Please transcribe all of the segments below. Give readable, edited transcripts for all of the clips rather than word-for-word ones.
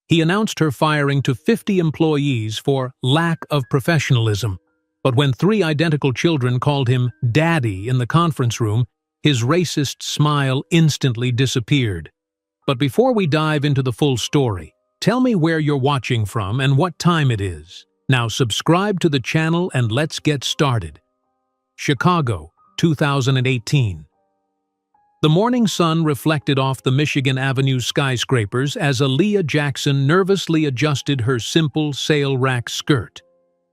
He announced her firing to 50 employees for lack of professionalism. But when 3 identical children called him Daddy in the conference room, his racist smile instantly disappeared. But before we dive into the full story, tell me where you're watching from and what time it is. Now subscribe to the channel and let's get started. Chicago, 2018. The morning sun reflected off the Michigan Avenue skyscrapers as Aaliyah Jackson nervously adjusted her simple sail rack skirt.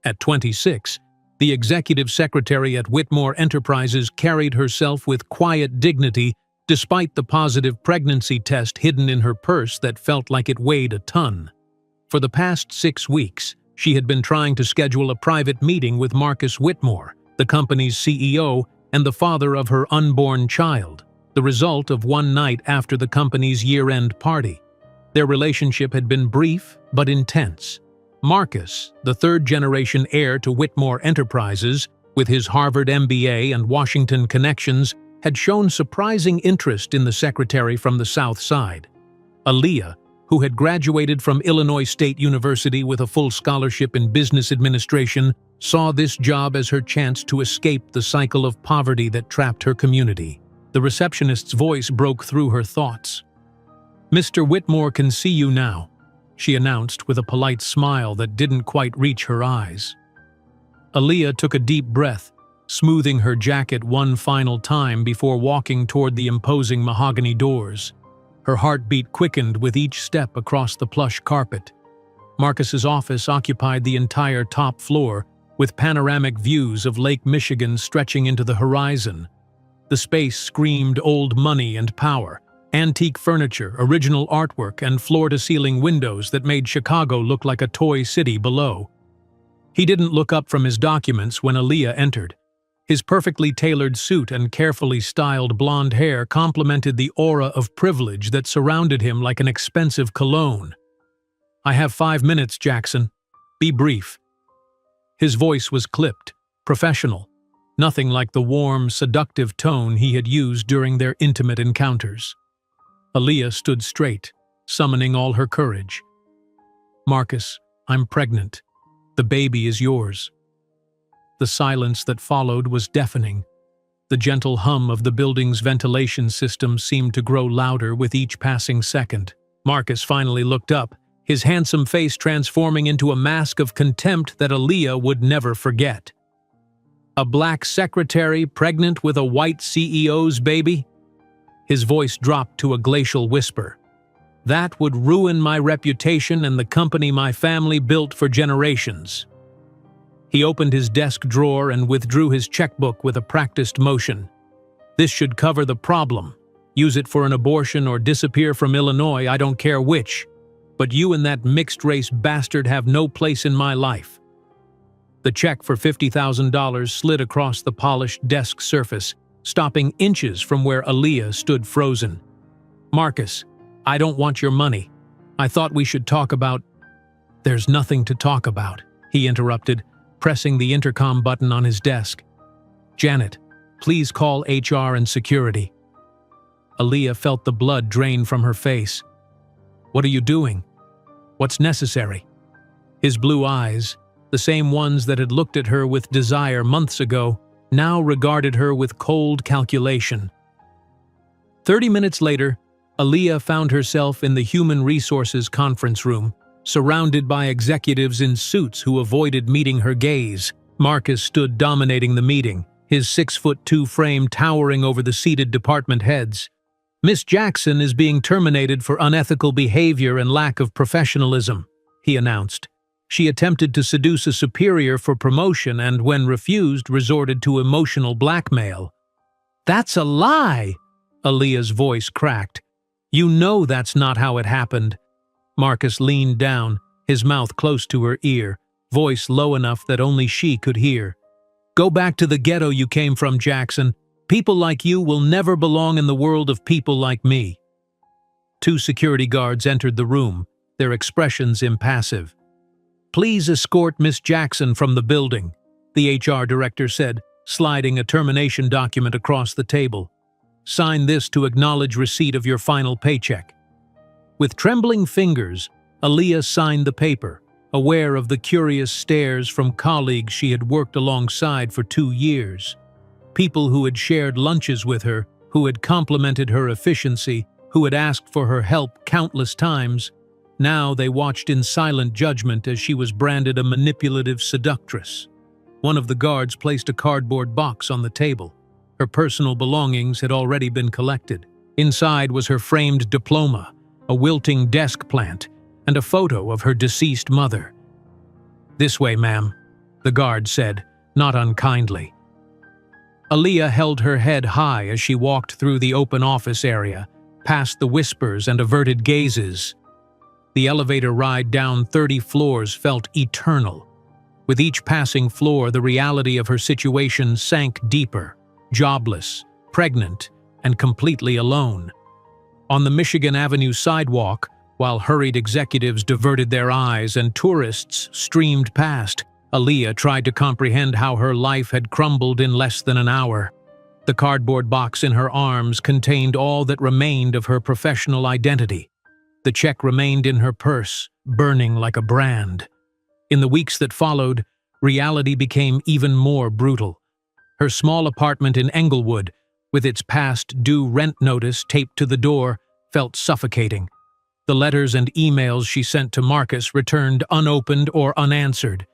At 26, the executive secretary at Whitmore Enterprises carried herself with quiet dignity despite the positive pregnancy test hidden in her purse that felt like it weighed a ton. For the past 6 weeks, she had been trying to schedule a private meeting with Marcus Whitmore, the company's CEO and the father of her unborn child, the result of one night after the company's year-end party. Their relationship had been brief but intense. Marcus, the third-generation heir to Whitmore Enterprises, with his Harvard MBA and Washington connections, had shown surprising interest in the secretary from the South Side. Aaliyah, who had graduated from Illinois State University with a full scholarship in business administration, saw this job as her chance to escape the cycle of poverty that trapped her community. The receptionist's voice broke through her thoughts. "Mr. Whitmore can see you now," she announced with a polite smile that didn't quite reach her eyes. Aaliyah took a deep breath, smoothing her jacket one final time before walking toward the imposing mahogany doors. Her heartbeat quickened with each step across the plush carpet. Marcus's office occupied the entire top floor, with panoramic views of Lake Michigan stretching into the horizon. The space screamed old money and power, antique furniture, original artwork, and floor-to-ceiling windows that made Chicago look like a toy city below. He didn't look up from his documents when Aaliyah entered. His perfectly tailored suit and carefully styled blonde hair complemented the aura of privilege that surrounded him like an expensive cologne. "I have 5 minutes, Jackson. Be brief." His voice was clipped, professional, nothing like the warm, seductive tone he had used during their intimate encounters. Aaliyah stood straight, summoning all her courage. "Marcus, I'm pregnant. The baby is yours." The silence that followed was deafening. The gentle hum of the building's ventilation system seemed to grow louder with each passing second. Marcus finally looked up, his handsome face transforming into a mask of contempt that Aaliyah would never forget. "A black secretary pregnant with a white CEO's baby?" His voice dropped to a glacial whisper. "That would ruin my reputation and the company my family built for generations." He opened his desk drawer and withdrew his checkbook with a practiced motion. "This should cover the problem. Use it for an abortion or disappear from Illinois, I don't care which. But you and that mixed-race bastard have no place in my life." The check for $50,000 slid across the polished desk surface, stopping inches from where Aaliyah stood frozen. "Marcus, I don't want your money. I thought we should talk about—" "There's nothing to talk about," he interrupted, pressing the intercom button on his desk. "Janet, please call HR and security." Aaliyah felt the blood drain from her face. "What are you doing? What's necessary?" His blue eyes, the same ones that had looked at her with desire months ago, now regarded her with cold calculation. 30 minutes later, Aaliyah found herself in the Human Resources conference room, surrounded by executives in suits who avoided meeting her gaze. Marcus stood dominating the meeting, his 6'2" frame towering over the seated department heads. "Miss Jackson is being terminated for unethical behavior and lack of professionalism," he announced. "She attempted to seduce a superior for promotion and, when refused, resorted to emotional blackmail." "That's a lie!" Aaliyah's voice cracked. "You know that's not how it happened." Marcus leaned down, his mouth close to her ear, voice low enough that only she could hear. "Go back to the ghetto you came from, Jackson. People like you will never belong in the world of people like me." 2 security guards entered the room, their expressions impassive. "Please escort Miss Jackson from the building," the HR director said, sliding a termination document across the table. "Sign this to acknowledge receipt of your final paycheck." With trembling fingers, Aaliyah signed the paper, aware of the curious stares from colleagues she had worked alongside for 2 years. People who had shared lunches with her, who had complimented her efficiency, who had asked for her help countless times. Now they watched in silent judgment as she was branded a manipulative seductress. One of the guards placed a cardboard box on the table. Her personal belongings had already been collected. Inside was her framed diploma, a wilting desk plant, and a photo of her deceased mother. "This way, ma'am," the guard said, not unkindly. Aaliyah held her head high as she walked through the open office area, past the whispers and averted gazes. The elevator ride down 30 floors felt eternal. With each passing floor, the reality of her situation sank deeper, jobless, pregnant, and completely alone. On the Michigan Avenue sidewalk, while hurried executives diverted their eyes and tourists streamed past, Aaliyah tried to comprehend how her life had crumbled in less than an hour. The cardboard box in her arms contained all that remained of her professional identity. The check remained in her purse, burning like a brand. In the weeks that followed, reality became even more brutal. Her small apartment in Englewood, with its past due rent notice taped to the door, felt suffocating. The letters and emails she sent to Marcus returned unopened or unanswered.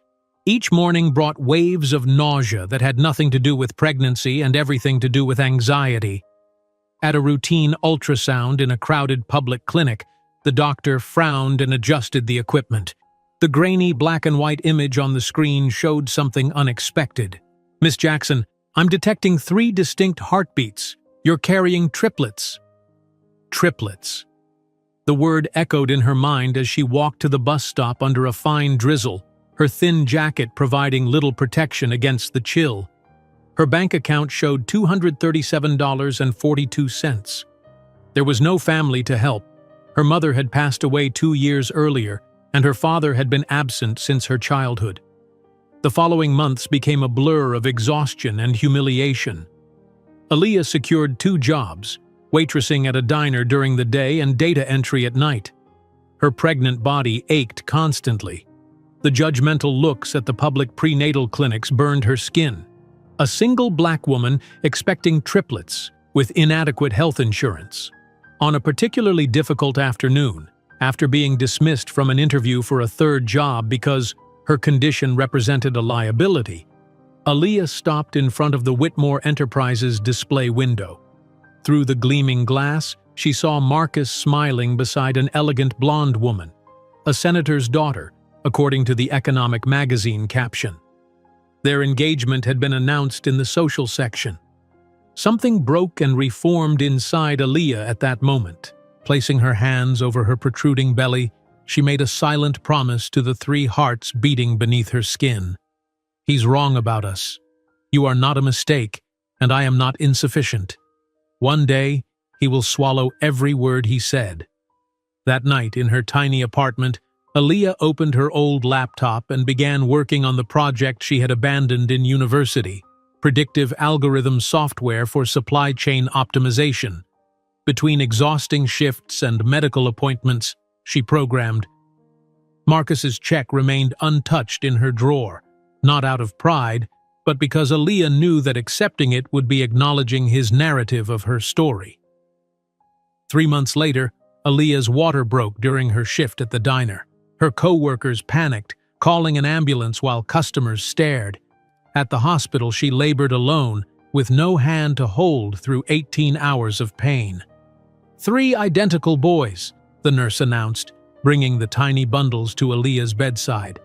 Each morning brought waves of nausea that had nothing to do with pregnancy and everything to do with anxiety. At a routine ultrasound in a crowded public clinic, the doctor frowned and adjusted the equipment. The grainy black and white image on the screen showed something unexpected. "Miss Jackson, I'm detecting 3 distinct heartbeats. You're carrying triplets." Triplets. The word echoed in her mind as she walked to the bus stop under a fine drizzle, her thin jacket providing little protection against the chill. Her bank account showed $237.42. There was no family to help. Her mother had passed away 2 years earlier, and her father had been absent since her childhood. The following months became a blur of exhaustion and humiliation. Aaliyah secured 2 jobs, waitressing at a diner during the day and data entry at night. Her pregnant body ached constantly. The judgmental looks at the public prenatal clinics burned her skin. A single black woman expecting triplets with inadequate health insurance. On a particularly difficult afternoon, after being dismissed from an interview for a 3rd job because her condition represented a liability, Aaliyah stopped in front of the Whitmore Enterprises display window. Through the gleaming glass, she saw Marcus smiling beside an elegant blonde woman, a senator's daughter, according to the Economic Magazine caption. Their engagement had been announced in the social section. Something broke and reformed inside Aaliyah at that moment. Placing her hands over her protruding belly, she made a silent promise to the 3 hearts beating beneath her skin. "He's wrong about us. You are not a mistake, and I am not insufficient. One day, he will swallow every word he said." That night, in her tiny apartment, Aaliyah opened her old laptop and began working on the project she had abandoned in university, predictive algorithm software for supply chain optimization. Between exhausting shifts and medical appointments, she programmed. Marcus's check remained untouched in her drawer, not out of pride, but because Aaliyah knew that accepting it would be acknowledging his narrative of her story. 3 months later, Aaliyah's water broke during her shift at the diner. Her co-workers panicked, calling an ambulance while customers stared. At the hospital, she labored alone, with no hand to hold through 18 hours of pain. 3 identical boys, the nurse announced, bringing the tiny bundles to Aaliyah's bedside.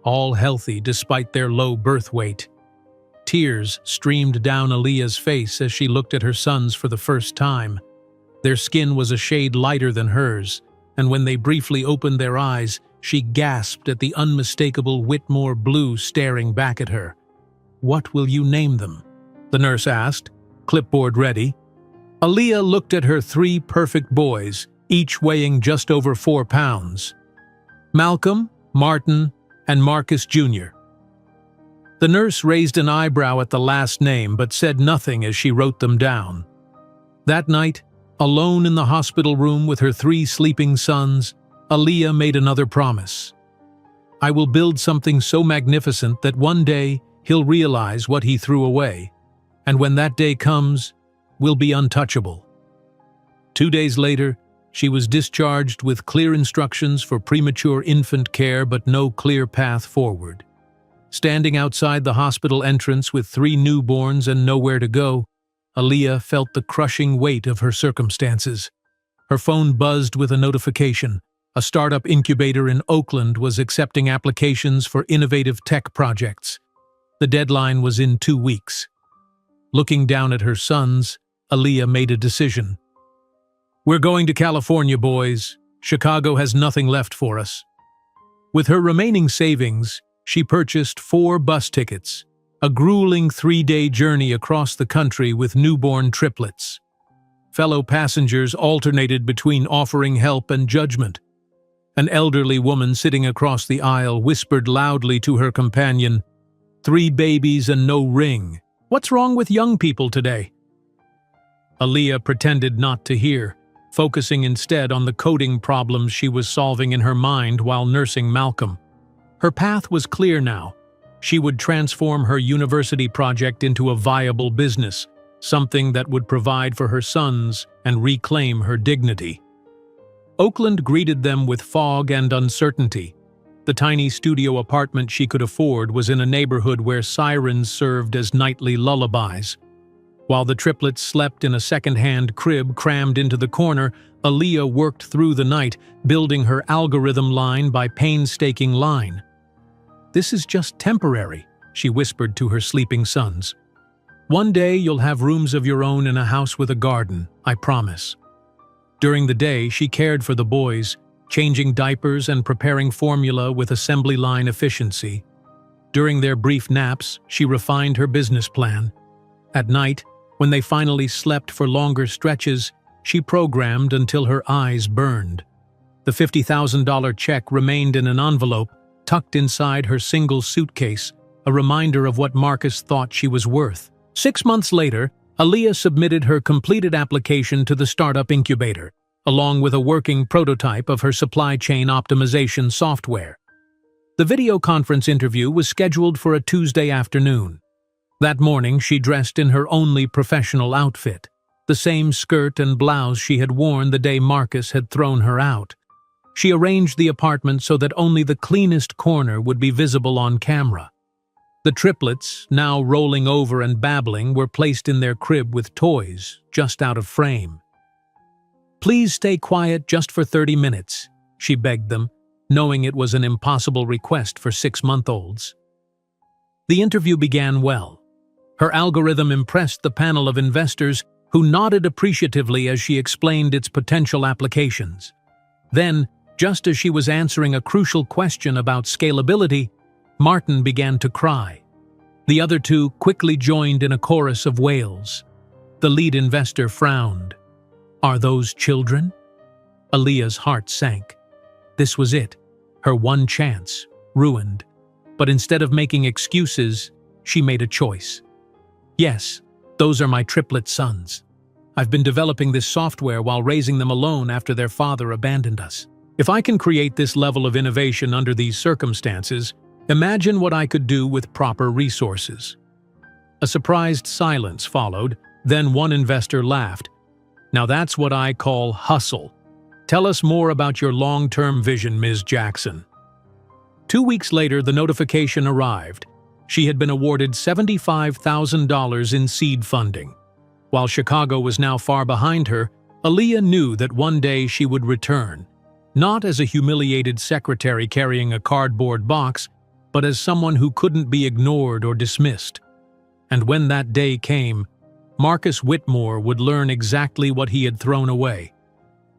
All healthy despite their low birth weight. Tears streamed down Aaliyah's face as she looked at her sons for the first time. Their skin was a shade lighter than hers, and when they briefly opened their eyes, she gasped at the unmistakable Whitmore blue staring back at her. "What will you name them?" the nurse asked, clipboard ready. Aaliyah looked at her 3 perfect boys, each weighing just over 4 pounds. Malcolm, Martin, and Marcus Jr. The nurse raised an eyebrow at the last name but said nothing as she wrote them down. That night, alone in the hospital room with her 3 sleeping sons, Aaliyah made another promise. "I will build something so magnificent that one day he'll realize what he threw away, and when that day comes, we'll be untouchable." 2 days later, she was discharged with clear instructions for premature infant care but no clear path forward. Standing outside the hospital entrance with 3 newborns and nowhere to go, Aaliyah felt the crushing weight of her circumstances. Her phone buzzed with a notification. A startup incubator in Oakland was accepting applications for innovative tech projects. The deadline was in 2 weeks. Looking down at her sons, Aaliyah made a decision. "We're going to California, boys. Chicago has nothing left for us." With her remaining savings, she purchased 4 bus tickets, a grueling 3-day journey across the country with newborn triplets. Fellow passengers alternated between offering help and judgment. An elderly woman sitting across the aisle whispered loudly to her companion, "3 babies and no ring. What's wrong with young people today?" Aaliyah pretended not to hear, focusing instead on the coding problems she was solving in her mind while nursing Malcolm. Her path was clear now. She would transform her university project into a viable business, something that would provide for her sons and reclaim her dignity. Oakland greeted them with fog and uncertainty. The tiny studio apartment she could afford was in a neighborhood where sirens served as nightly lullabies. While the triplets slept in a second-hand crib crammed into the corner, Aaliyah worked through the night, building her algorithm line by painstaking line. "This is just temporary," she whispered to her sleeping sons. "One day you'll have rooms of your own in a house with a garden, I promise." During the day, she cared for the boys, changing diapers and preparing formula with assembly line efficiency. During their brief naps, she refined her business plan. At night, when they finally slept for longer stretches, she programmed until her eyes burned. The $50,000 check remained in an envelope, tucked inside her single suitcase, a reminder of what Marcus thought she was worth. 6 months later, Aaliyah submitted her completed application to the startup incubator, along with a working prototype of her supply chain optimization software. The video conference interview was scheduled for a Tuesday afternoon. That morning, she dressed in her only professional outfit, the same skirt and blouse she had worn the day Marcus had thrown her out. She arranged the apartment so that only the cleanest corner would be visible on camera. The triplets, now rolling over and babbling, were placed in their crib with toys, just out of frame. "Please stay quiet just for 30 minutes, she begged them, knowing it was an impossible request for 6-month-olds. The interview began well. Her algorithm impressed the panel of investors who nodded appreciatively as she explained its potential applications. Then, just as she was answering a crucial question about scalability, Martin began to cry. The other 2 quickly joined in a chorus of wails. The lead investor frowned. "Are those children?" Aaliyah's heart sank. This was it, her one chance, ruined. But instead of making excuses, she made a choice. "Yes, those are my triplet sons. I've been developing this software while raising them alone after their father abandoned us. If I can create this level of innovation under these circumstances, imagine what I could do with proper resources." A surprised silence followed, then one investor laughed. "Now that's what I call hustle. Tell us more about your long-term vision, Ms. Jackson." 2 weeks later, the notification arrived. She had been awarded $75,000 in seed funding. While Chicago was now far behind her, Aaliyah knew that one day she would return, not as a humiliated secretary carrying a cardboard box, but as someone who couldn't be ignored or dismissed. And when that day came, Marcus Whitmore would learn exactly what he had thrown away.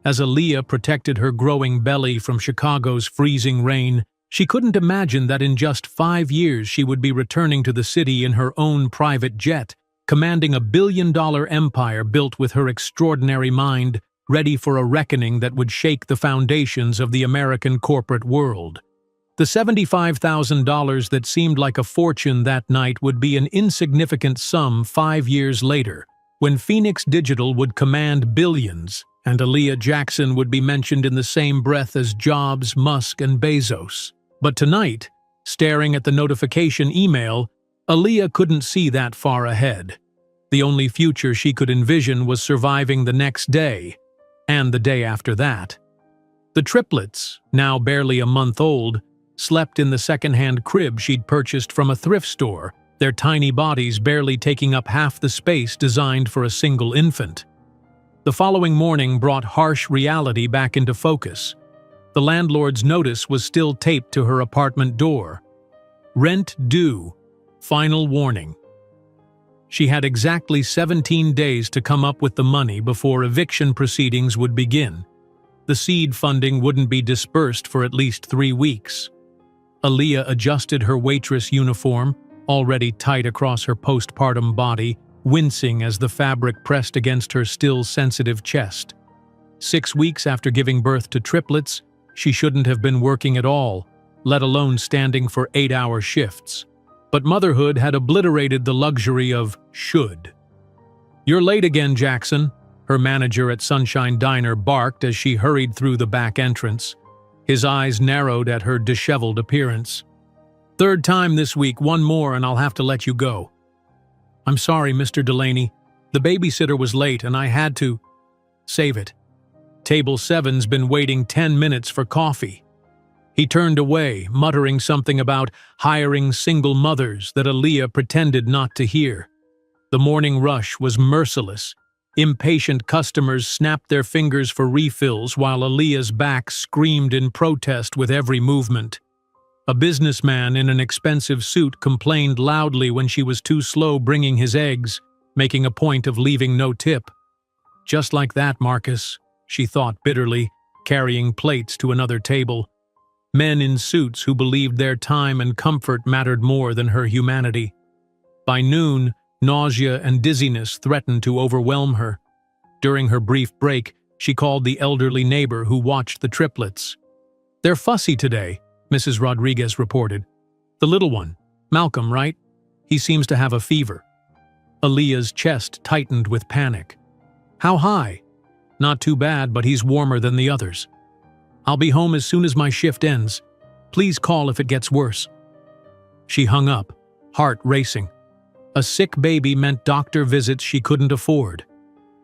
As Aaliyah protected her growing belly from Chicago's freezing rain, she couldn't imagine that in just 5 years she would be returning to the city in her own private jet, commanding a billion-dollar empire built with her extraordinary mind, ready for a reckoning that would shake the foundations of the American corporate world. The $75,000 that seemed like a fortune that night would be an insignificant sum 5 years later, when Phoenix Digital would command billions, and Aaliyah Jackson would be mentioned in the same breath as Jobs, Musk, and Bezos. But tonight, staring at the notification email, Aaliyah couldn't see that far ahead. The only future she could envision was surviving the next day, and the day after that. The triplets, now barely a month old, slept in the second-hand crib she'd purchased from a thrift store, their tiny bodies barely taking up half the space designed for a single infant. The following morning brought harsh reality back into focus. The landlord's notice was still taped to her apartment door. Rent due. Final warning. She had exactly 17 days to come up with the money before eviction proceedings would begin. The seed funding wouldn't be dispersed for at least 3 weeks. Aaliyah adjusted her waitress uniform, already tight across her postpartum body, wincing as the fabric pressed against her still sensitive chest. 6 weeks after giving birth to triplets, she shouldn't have been working at all, let alone standing for 8-hour shifts. But motherhood had obliterated the luxury of should. "You're late again, Jackson," her manager at Sunshine Diner barked as she hurried through the back entrance. His eyes narrowed at her disheveled appearance. "Third time this week, one more and I'll have to let you go." "I'm sorry, Mr. Delaney. The babysitter was late and I had to save it. Table 7's been waiting 10 minutes for coffee." He turned away, muttering something about hiring single mothers that Aaliyah pretended not to hear. The morning rush was merciless. Impatient customers snapped their fingers for refills while Aaliyah's back screamed in protest with every movement. A businessman in an expensive suit complained loudly when she was too slow bringing his eggs, making a point of leaving no tip. "Just like that, Marcus," she thought bitterly, carrying plates to another table. Men in suits who believed their time and comfort mattered more than her humanity. By noon, nausea and dizziness threatened to overwhelm her. During her brief break, she called the elderly neighbor who watched the triplets. "They're fussy today," Mrs. Rodriguez reported. "The little one, Malcolm, right? He seems to have a fever." Aaliyah's chest tightened with panic. "How high?" "Not too bad, but he's warmer than the others." "I'll be home as soon as my shift ends. Please call if it gets worse." She hung up, heart racing. A sick baby meant doctor visits she couldn't afford.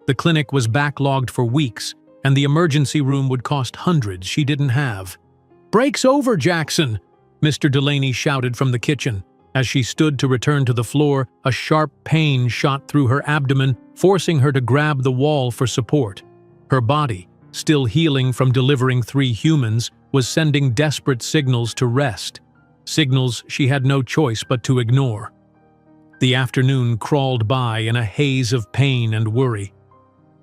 The clinic was backlogged for weeks, and the emergency room would cost hundreds she didn't have. "Break's over, Jackson!" Mr. Delaney shouted from the kitchen. As she stood to return to the floor, a sharp pain shot through her abdomen, forcing her to grab the wall for support. Her body, still healing from delivering 3 humans, was sending desperate signals to rest, signals she had no choice but to ignore. The afternoon crawled by in a haze of pain and worry.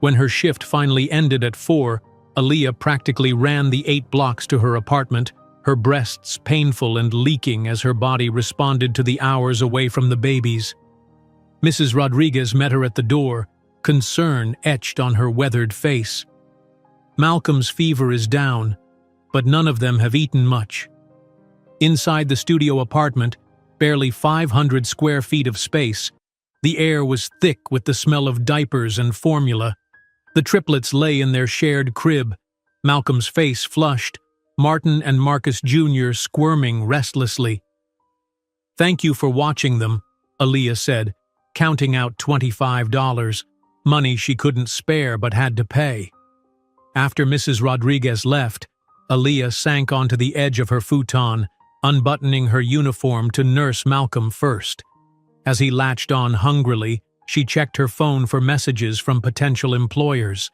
When her shift finally ended at 4, Aaliyah practically ran the 8 blocks to her apartment, her breasts painful and leaking as her body responded to the hours away from the babies. Mrs. Rodriguez met her at the door, concern etched on her weathered face. "Malcolm's fever is down, but none of them have eaten much." Inside the studio apartment, barely 500 square feet of space, the air was thick with the smell of diapers and formula. The triplets lay in their shared crib, Malcolm's face flushed, Martin and Marcus Jr. squirming restlessly. "Thank you for watching them," Aaliyah said, counting out $25, money she couldn't spare but had to pay. After Mrs. Rodriguez left, Aaliyah sank onto the edge of her futon, unbuttoning her uniform to nurse Malcolm first. As he latched on hungrily, she checked her phone for messages from potential employers.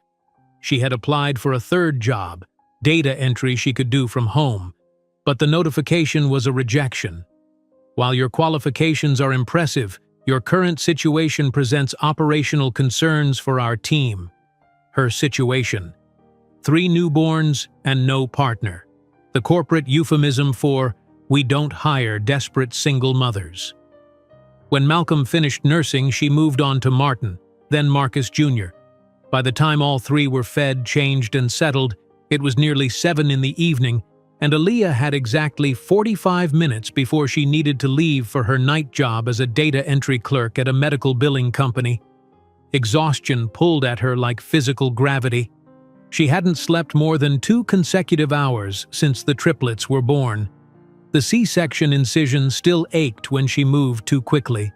She had applied for a 3rd job, data entry she could do from home, but the notification was a rejection. "While your qualifications are impressive, your current situation presents operational concerns for our team." Her situation: 3 newborns and no partner. The corporate euphemism for "we don't hire desperate single mothers." When Malcolm finished nursing, she moved on to Martin, then Marcus Jr. By the time all 3 were fed, changed, and settled, it was nearly 7 in the evening, and Aaliyah had exactly 45 minutes before she needed to leave for her night job as a data entry clerk at a medical billing company. Exhaustion pulled at her like physical gravity. She hadn't slept more than 2 consecutive hours since the triplets were born. The C-section incision still ached when she moved too quickly.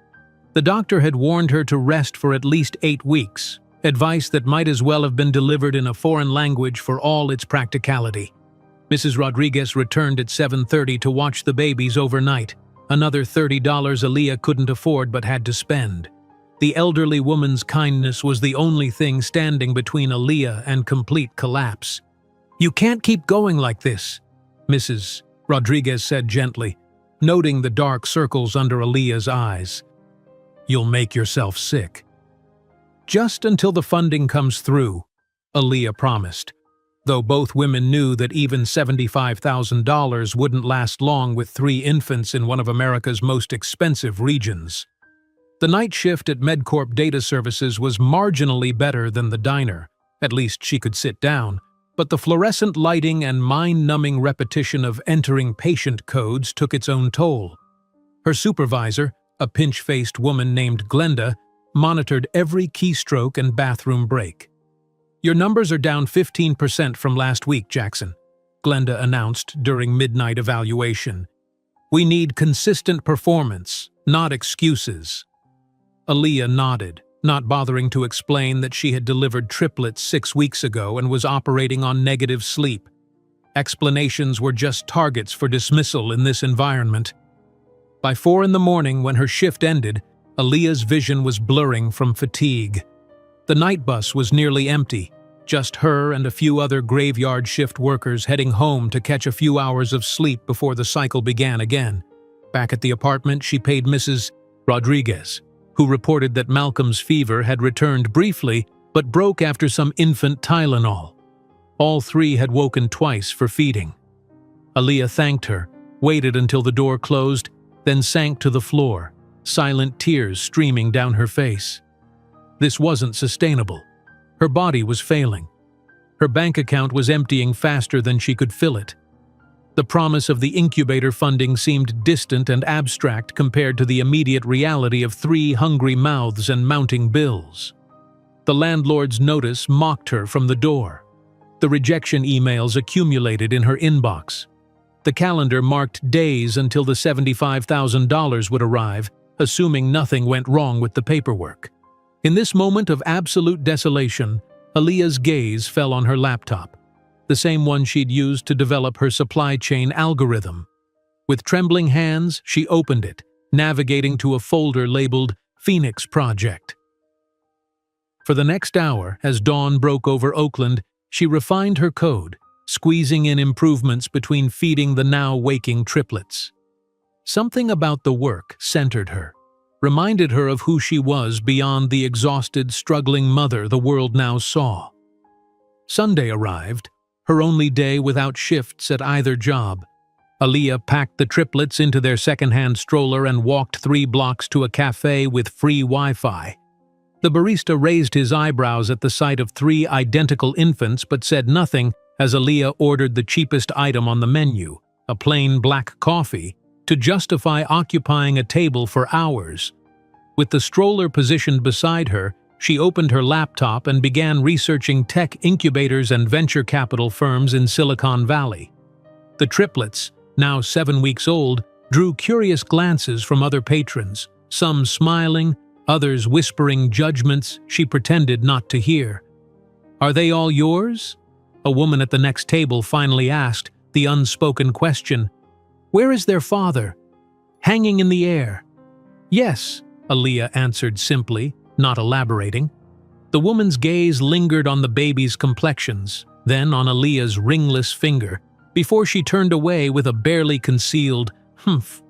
The doctor had warned her to rest for at least 8 weeks, advice that might as well have been delivered in a foreign language for all its practicality. Mrs. Rodriguez returned at 7:30 to watch the babies overnight, another $30 Aaliyah couldn't afford but had to spend. The elderly woman's kindness was the only thing standing between Aaliyah and complete collapse. "You can't keep going like this," Mrs. Rodriguez said gently, noting the dark circles under Aaliyah's eyes. "You'll make yourself sick." "Just until the funding comes through," Aaliyah promised, though both women knew that even $75,000 wouldn't last long with 3 infants in one of America's most expensive regions. The night shift at MedCorp Data Services was marginally better than the diner, at least she could sit down, but the fluorescent lighting and mind-numbing repetition of entering patient codes took its own toll. Her supervisor, a pinch-faced woman named Glenda, monitored every keystroke and bathroom break. "Your numbers are down 15% from last week, Jackson," Glenda announced during midnight evaluation. "We need consistent performance, not excuses." Aaliyah nodded, not bothering to explain that she had delivered triplets 6 weeks ago and was operating on negative sleep. Explanations were just targets for dismissal in this environment. By 4 in the morning, when her shift ended, Aaliyah's vision was blurring from fatigue. The night bus was nearly empty, just her and a few other graveyard shift workers heading home to catch a few hours of sleep before the cycle began again. Back at the apartment, she paid Mrs. Rodriguez, who reported that Malcolm's fever had returned briefly but broke after some infant Tylenol. All 3 had woken twice for feeding. Aaliyah thanked her, waited until the door closed, then sank to the floor, silent tears streaming down her face. This wasn't sustainable. Her body was failing. Her bank account was emptying faster than she could fill it. The promise of the incubator funding seemed distant and abstract compared to the immediate reality of 3 hungry mouths and mounting bills. The landlord's notice mocked her from the door. The rejection emails accumulated in her inbox. The calendar marked days until the $75,000 would arrive, assuming nothing went wrong with the paperwork. In this moment of absolute desolation, Aaliyah's gaze fell on her laptop, the same one she'd used to develop her supply chain algorithm. With trembling hands, she opened it, navigating to a folder labeled Phoenix Project. For the next hour, as dawn broke over Oakland, she refined her code, squeezing in improvements between feeding the now waking triplets. Something about the work centered her, reminded her of who she was beyond the exhausted, struggling mother the world now saw. Sunday arrived, her only day without shifts at either job. Aaliyah packed the triplets into their second-hand stroller and walked 3 blocks to a cafe with free Wi-Fi. The barista raised his eyebrows at the sight of 3 identical infants but said nothing as Aaliyah ordered the cheapest item on the menu, a plain black coffee, to justify occupying a table for hours. With the stroller positioned beside her, she opened her laptop and began researching tech incubators and venture capital firms in Silicon Valley. The triplets, now 7 weeks old, drew curious glances from other patrons, some smiling, others whispering judgments she pretended not to hear. "Are they all yours?" a woman at the next table finally asked, the unspoken question. "Where is their father?" "Hanging in the air." "Yes," Aaliyah answered simply, not elaborating. The woman's gaze lingered on the baby's complexions, then on Aaliyah's ringless finger, before she turned away with a barely concealed humph.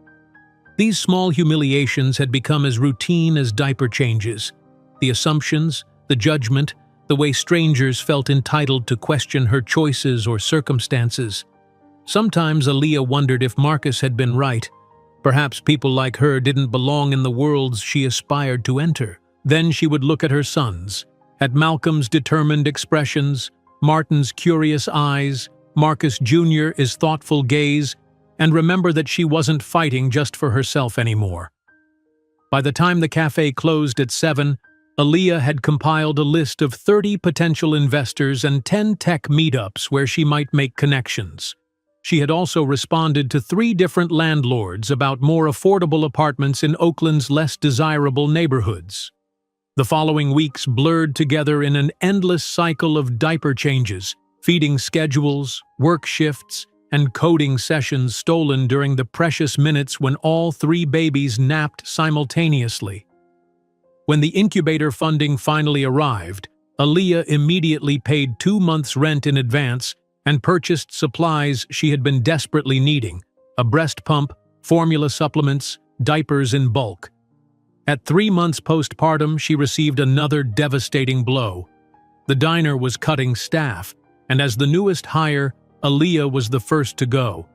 These small humiliations had become as routine as diaper changes. The assumptions, the judgment, the way strangers felt entitled to question her choices or circumstances. Sometimes Aaliyah wondered if Marcus had been right. Perhaps people like her didn't belong in the worlds she aspired to enter. Then she would look at her sons, at Malcolm's determined expressions, Martin's curious eyes, Marcus Jr.'s thoughtful gaze, and remember that she wasn't fighting just for herself anymore. By the time the cafe closed at 7, Aaliyah had compiled a list of 30 potential investors and 10 tech meetups where she might make connections. She had also responded to 3 different landlords about more affordable apartments in Oakland's less desirable neighborhoods. The following weeks blurred together in an endless cycle of diaper changes, feeding schedules, work shifts, and coding sessions stolen during the precious minutes when all 3 babies napped simultaneously. When the incubator funding finally arrived, Aaliyah immediately paid 2 months' rent in advance and purchased supplies she had been desperately needing: a breast pump, formula supplements, diapers in bulk. At 3 months postpartum, she received another devastating blow. The diner was cutting staff, and as the newest hire, Aaliyah was the first to go.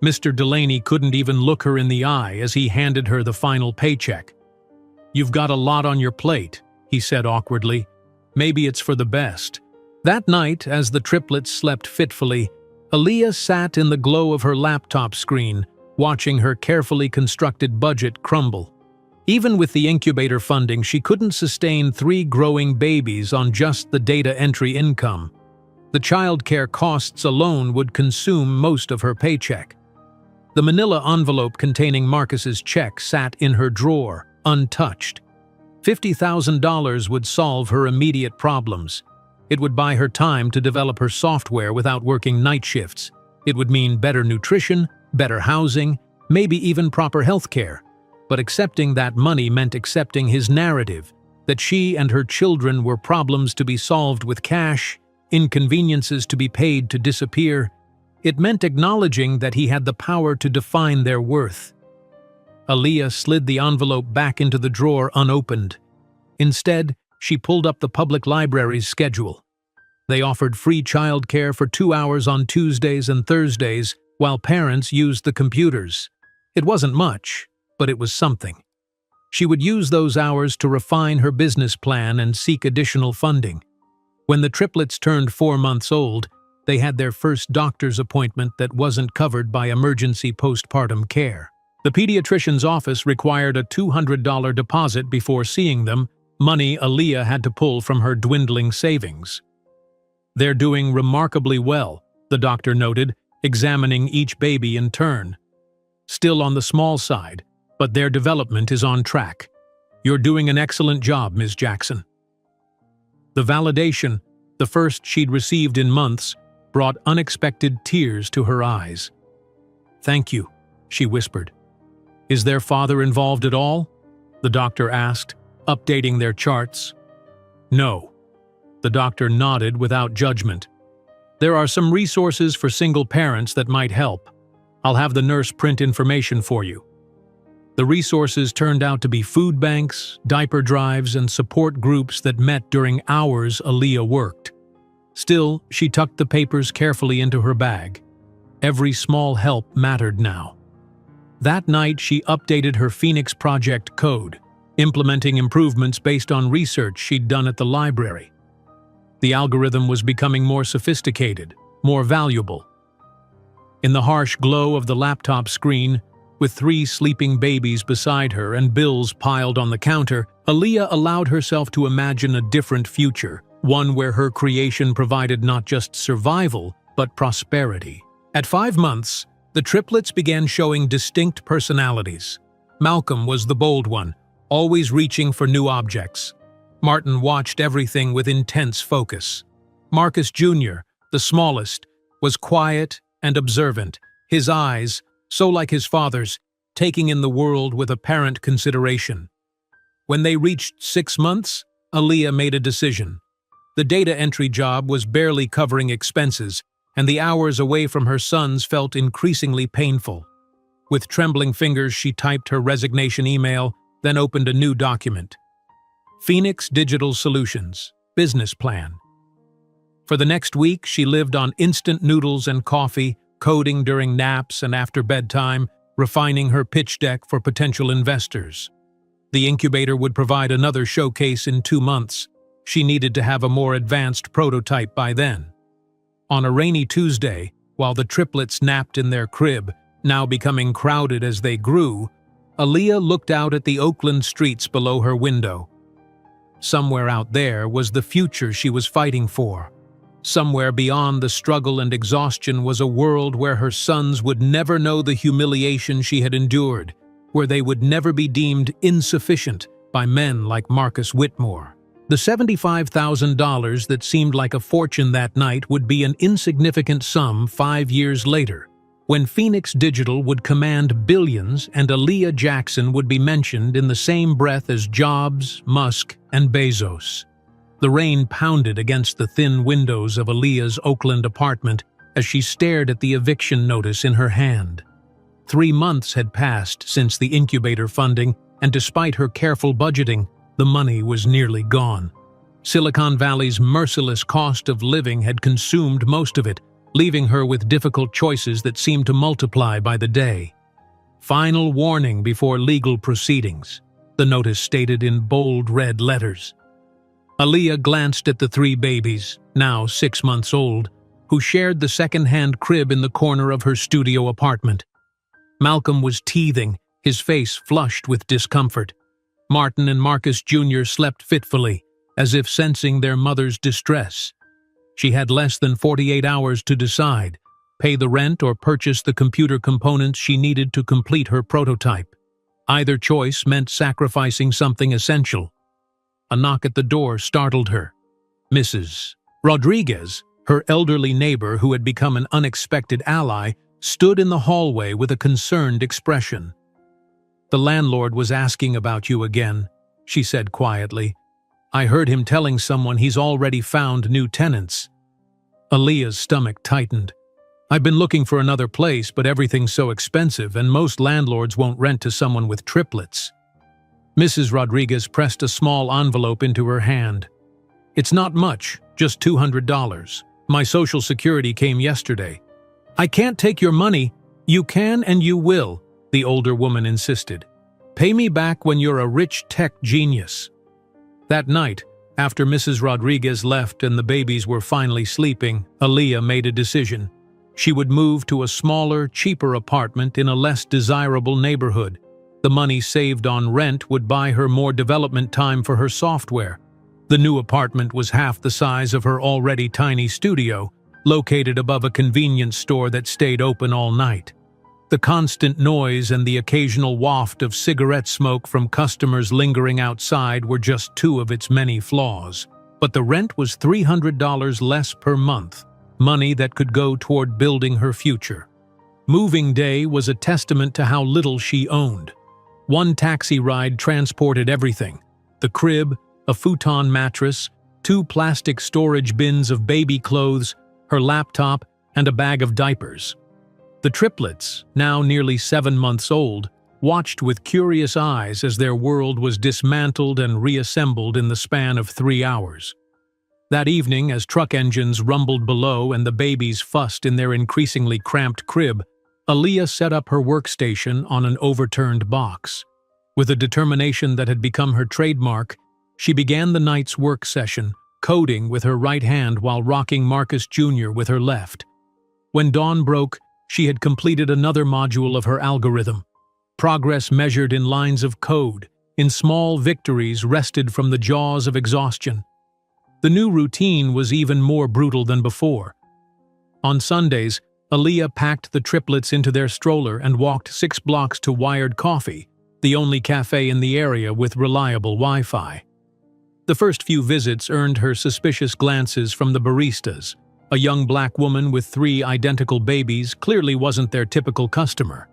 Mr. Delaney couldn't even look her in the eye as he handed her the final paycheck. "You've got a lot on your plate," he said awkwardly. "Maybe it's for the best." That night, as the triplets slept fitfully, Aaliyah sat in the glow of her laptop screen, watching her carefully constructed budget crumble. Even with the incubator funding, she couldn't sustain 3 growing babies on just the data entry income. The childcare costs alone would consume most of her paycheck. The manila envelope containing Marcus's check sat in her drawer, untouched. $50,000 would solve her immediate problems. It would buy her time to develop her software without working night shifts. It would mean better nutrition, better housing, maybe even proper health care. But accepting that money meant accepting his narrative, that she and her children were problems to be solved with cash, inconveniences to be paid to disappear. It meant acknowledging that he had the power to define their worth. Aaliyah slid the envelope back into the drawer unopened. Instead, she pulled up the public library's schedule. They offered free childcare for 2 hours on Tuesdays and Thursdays, while parents used the computers. It wasn't much, but it was something. She would use those hours to refine her business plan and seek additional funding. When the triplets turned 4 months old, they had their first doctor's appointment that wasn't covered by emergency postpartum care. The pediatrician's office required a $200 deposit before seeing them, money Aaliyah had to pull from her dwindling savings. "They're doing remarkably well," the doctor noted, examining each baby in turn. "Still on the small side, but their development is on track. You're doing an excellent job, Ms. Jackson." The validation, the first she'd received in months, brought unexpected tears to her eyes. "Thank you," she whispered. "Is their father involved at all?" the doctor asked, updating their charts. "No." The doctor nodded without judgment. "There are some resources for single parents that might help. I'll have the nurse print information for you." The resources turned out to be food banks, diaper drives, and support groups that met during hours Aaliyah worked. Still, she tucked the papers carefully into her bag. Every small help mattered now. That night, she updated her Phoenix Project code, implementing improvements based on research she'd done at the library. The algorithm was becoming more sophisticated, more valuable. In the harsh glow of the laptop screen, with 3 sleeping babies beside her and bills piled on the counter, Aaliyah allowed herself to imagine a different future, one where her creation provided not just survival, but prosperity. At 5 months, the triplets began showing distinct personalities. Malcolm was the bold one, always reaching for new objects. Martin watched everything with intense focus. Marcus Jr., the smallest, was quiet and observant, his eyes, so like his father's, taking in the world with apparent consideration. When they reached 6 months, Aaliyah made a decision. The data entry job was barely covering expenses, and the hours away from her sons felt increasingly painful. With trembling fingers, she typed her resignation email, then opened a new document. Phoenix Digital Solutions, Business Plan. For the next week, she lived on instant noodles and coffee, coding during naps and after bedtime, refining her pitch deck for potential investors. The incubator would provide another showcase in 2 months. She needed to have a more advanced prototype by then. On a rainy Tuesday, while the triplets napped in their crib, now becoming crowded as they grew, Aaliyah looked out at the Oakland streets below her window. Somewhere out there was the future she was fighting for. Somewhere beyond the struggle and exhaustion was a world where her sons would never know the humiliation she had endured, where they would never be deemed insufficient by men like Marcus Whitmore. The $75,000 that seemed like a fortune that night would be an insignificant sum 5 years later, when Phoenix Digital would command billions and Aaliyah Jackson would be mentioned in the same breath as Jobs, Musk, and Bezos. The rain pounded against the thin windows of Aaliyah's Oakland apartment as she stared at the eviction notice in her hand. 3 months had passed since the incubator funding, and despite her careful budgeting, the money was nearly gone. Silicon Valley's merciless cost of living had consumed most of it, leaving her with difficult choices that seemed to multiply by the day. Final warning before legal proceedings, the notice stated in bold red letters. Aaliyah glanced at the 3 babies, now 6 months old, who shared the second-hand crib in the corner of her studio apartment. Malcolm was teething, his face flushed with discomfort. Martin and Marcus Jr. slept fitfully, as if sensing their mother's distress. She had less than 48 hours to decide, pay the rent or purchase the computer components she needed to complete her prototype. Either choice meant sacrificing something essential. A knock at the door startled her. Mrs. Rodriguez, her elderly neighbor who had become an unexpected ally, stood in the hallway with a concerned expression. "The landlord was asking about you again," she said quietly. "I heard him telling someone he's already found new tenants." Aaliyah's stomach tightened. "I've been looking for another place, but everything's so expensive and most landlords won't rent to someone with triplets." Mrs. Rodriguez pressed a small envelope into her hand. "It's not much, just $200. My Social Security came yesterday." "I can't take your money." "You can and you will," the older woman insisted. "Pay me back when you're a rich tech genius." That night, after Mrs. Rodriguez left and the babies were finally sleeping, Aaliyah made a decision. She would move to a smaller, cheaper apartment in a less desirable neighborhood. The money saved on rent would buy her more development time for her software. The new apartment was half the size of her already tiny studio, located above a convenience store that stayed open all night. The constant noise and the occasional waft of cigarette smoke from customers lingering outside were just 2 of its many flaws. But the rent was $300 less per month, money that could go toward building her future. Moving day was a testament to how little she owned. One taxi ride transported everything: the crib, a futon mattress, 2 plastic storage bins of baby clothes, her laptop, and a bag of diapers. The triplets, now nearly 7 months old, watched with curious eyes as their world was dismantled and reassembled in the span of 3 hours. That evening, as truck engines rumbled below and the babies fussed in their increasingly cramped crib, Aaliyah set up her workstation on an overturned box. With a determination that had become her trademark, she began the night's work session, coding with her right hand while rocking Marcus Jr. with her left. When dawn broke, she had completed another module of her algorithm. Progress measured in lines of code, in small victories wrested from the jaws of exhaustion. The new routine was even more brutal than before. On Sundays, Aaliyah packed the triplets into their stroller and walked 6 blocks to Wired Coffee, the only cafe in the area with reliable Wi-Fi. The first few visits earned her suspicious glances from the baristas. A young black woman with 3 identical babies clearly wasn't their typical customer.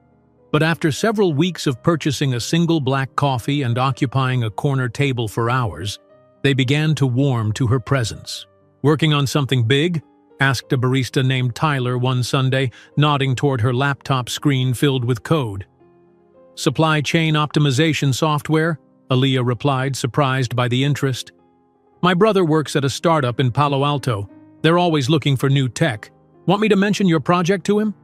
But after several weeks of purchasing a single black coffee and occupying a corner table for hours, they began to warm to her presence. "Working on something big?" asked a barista named Tyler one Sunday, nodding toward her laptop screen filled with code. "Supply chain optimization software," Aaliyah replied, surprised by the interest. "My brother works at a startup in Palo Alto. They're always looking for new tech. Want me to mention your project to him?"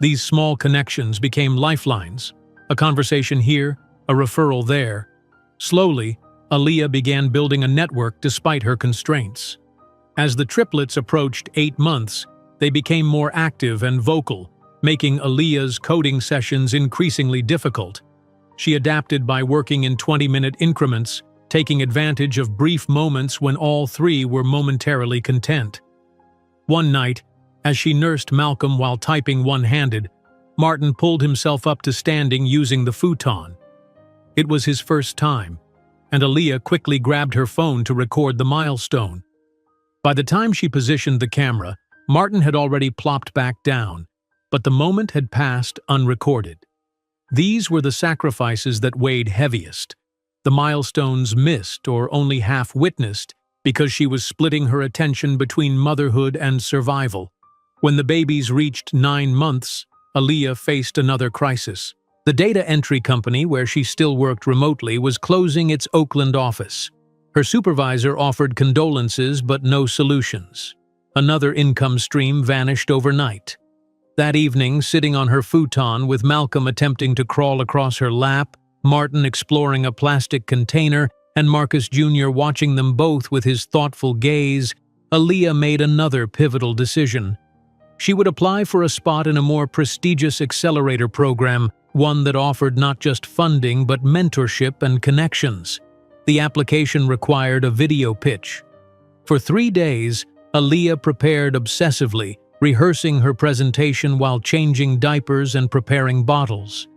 These small connections became lifelines. A conversation here, a referral there. Slowly, Aaliyah began building a network despite her constraints. As the triplets approached 8 months, they became more active and vocal, making Aaliyah's coding sessions increasingly difficult. She adapted by working in 20-minute increments, taking advantage of brief moments when all three were momentarily content. One night, as she nursed Malcolm while typing one-handed, Martin pulled himself up to standing using the futon. It was his first time, and Aaliyah quickly grabbed her phone to record the milestone. By the time she positioned the camera, Martin had already plopped back down, but the moment had passed unrecorded. These were the sacrifices that weighed heaviest. The milestones missed or only half-witnessed because she was splitting her attention between motherhood and survival. When the babies reached 9 months, Aaliyah faced another crisis. The data entry company where she still worked remotely was closing its Oakland office. Her supervisor offered condolences but no solutions. Another income stream vanished overnight. That evening, sitting on her futon with Malcolm attempting to crawl across her lap, Martin exploring a plastic container, and Marcus Jr. watching them both with his thoughtful gaze, Aaliyah made another pivotal decision. She would apply for a spot in a more prestigious accelerator program, one that offered not just funding but mentorship and connections. The application required a video pitch. For 3 days, Aaliyah prepared obsessively, rehearsing her presentation while changing diapers and preparing bottles.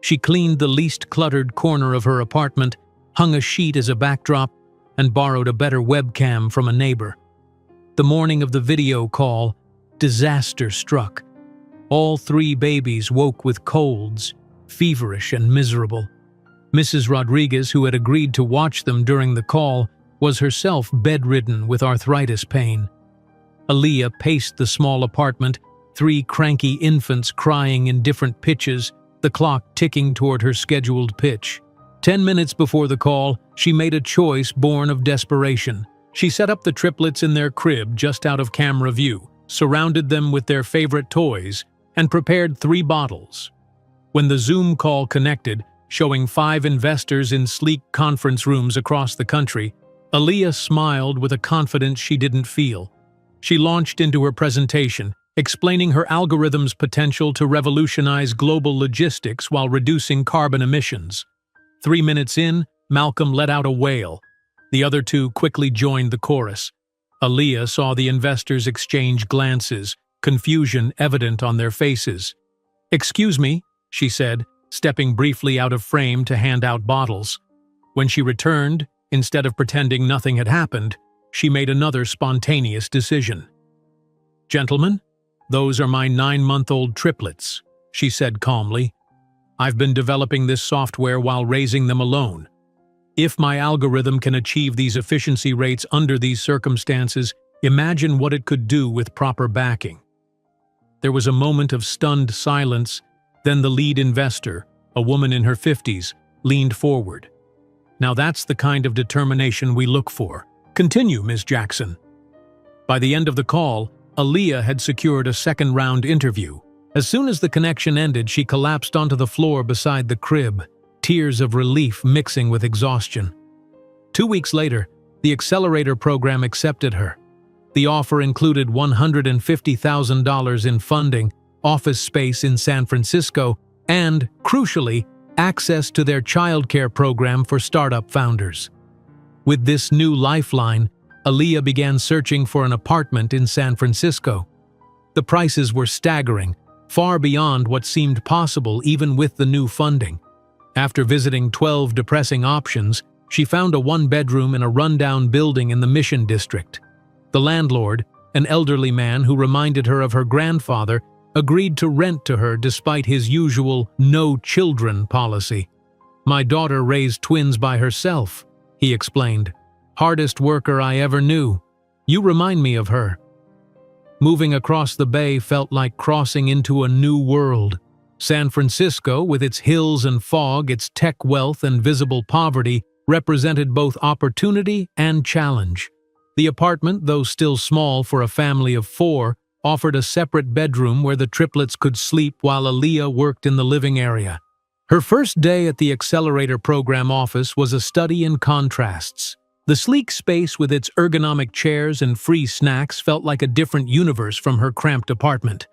She cleaned the least cluttered corner of her apartment, hung a sheet as a backdrop, and borrowed a better webcam from a neighbor. The morning of the video call, disaster struck. All 3 babies woke with colds, feverish and miserable. Mrs. Rodriguez, who had agreed to watch them during the call, was herself bedridden with arthritis pain. Aaliyah paced the small apartment, 3 cranky infants crying in different pitches, the clock ticking toward her scheduled pitch. 10 minutes before the call, she made a choice born of desperation. She set up the triplets in their crib just out of camera view, surrounded them with their favorite toys, and prepared 3 bottles. When the Zoom call connected, showing 5 investors in sleek conference rooms across the country, Aaliyah smiled with a confidence she didn't feel. She launched into her presentation, explaining her algorithm's potential to revolutionize global logistics while reducing carbon emissions. 3 minutes in, Malcolm let out a wail. The other 2 quickly joined the chorus. Aaliyah saw the investors exchange glances, confusion evident on their faces. "Excuse me," she said, stepping briefly out of frame to hand out bottles. When she returned, instead of pretending nothing had happened, she made another spontaneous decision. "Gentlemen, those are my 9-month-old triplets," she said calmly. "I've been developing this software while raising them alone. If my algorithm can achieve these efficiency rates under these circumstances, imagine what it could do with proper backing." There was a moment of stunned silence, then the lead investor, a woman in her 50s, leaned forward. "Now that's the kind of determination we look for. Continue, Ms. Jackson." By the end of the call, Aaliyah had secured a second-round interview. As soon as the connection ended, she collapsed onto the floor beside the crib, tears of relief mixing with exhaustion. 2 weeks later, the accelerator program accepted her. The offer included $150,000 in funding, office space in San Francisco, and, crucially, access to their childcare program for startup founders. With this new lifeline, Aaliyah began searching for an apartment in San Francisco. The prices were staggering, far beyond what seemed possible even with the new funding. After visiting 12 depressing options, she found a 1-bedroom in a rundown building in the Mission District. The landlord, an elderly man who reminded her of her grandfather, agreed to rent to her despite his usual "no children" policy. "My daughter raised twins by herself," he explained. "Hardest worker I ever knew. You remind me of her." Moving across the bay felt like crossing into a new world. San Francisco, with its hills and fog, its tech wealth and visible poverty, represented both opportunity and challenge. The apartment, though still small for a family of 4, offered a separate bedroom where the triplets could sleep while Aaliyah worked in the living area. Her first day at the accelerator program office was a study in contrasts. The sleek space with its ergonomic chairs and free snacks felt like a different universe from her cramped apartment.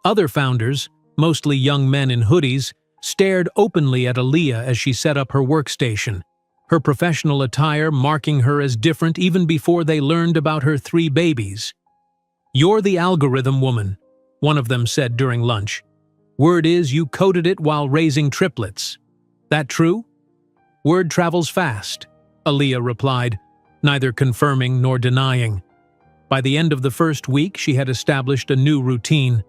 Other founders, mostly young men in hoodies, stared openly at Aaliyah as she set up her workstation. her professional attire marking her as different even before they learned about her 3 babies. "You're the algorithm woman," one of them said during lunch. "Word is you coded it while raising triplets. That true?" "Word travels fast," Aaliyah replied, neither confirming nor denying. By the end of the first week, she had established a new routine.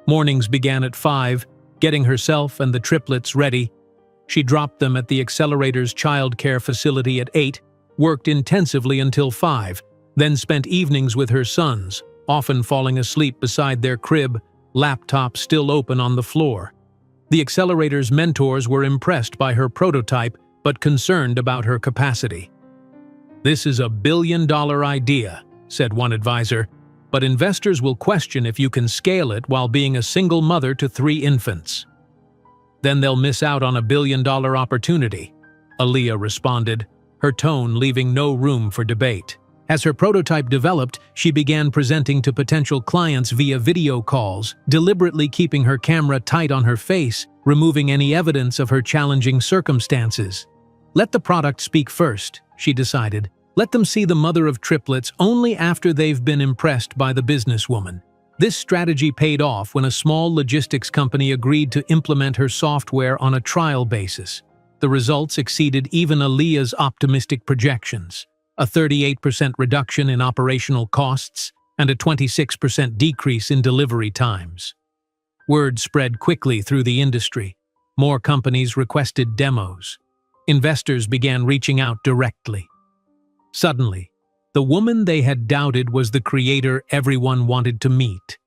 Mornings began at 5, getting herself and the triplets ready. She dropped them at the accelerator's childcare facility at 8, worked intensively until 5, then spent evenings with her sons, often falling asleep beside their crib, laptop still open on the floor. The accelerator's mentors were impressed by her prototype, but concerned about her capacity. "This is a billion-dollar idea," said one advisor, "but investors will question if you can scale it while being a single mother to 3 infants. Then they'll miss out on a billion-dollar opportunity," Aaliyah responded, her tone leaving no room for debate. As her prototype developed, she began presenting to potential clients via video calls, deliberately keeping her camera tight on her face, removing any evidence of her challenging circumstances. "Let the product speak first," she decided. "Let them see the mother of triplets only after they've been impressed by the businesswoman." This strategy paid off when a small logistics company agreed to implement her software on a trial basis. The results exceeded even Aaliyah's optimistic projections: a 38% reduction in operational costs and a 26% decrease in delivery times. Word spread quickly through the industry. More companies requested demos. Investors began reaching out directly. Suddenly, the woman they had doubted was the creator everyone wanted to meet.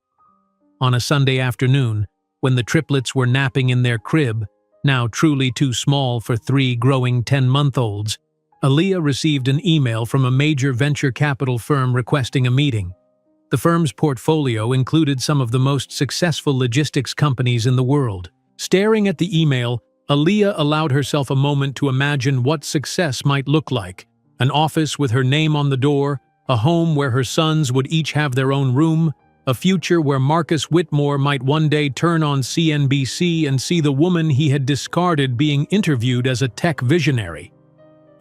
On a Sunday afternoon, when the triplets were napping in their crib, now truly too small for 3 growing 10-month-olds, Aaliyah received an email from a major venture capital firm requesting a meeting. The firm's portfolio included some of the most successful logistics companies in the world. Staring at the email, Aaliyah allowed herself a moment to imagine what success might look like. An office with her name on the door, a home where her sons would each have their own room, a future where Marcus Whitmore might one day turn on CNBC and see the woman he had discarded being interviewed as a tech visionary.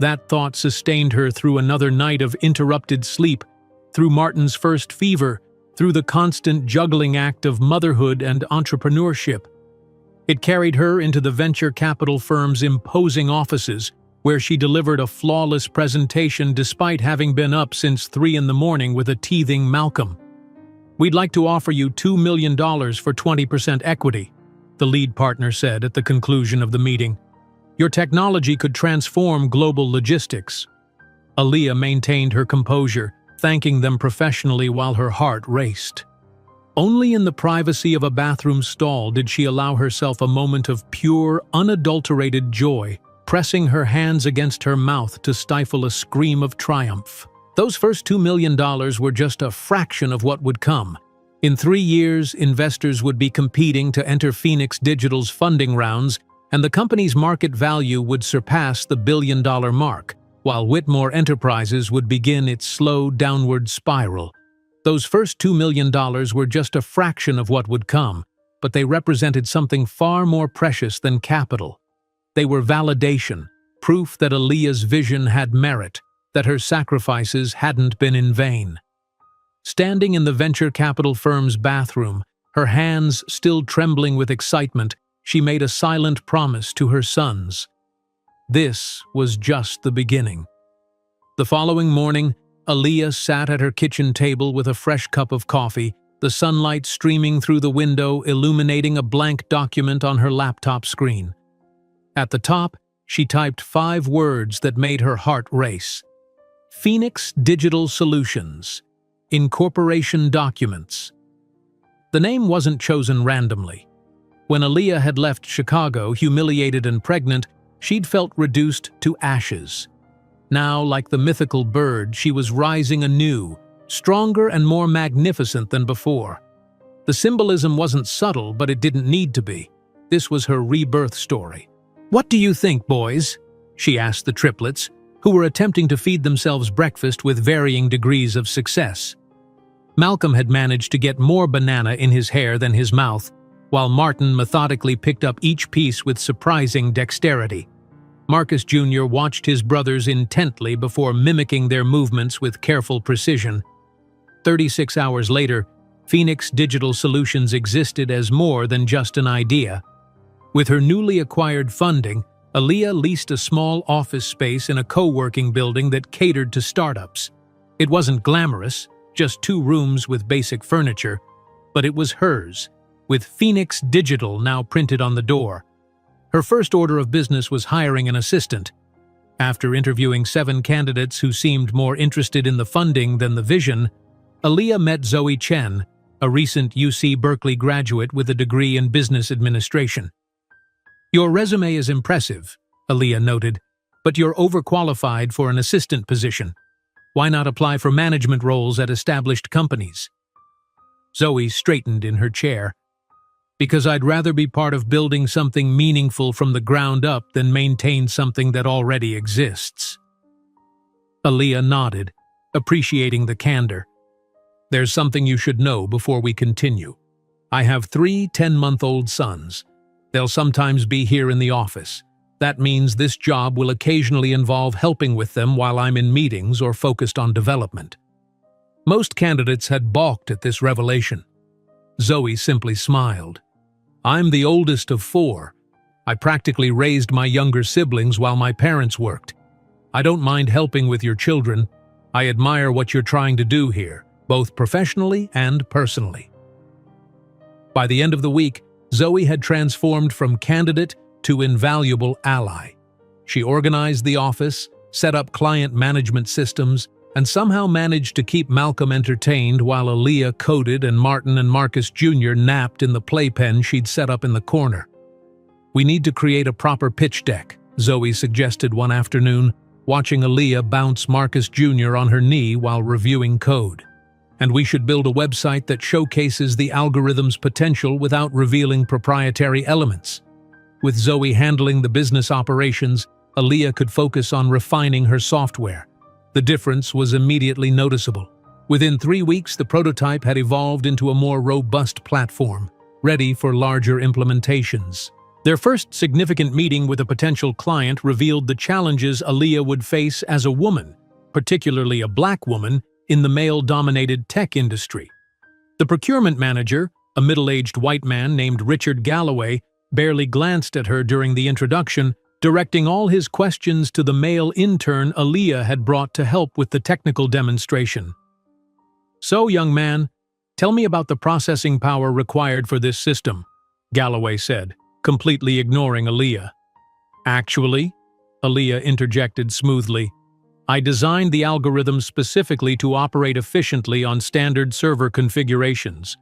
That thought sustained her through another night of interrupted sleep, through Martin's first fever, through the constant juggling act of motherhood and entrepreneurship. It carried her into the venture capital firm's imposing offices, where she delivered a flawless presentation despite having been up since 3 in the morning with a teething Malcolm. "We'd like to offer you $2 million for 20% equity," the lead partner said at the conclusion of the meeting. "Your technology could transform global logistics." Aaliyah maintained her composure, thanking them professionally while her heart raced. Only in the privacy of a bathroom stall did she allow herself a moment of pure, unadulterated joy, pressing her hands against her mouth to stifle a scream of triumph. Those first $2 million were just a fraction of what would come. In 3 years, investors would be competing to enter Phoenix Digital's funding rounds, and the company's market value would surpass the billion-dollar mark, while Whitmore Enterprises would begin its slow downward spiral. Those first $2 million were just a fraction of what would come, but they represented something far more precious than capital. They were validation, proof that Aaliyah's vision had merit, that her sacrifices hadn't been in vain. Standing in the venture capital firm's bathroom, her hands still trembling with excitement, she made a silent promise to her sons. This was just the beginning. The following morning, Aaliyah sat at her kitchen table with a fresh cup of coffee, the sunlight streaming through the window illuminating a blank document on her laptop screen. At the top, she typed 5 words that made her heart race. Phoenix Digital Solutions. Incorporation Documents. The name wasn't chosen randomly. When Aaliyah had left Chicago, humiliated and pregnant, she'd felt reduced to ashes. Now, like the mythical bird, she was rising anew, stronger and more magnificent than before. The symbolism wasn't subtle, but it didn't need to be. This was her rebirth story. "What do you think, boys?" she asked the triplets, who were attempting to feed themselves breakfast with varying degrees of success. Malcolm had managed to get more banana in his hair than his mouth, while Martin methodically picked up each piece with surprising dexterity. Marcus Jr. watched his brothers intently before mimicking their movements with careful precision. 36 hours later, Phoenix Digital Solutions existed as more than just an idea. With her newly acquired funding, Aaliyah leased a small office space in a co-working building that catered to startups. It wasn't glamorous, just 2 rooms with basic furniture, but it was hers, with Phoenix Digital now printed on the door. Her first order of business was hiring an assistant. After interviewing 7 candidates who seemed more interested in the funding than the vision, Aaliyah met Zoe Chen, a recent UC Berkeley graduate with a degree in business administration. "Your resume is impressive," Aaliyah noted, "but you're overqualified for an assistant position. Why not apply for management roles at established companies?" Zoe straightened in her chair. "Because I'd rather be part of building something meaningful from the ground up than maintain something that already exists." Aaliyah nodded, appreciating the candor. "There's something you should know before we continue. I have 3 10-month-old sons. They'll sometimes be here in the office. That means this job will occasionally involve helping with them while I'm in meetings or focused on development." Most candidates had balked at this revelation. Zoe simply smiled. "I'm the oldest of 4. I practically raised my younger siblings while my parents worked. I don't mind helping with your children. I admire what you're trying to do here, both professionally and personally." By the end of the week, Zoe had transformed from candidate to invaluable ally. She organized the office, set up client management systems, and somehow managed to keep Malcolm entertained while Aaliyah coded and Martin and Marcus Jr. napped in the playpen she'd set up in the corner. "We need to create a proper pitch deck," Zoe suggested one afternoon, watching Aaliyah bounce Marcus Jr. on her knee while reviewing code. "And we should build a website that showcases the algorithm's potential without revealing proprietary elements." With Zoe handling the business operations, Aaliyah could focus on refining her software. The difference was immediately noticeable. Within 3 weeks, the prototype had evolved into a more robust platform, ready for larger implementations. Their first significant meeting with a potential client revealed the challenges Aaliyah would face as a woman, particularly a Black woman, in the male-dominated tech industry. The procurement manager, a middle-aged white man named Richard Galloway, barely glanced at her during the introduction, directing all his questions to the male intern Aaliyah had brought to help with the technical demonstration. "So, young man, tell me about the processing power required for this system," Galloway said, completely ignoring Aaliyah. "Actually," Aaliyah interjected smoothly, "I designed the algorithm specifically to operate efficiently on standard server configurations.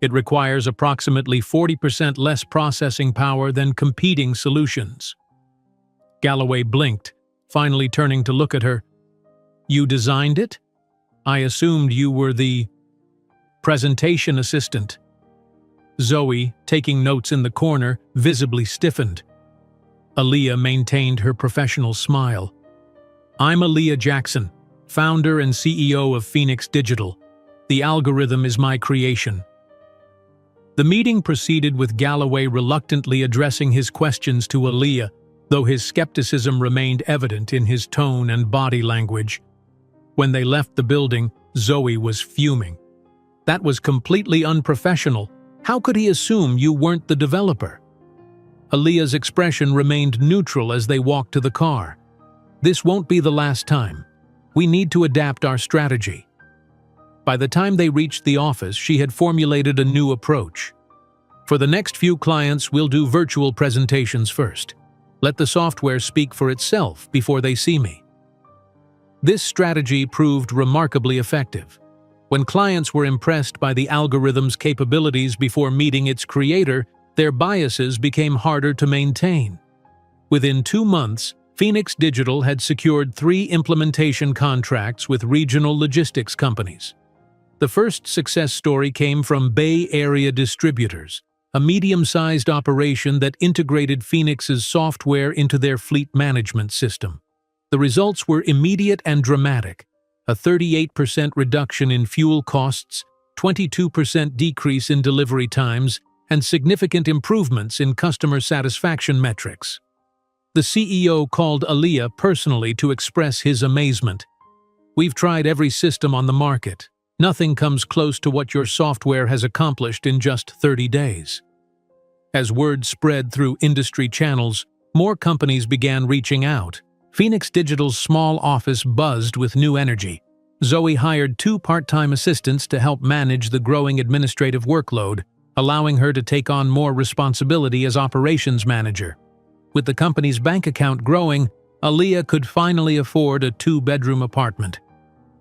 It requires approximately 40% less processing power than competing solutions." Galloway blinked, finally turning to look at her. "You designed it? I assumed you were the presentation assistant." Zoe, taking notes in the corner, visibly stiffened. Aaliyah maintained her professional smile. "I'm Aaliyah Jackson, founder and CEO of Phoenix Digital. The algorithm is my creation." The meeting proceeded with Galloway reluctantly addressing his questions to Aaliyah, though his skepticism remained evident in his tone and body language. When they left the building, Zoe was fuming. "That was completely unprofessional. How could he assume you weren't the developer?" Aaliyah's expression remained neutral as they walked to the car. "This won't be the last time. We need to adapt our strategy." By the time they reached the office, she had formulated a new approach. "For the next few clients, we'll do virtual presentations first. Let the software speak for itself before they see me." This strategy proved remarkably effective. When clients were impressed by the algorithm's capabilities before meeting its creator, their biases became harder to maintain. Within 2 months, Phoenix Digital had secured 3 implementation contracts with regional logistics companies. The first success story came from Bay Area Distributors, a medium-sized operation that integrated Phoenix's software into their fleet management system. The results were immediate and dramatic: a 38% reduction in fuel costs, 22% decrease in delivery times, and significant improvements in customer satisfaction metrics. The CEO called Aaliyah personally to express his amazement. "We've tried every system on the market. Nothing comes close to what your software has accomplished in just 30 days. As word spread through industry channels, more companies began reaching out. Phoenix Digital's small office buzzed with new energy. Zoe hired 2 part-time assistants to help manage the growing administrative workload, allowing her to take on more responsibility as operations manager. With the company's bank account growing, Aaliyah could finally afford a 2-bedroom apartment.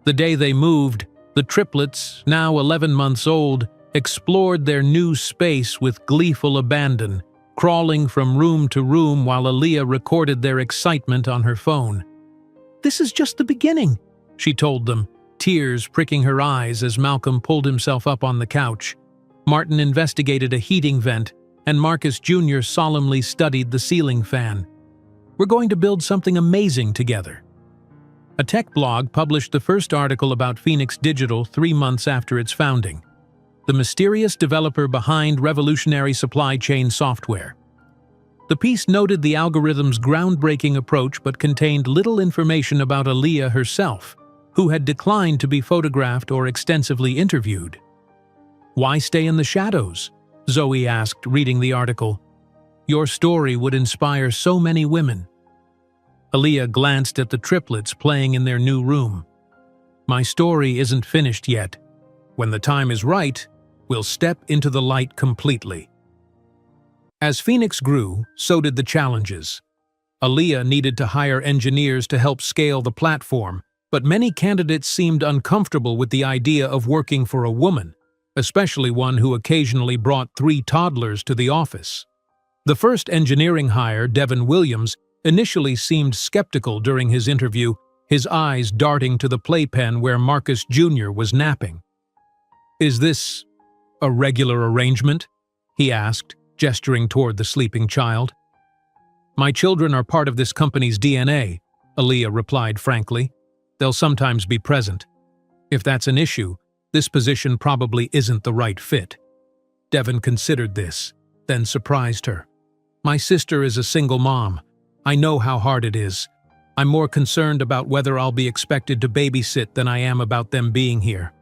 The day they moved, the triplets, now 11 months old, explored their new space with gleeful abandon, crawling from room to room while Aaliyah recorded their excitement on her phone. "This is just the beginning," she told them, tears pricking her eyes as Malcolm pulled himself up on the couch. Martin investigated a heating vent, and Marcus Jr. solemnly studied the ceiling fan. "We're going to build something amazing together." A tech blog published the first article about Phoenix Digital 3 months after its founding. The mysterious developer behind revolutionary supply chain software. The piece noted the algorithm's groundbreaking approach but contained little information about Aaliyah herself, who had declined to be photographed or extensively interviewed. "Why stay in the shadows?" Zoe asked, reading the article. "Your story would inspire so many women." Aaliyah glanced at the triplets playing in their new room. "My story isn't finished yet. When the time is right, we'll step into the light completely." As Phoenix grew, so did the challenges. Aaliyah needed to hire engineers to help scale the platform, but many candidates seemed uncomfortable with the idea of working for a woman, especially one who occasionally brought 3 toddlers to the office. The first engineering hire, Devin Williams, initially seemed skeptical during his interview, his eyes darting to the playpen where Marcus Jr. was napping. "Is this a regular arrangement?" he asked, gesturing toward the sleeping child. "My children are part of this company's DNA," Aaliyah replied frankly. "They'll sometimes be present. If that's an issue, this position probably isn't the right fit." Devin considered this, then surprised her. "My sister is a single mom. I know how hard it is. I'm more concerned about whether I'll be expected to babysit than I am about them being here."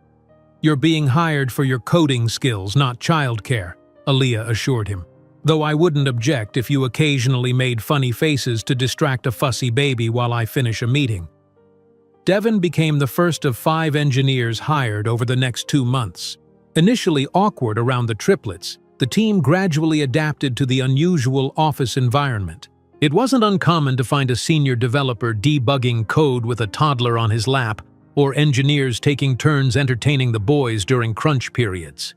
"You're being hired for your coding skills, not childcare," Aaliyah assured him. "Though I wouldn't object if you occasionally made funny faces to distract a fussy baby while I finish a meeting." Devin became the first of 5 engineers hired over the next 2 months. Initially awkward around the triplets, the team gradually adapted to the unusual office environment. It wasn't uncommon to find a senior developer debugging code with a toddler on his lap, or engineers taking turns entertaining the boys during crunch periods.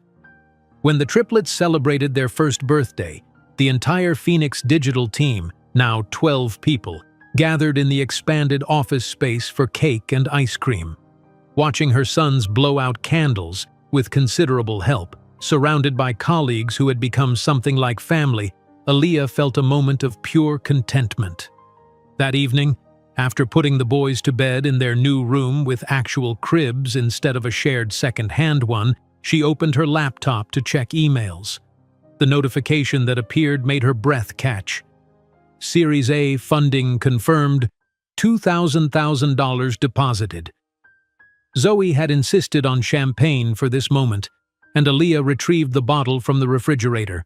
When the triplets celebrated their first birthday, the entire Phoenix Digital team, now 12 people, gathered in the expanded office space for cake and ice cream. Watching her sons blow out candles, with considerable help, surrounded by colleagues who had become something like family, Aaliyah felt a moment of pure contentment. That evening, after putting the boys to bed in their new room with actual cribs instead of a shared second-hand one, she opened her laptop to check emails. The notification that appeared made her breath catch. Series A funding confirmed, $2,000 deposited. Zoe had insisted on champagne for this moment, and Aaliyah retrieved the bottle from the refrigerator.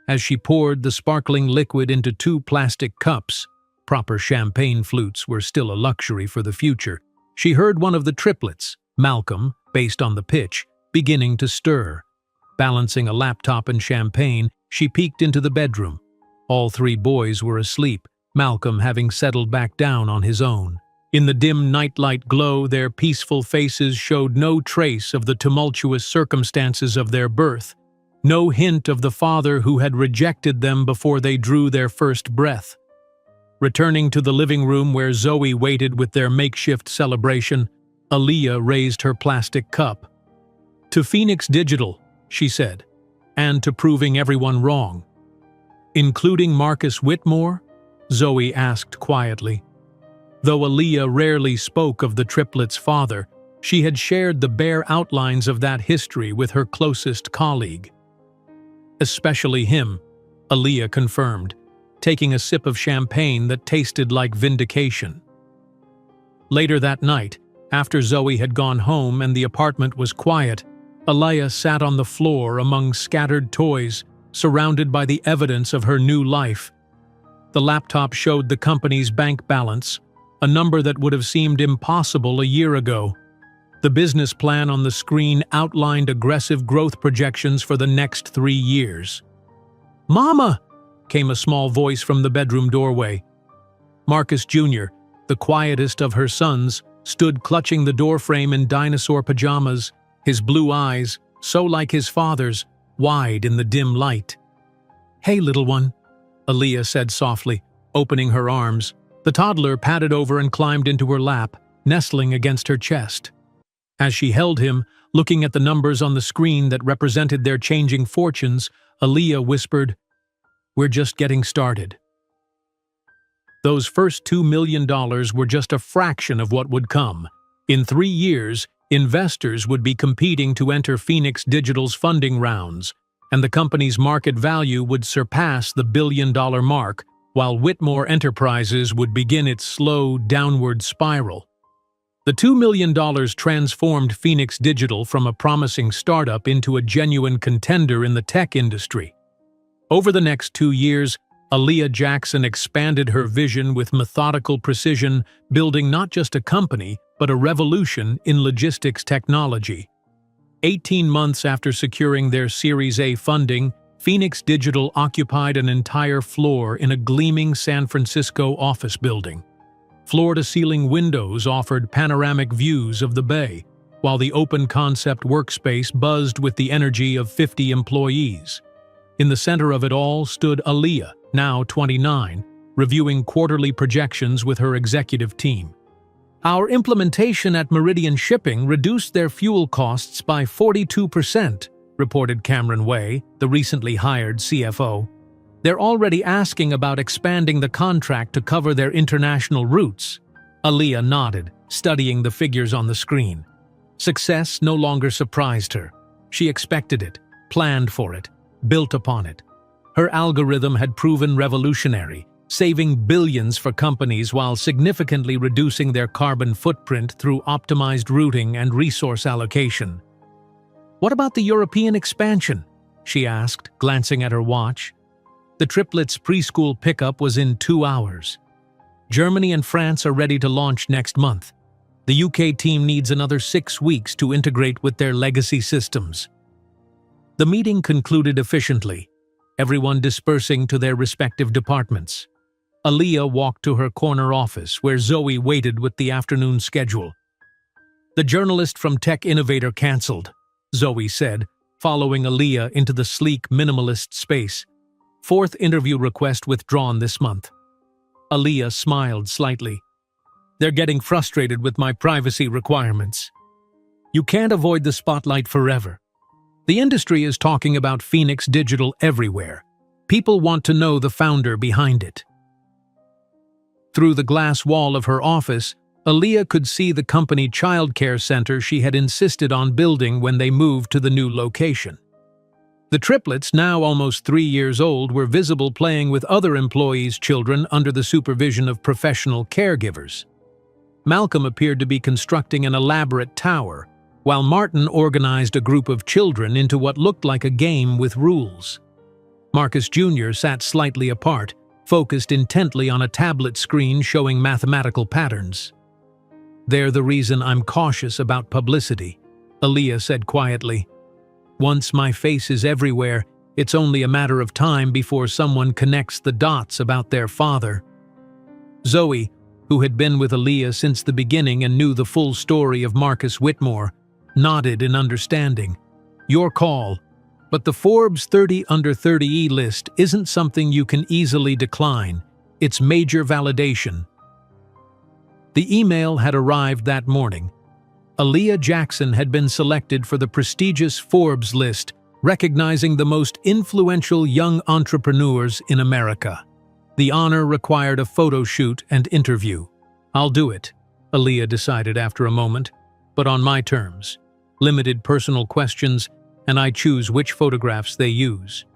As she poured the sparkling liquid into 2 plastic cups, proper champagne flutes were still a luxury for the future, she heard one of the triplets, Malcolm, based on the pitch, beginning to stir. Balancing a laptop and champagne, she peeked into the bedroom. All 3 boys were asleep, Malcolm having settled back down on his own. In the dim nightlight glow, their peaceful faces showed no trace of the tumultuous circumstances of their birth, no hint of the father who had rejected them before they drew their first breath. Returning to the living room where Zoe waited with their makeshift celebration, Aaliyah raised her plastic cup. "To Phoenix Digital," she said, "and to proving everyone wrong." "Including Marcus Whitmore?" Zoe asked quietly. Though Aaliyah rarely spoke of the triplets' father, she had shared the bare outlines of that history with her closest colleague. "Especially him," Aaliyah confirmed. taking a sip of champagne that tasted like vindication. Later that night, after Zoe had gone home and the apartment was quiet, Aliyah sat on the floor among scattered toys, surrounded by the evidence of her new life. The laptop showed the company's bank balance, a number that would have seemed impossible a year ago. The business plan on the screen outlined aggressive growth projections for the next 3 years. "Mama!" came a small voice from the bedroom doorway. Marcus Jr., the quietest of her sons, stood clutching the doorframe in dinosaur pajamas, his blue eyes, so like his father's, wide in the dim light. "Hey, little one," Aliyah said softly, opening her arms. The toddler padded over and climbed into her lap, nestling against her chest. As she held him, looking at the numbers on the screen that represented their changing fortunes, Aliyah whispered, "We're just getting started." Those first $2 million were just a fraction of what would come. In 3 years, investors would be competing to enter Phoenix Digital's funding rounds, and the company's market value would surpass the billion-dollar mark, while Whitmore Enterprises would begin its slow, downward spiral. The $2 million transformed Phoenix Digital from a promising startup into a genuine contender in the tech industry. Over the next 2 years, Aliyah Jackson expanded her vision with methodical precision, building not just a company, but a revolution in logistics technology. 18 months after securing their Series A funding, Phoenix Digital occupied an entire floor in a gleaming San Francisco office building. Floor-to-ceiling windows offered panoramic views of the bay, while the open-concept workspace buzzed with the energy of 50 employees. In the center of it all stood Aliyah, now 29, reviewing quarterly projections with her executive team. "Our implementation at Meridian Shipping reduced their fuel costs by 42%, reported Cameron Way, the recently hired CFO. "They're already asking about expanding the contract to cover their international routes." Aliyah nodded, studying the figures on the screen. Success no longer surprised her. She expected it, planned for it, built upon it. Her algorithm had proven revolutionary, saving billions for companies while significantly reducing their carbon footprint through optimized routing and resource allocation. "What about the European expansion?" she asked, glancing at her watch. The triplets' preschool pickup was in 2 hours. "Germany and France are ready to launch next month. The UK team needs another 6 weeks to integrate with their legacy systems." The meeting concluded efficiently, everyone dispersing to their respective departments. Aliyah walked to her corner office, where Zoe waited with the afternoon schedule. "The journalist from Tech Innovator canceled," Zoe said, following Aliyah into the sleek minimalist space. "4th interview request withdrawn this month." Aliyah smiled slightly. "They're getting frustrated with my privacy requirements." "You can't avoid the spotlight forever. The industry is talking about Phoenix Digital everywhere. People want to know the founder behind it." Through the glass wall of her office, Aliyah could see the company childcare center she had insisted on building when they moved to the new location. The triplets, now almost 3 years old, were visible playing with other employees' children under the supervision of professional caregivers. Malcolm appeared to be constructing an elaborate tower, while Martin organized a group of children into what looked like a game with rules. Marcus Jr. sat slightly apart, focused intently on a tablet screen showing mathematical patterns. "They're the reason I'm cautious about publicity," Aliyah said quietly. "Once my face is everywhere, it's only a matter of time before someone connects the dots about their father." Zoe, who had been with Aliyah since the beginning and knew the full story of Marcus Whitmore, nodded in understanding. "Your call. But the Forbes 30 Under 30 list isn't something you can easily decline. It's major validation." The email had arrived that morning. Aliyah Jackson had been selected for the prestigious Forbes list, recognizing the most influential young entrepreneurs in America. The honor required a photo shoot and interview. "I'll do it," Aliyah decided after a moment, "but on my terms. Limited personal questions, and I choose which photographs they use."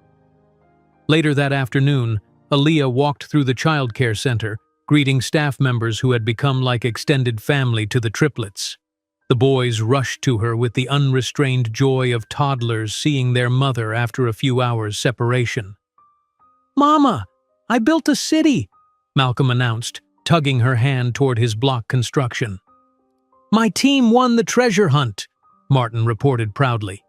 Later that afternoon, Aaliyah walked through the childcare center, greeting staff members who had become like extended family to the triplets. The boys rushed to her with the unrestrained joy of toddlers seeing their mother after a few hours' separation. "Mama, I built a city," Malcolm announced, tugging her hand toward his block construction. "My team won the treasure hunt," Martin reported proudly.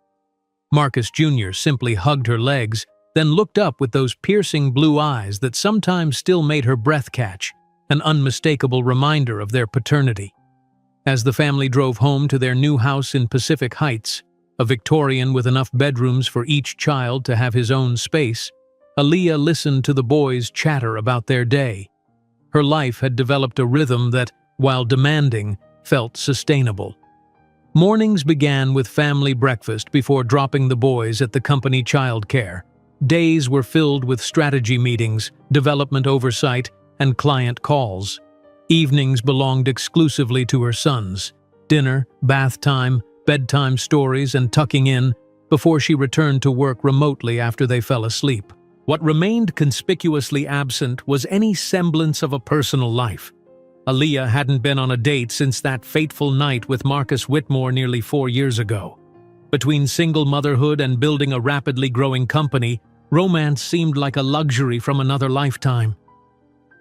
Marcus Jr. simply hugged her legs, then looked up with those piercing blue eyes that sometimes still made her breath catch, an unmistakable reminder of their paternity. As the family drove home to their new house in Pacific Heights, a Victorian with enough bedrooms for each child to have his own space, Aaliyah listened to the boys chatter about their day. Her life had developed a rhythm that, while demanding, felt sustainable. Mornings began with family breakfast before dropping the boys at the company childcare. Days were filled with strategy meetings, development oversight, and client calls. Evenings belonged exclusively to her sons. Dinner, bath time, bedtime stories, and tucking in before she returned to work remotely after they fell asleep. What remained conspicuously absent was any semblance of a personal life. Aaliyah hadn't been on a date since that fateful night with Marcus Whitmore nearly 4 years ago. Between single motherhood and building a rapidly growing company, romance seemed like a luxury from another lifetime.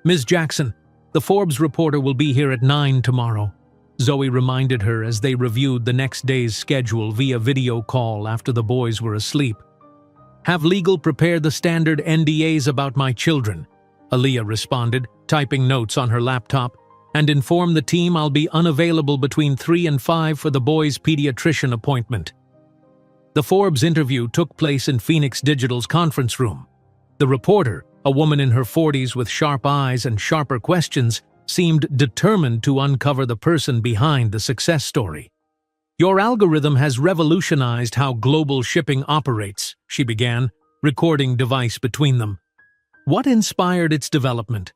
"Ms. Jackson, the Forbes reporter will be here at 9 tomorrow," Zoe reminded her as they reviewed the next day's schedule via video call after the boys were asleep. "Have legal prepare the standard NDAs about my children," Aaliyah responded, typing notes on her laptop, "and inform the team I'll be unavailable between 3 and 5 for the boys' pediatrician appointment." The Forbes interview took place in Phoenix Digital's conference room. The reporter, a woman in her 40s with sharp eyes and sharper questions, seemed determined to uncover the person behind the success story. "Your algorithm has revolutionized how global shipping operates," she began, recording device between them. "What inspired its development?"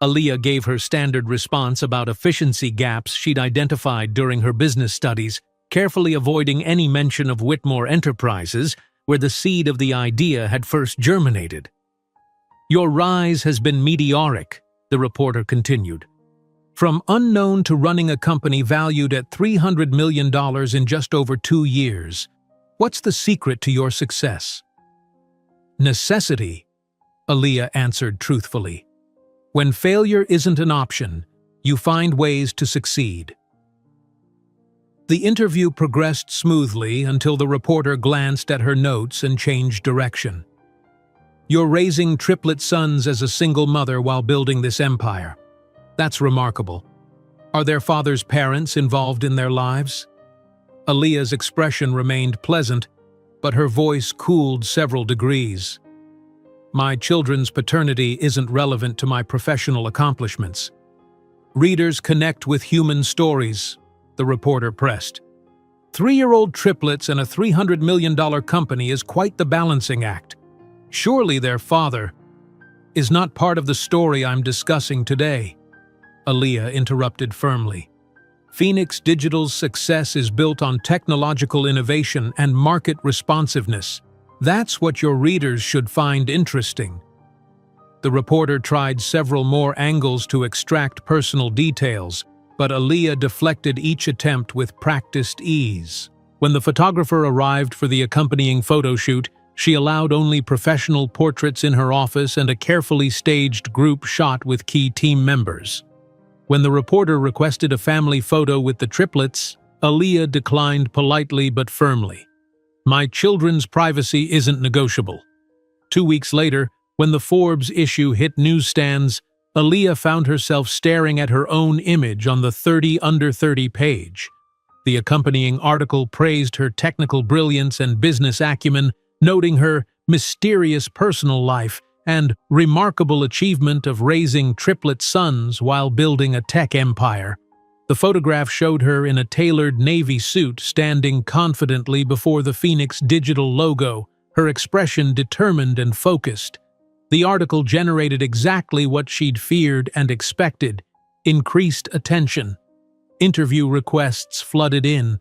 Aaliyah gave her standard response about efficiency gaps she'd identified during her business studies, carefully avoiding any mention of Whitmore Enterprises, where the seed of the idea had first germinated. "Your rise has been meteoric," the reporter continued. "From unknown to running a company valued at $300 million in just over 2 years. What's the secret to your success?" "Necessity," Aaliyah answered truthfully. "When failure isn't an option, you find ways to succeed." The interview progressed smoothly until the reporter glanced at her notes and changed direction. "You're raising triplet sons as a single mother while building this empire. That's remarkable. Are their father's parents involved in their lives?" Aaliyah's expression remained pleasant, but her voice cooled several degrees. "My children's paternity isn't relevant to my professional accomplishments. Readers connect with human stories," the reporter pressed. "3-year-old triplets and a $300 million company is quite the balancing act. Surely their father is not part of the story I'm discussing today," Aaliyah interrupted firmly. "Phoenix Digital's success is built on technological innovation and market responsiveness. That's what your readers should find interesting." The reporter tried several more angles to extract personal details, but Aaliyah deflected each attempt with practiced ease. When the photographer arrived for the accompanying photo shoot, she allowed only professional portraits in her office and a carefully staged group shot with key team members. When the reporter requested a family photo with the triplets, Aaliyah declined politely but firmly. "My children's privacy isn't negotiable." 2 weeks later, when the Forbes issue hit newsstands, Aaliyah found herself staring at her own image on the 30 under 30 page. The accompanying article praised her technical brilliance and business acumen, noting her mysterious personal life and remarkable achievement of raising triplet sons while building a tech empire. The photograph showed her in a tailored navy suit standing confidently before the Phoenix Digital logo, her expression determined and focused. The article generated exactly what she'd feared and expected: increased attention. Interview requests flooded in.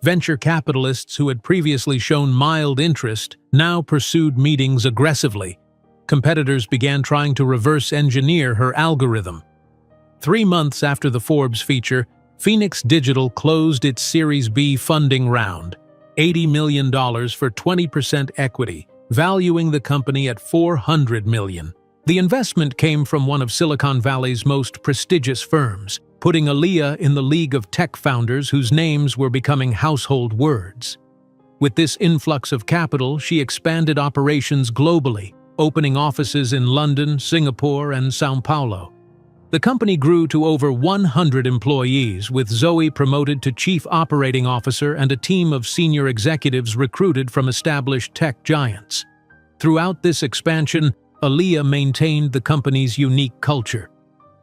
Venture capitalists who had previously shown mild interest now pursued meetings aggressively. competitors began trying to reverse engineer her algorithm. 3 months after the Forbes feature, Phoenix Digital closed its Series B funding round, $80 million for 20% equity, valuing the company at $400 million. The investment came from one of Silicon Valley's most prestigious firms, putting Aaliyah in the league of tech founders whose names were becoming household words. With this influx of capital, she expanded operations globally, opening offices in London, Singapore, and São Paulo. The company grew to over 100 employees, with Zoe promoted to Chief Operating Officer and a team of senior executives recruited from established tech giants. Throughout this expansion, Aaliyah maintained the company's unique culture.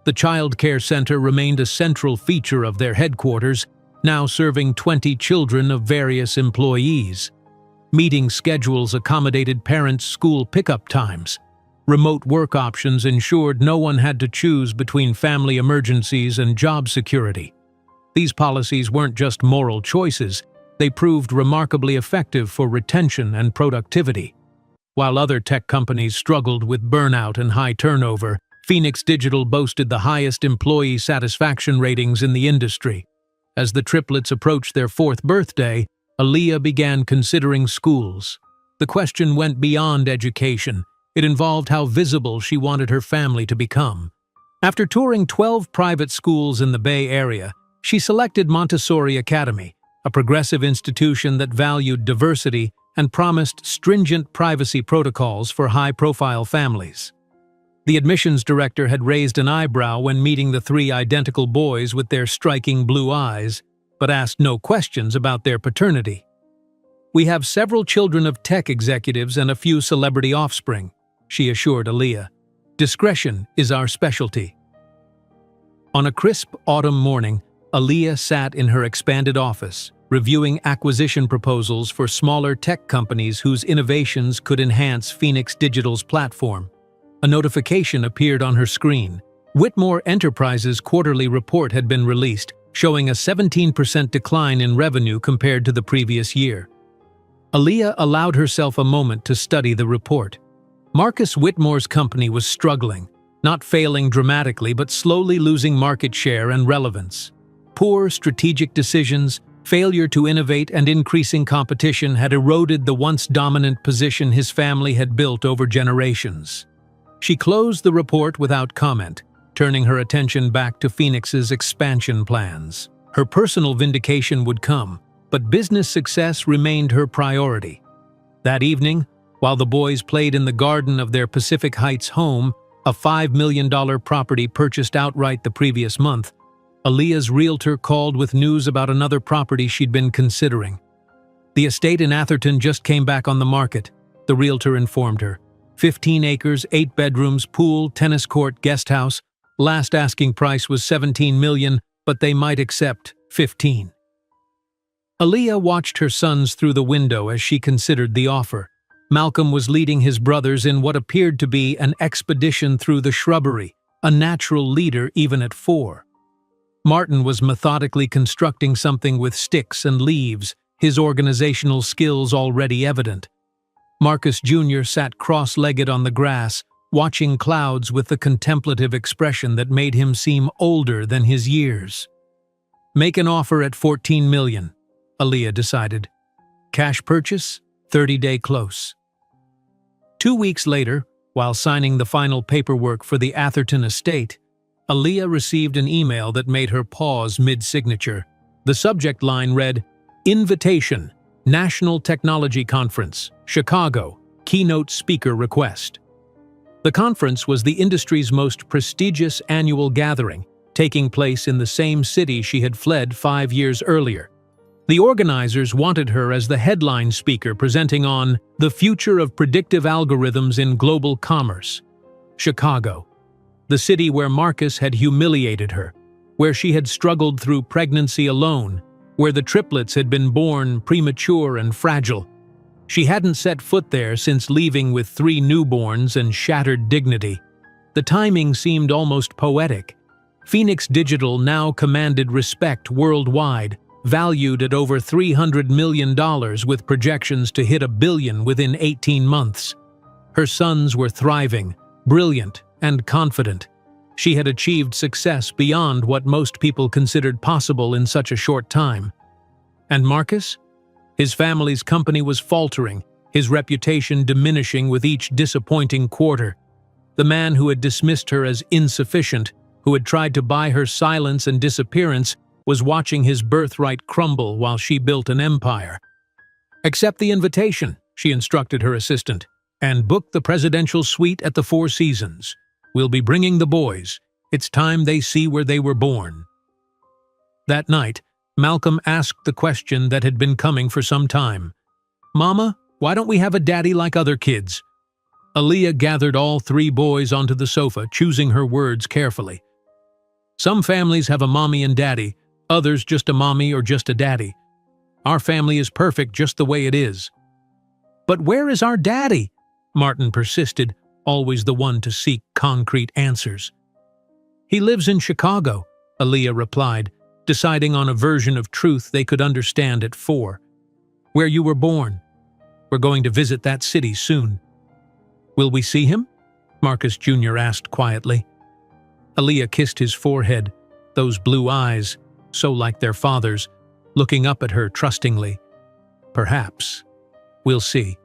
The child care center remained a central feature of their headquarters, now serving 20 children of various employees. Meeting schedules accommodated parents' school pickup times. Remote work options ensured no one had to choose between family emergencies and job security. These policies weren't just moral choices, they proved remarkably effective for retention and productivity. While other tech companies struggled with burnout and high turnover, Phoenix Digital boasted the highest employee satisfaction ratings in the industry. As the triplets approached their 4th birthday, Aaliyah began considering schools. The question went beyond education. It involved how visible she wanted her family to become. After touring 12 private schools in the Bay Area, she selected Montessori Academy, a progressive institution that valued diversity and promised stringent privacy protocols for high-profile families. The admissions director had raised an eyebrow when meeting the 3 identical boys with their striking blue eyes, but asked no questions about their paternity. "We have several children of tech executives and a few celebrity offspring," she assured Aaliyah. "Discretion is our specialty." On a crisp autumn morning, Aaliyah sat in her expanded office, reviewing acquisition proposals for smaller tech companies whose innovations could enhance Phoenix Digital's platform. A notification appeared on her screen. Whitmore Enterprises' quarterly report had been released, showing a 17% decline in revenue compared to the previous year. Aaliyah allowed herself a moment to study the report. Marcus Whitmore's company was struggling, not failing dramatically but slowly losing market share and relevance. Poor strategic decisions, failure to innovate, and increasing competition had eroded the once dominant position his family had built over generations. She closed the report without comment, turning her attention back to Phoenix's expansion plans. Her personal vindication would come, but business success remained her priority. That evening, while the boys played in the garden of their Pacific Heights home, a $5 million property purchased outright the previous month, Aaliyah's realtor called with news about another property she'd been considering. The estate in Atherton just came back on the market, the realtor informed her. 15 acres, 8 bedrooms, pool, tennis court, guest house. Last asking price was $17 million, but they might accept $15. Aaliyah watched her sons through the window as she considered the offer. Malcolm was leading his brothers in what appeared to be an expedition through the shrubbery, a natural leader even at 4. Martin was methodically constructing something with sticks and leaves, his organizational skills already evident. Marcus Jr. sat cross-legged on the grass, watching clouds with the contemplative expression that made him seem older than his years. "Make an offer at $14 million, Aaliyah decided. "Cash purchase, 30-day close." 2 weeks later, while signing the final paperwork for the Atherton estate, Aaliyah received an email that made her pause mid-signature. The subject line read, "Invitation, National Technology Conference, Chicago, Keynote Speaker Request." The conference was the industry's most prestigious annual gathering, taking place in the same city she had fled 5 years earlier. The organizers wanted her as the headline speaker presenting on the future of predictive algorithms in global commerce. Chicago, the city where Marcus had humiliated her, where she had struggled through pregnancy alone, where the triplets had been born premature and fragile. She hadn't set foot there since leaving with 3 newborns and shattered dignity. The timing seemed almost poetic. Phoenix Digital now commanded respect worldwide, valued at over $300 million with projections to hit $1 billion within 18 months. Her sons were thriving, brilliant, and confident. She had achieved success beyond what most people considered possible in such a short time. And Marcus? His family's company was faltering, his reputation diminishing with each disappointing quarter. The man who had dismissed her as insufficient, who had tried to buy her silence and disappearance, was watching his birthright crumble while she built an empire. "Accept the invitation," she instructed her assistant, "and book the presidential suite at the Four Seasons. We'll be bringing the boys. It's time they see where they were born." That night, Malcolm asked the question that had been coming for some time. "Mama, why don't we have a daddy like other kids?" Aaliyah gathered all three boys onto the sofa, choosing her words carefully. "Some families have a mommy and daddy, others just a mommy or just a daddy. Our family is perfect just the way it is." "But where is our daddy?" Martin persisted, always the one to seek concrete answers. "He lives in Chicago," Aaliyah replied, deciding on a version of truth they could understand at 4. "Where you were born. We're going to visit that city soon." "Will we see him?" Marcus Jr. asked quietly. Aaliyah kissed his forehead, those blue eyes, so like their father's, looking up at her trustingly. "Perhaps. We'll see."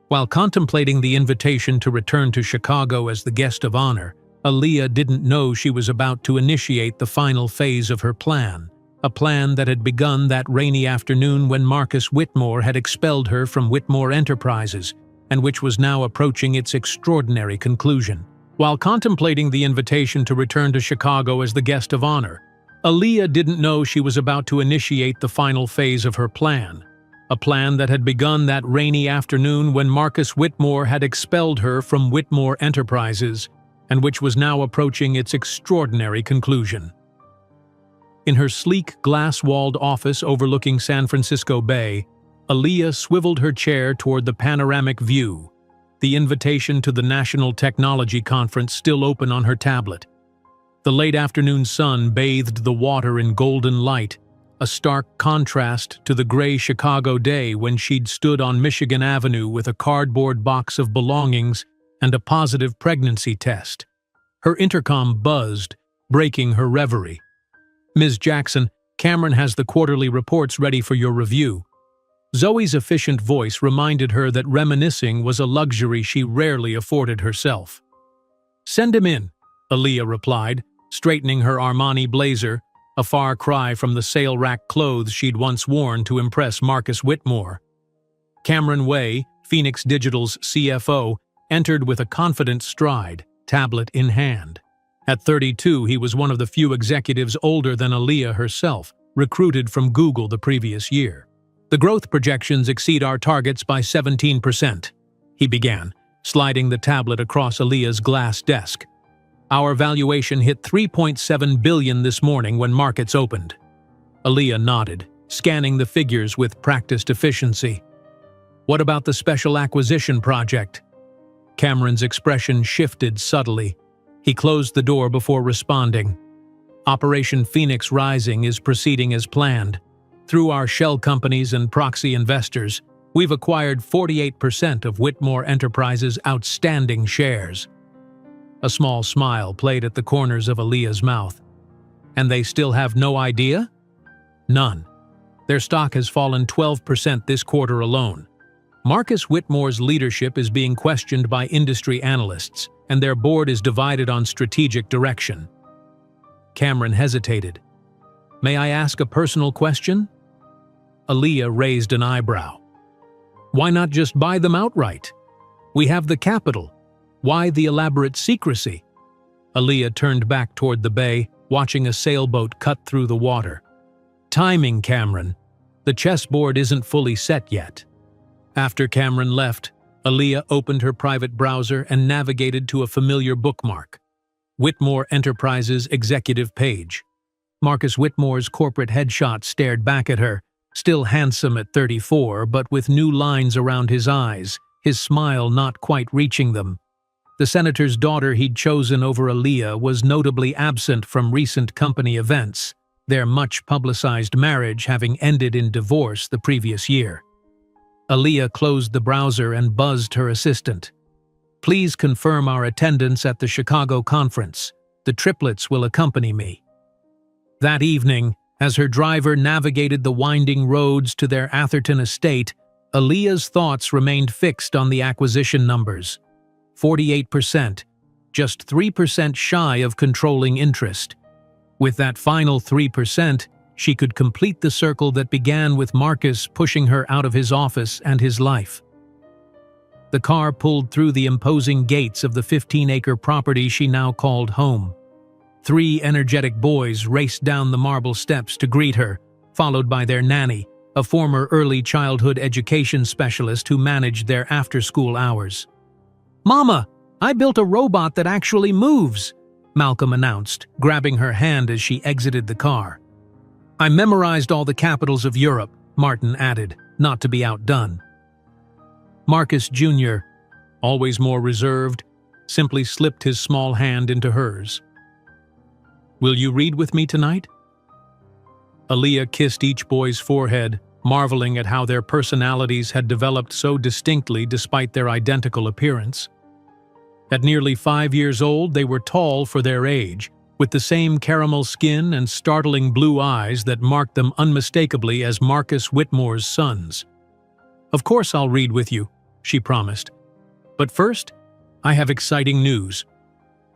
While contemplating the invitation to return to Chicago as the guest of honor, Aaliyah didn't know she was about to initiate the final phase of her plan, a plan that had begun that rainy afternoon when Marcus Whitmore had expelled her from Whitmore Enterprises, and which was now approaching its extraordinary conclusion. While contemplating the invitation to return to Chicago as the guest of honor, Aaliyah didn't know she was about to initiate the final phase of her plan, a plan that had begun that rainy afternoon when Marcus Whitmore had expelled her from Whitmore Enterprises, and which was now approaching its extraordinary conclusion. In her sleek, glass-walled office overlooking San Francisco Bay, Aaliyah swiveled her chair toward the panoramic view, the invitation to the National Technology Conference still open on her tablet. The late afternoon sun bathed the water in golden light, a stark contrast to the gray Chicago day when she'd stood on Michigan Avenue with a cardboard box of belongings and a positive pregnancy test. Her intercom buzzed, breaking her reverie. "Ms. Jackson, Cameron has the quarterly reports ready for your review." Zoe's efficient voice reminded her that reminiscing was a luxury she rarely afforded herself. "Send him in," Aaliyah replied, straightening her Armani blazer, a far cry from the sale rack clothes she'd once worn to impress Marcus Whitmore. Cameron Way, Phoenix Digital's CFO, entered with a confident stride, tablet in hand. At 32, he was one of the few executives older than Aaliyah herself, recruited from Google the previous year. "The growth projections exceed our targets by 17%, he began, sliding the tablet across Aaliyah's glass desk. "Our valuation hit $3.7 billion this morning when markets opened." Aaliyah nodded, scanning the figures with practiced efficiency. "What about the special acquisition project?" Cameron's expression shifted subtly. He closed the door before responding. "Operation Phoenix Rising is proceeding as planned. Through our shell companies and proxy investors, we've acquired 48% of Whitmore Enterprises' outstanding shares." A small smile played at the corners of Aaliyah's mouth. "And they still have no idea?" "None. Their stock has fallen 12% this quarter alone. Marcus Whitmore's leadership is being questioned by industry analysts, and their board is divided on strategic direction." Cameron hesitated. "May I ask a personal question?" Aaliyah raised an eyebrow. "Why not just buy them outright? We have the capital. Why the elaborate secrecy?" Aaliyah turned back toward the bay, watching a sailboat cut through the water. "Timing, Cameron. The chessboard isn't fully set yet." After Cameron left, Aaliyah opened her private browser and navigated to a familiar bookmark. Whitmore Enterprises executive page. Marcus Whitmore's corporate headshot stared back at her, still handsome at 34 but with new lines around his eyes, his smile not quite reaching them. The senator's daughter he'd chosen over Aaliyah was notably absent from recent company events, their much-publicized marriage having ended in divorce the previous year. Aaliyah closed the browser and buzzed her assistant. Please confirm our attendance at the Chicago conference. The triplets will accompany me." That evening, as her driver navigated the winding roads to their Atherton estate, Aaliyah's thoughts remained fixed on the acquisition numbers. 48%, just 3% shy of controlling interest. With that final 3%, she could complete the circle that began with Marcus pushing her out of his office and his life. The car pulled through the imposing gates of the 15-acre property she now called home. 3 energetic boys raced down the marble steps to greet her, followed by their nanny, a former early childhood education specialist who managed their after-school hours. "Mama, I built a robot that actually moves," Malcolm announced, grabbing her hand as she exited the car. "I memorized all the capitals of Europe," Martin added, not to be outdone. Marcus Jr., always more reserved, simply slipped his small hand into hers. "Will you read with me tonight?" Aaliyah kissed each boy's forehead, marveling at how their personalities had developed so distinctly despite their identical appearance. At nearly 5 years old, they were tall for their age, with the same caramel skin and startling blue eyes that marked them unmistakably as Marcus Whitmore's sons. "Of course I'll read with you," she promised. "But first, I have exciting news.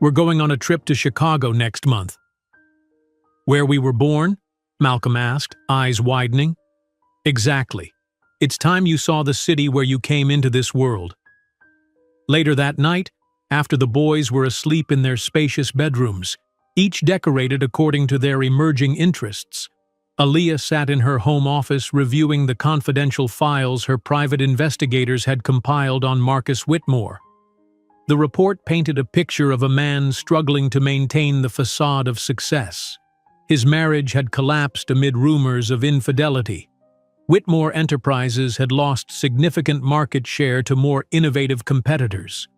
We're going on a trip to Chicago next month." "Where we were born?" Malcolm asked, eyes widening. "Exactly. It's time you saw the city where you came into this world." Later that night, after the boys were asleep in their spacious bedrooms, each decorated according to their emerging interests, Aaliyah sat in her home office reviewing the confidential files her private investigators had compiled on Marcus Whitmore. The report painted a picture of a man struggling to maintain the facade of success. His marriage had collapsed amid rumors of infidelity. Whitmore Enterprises had lost significant market share to more innovative competitors.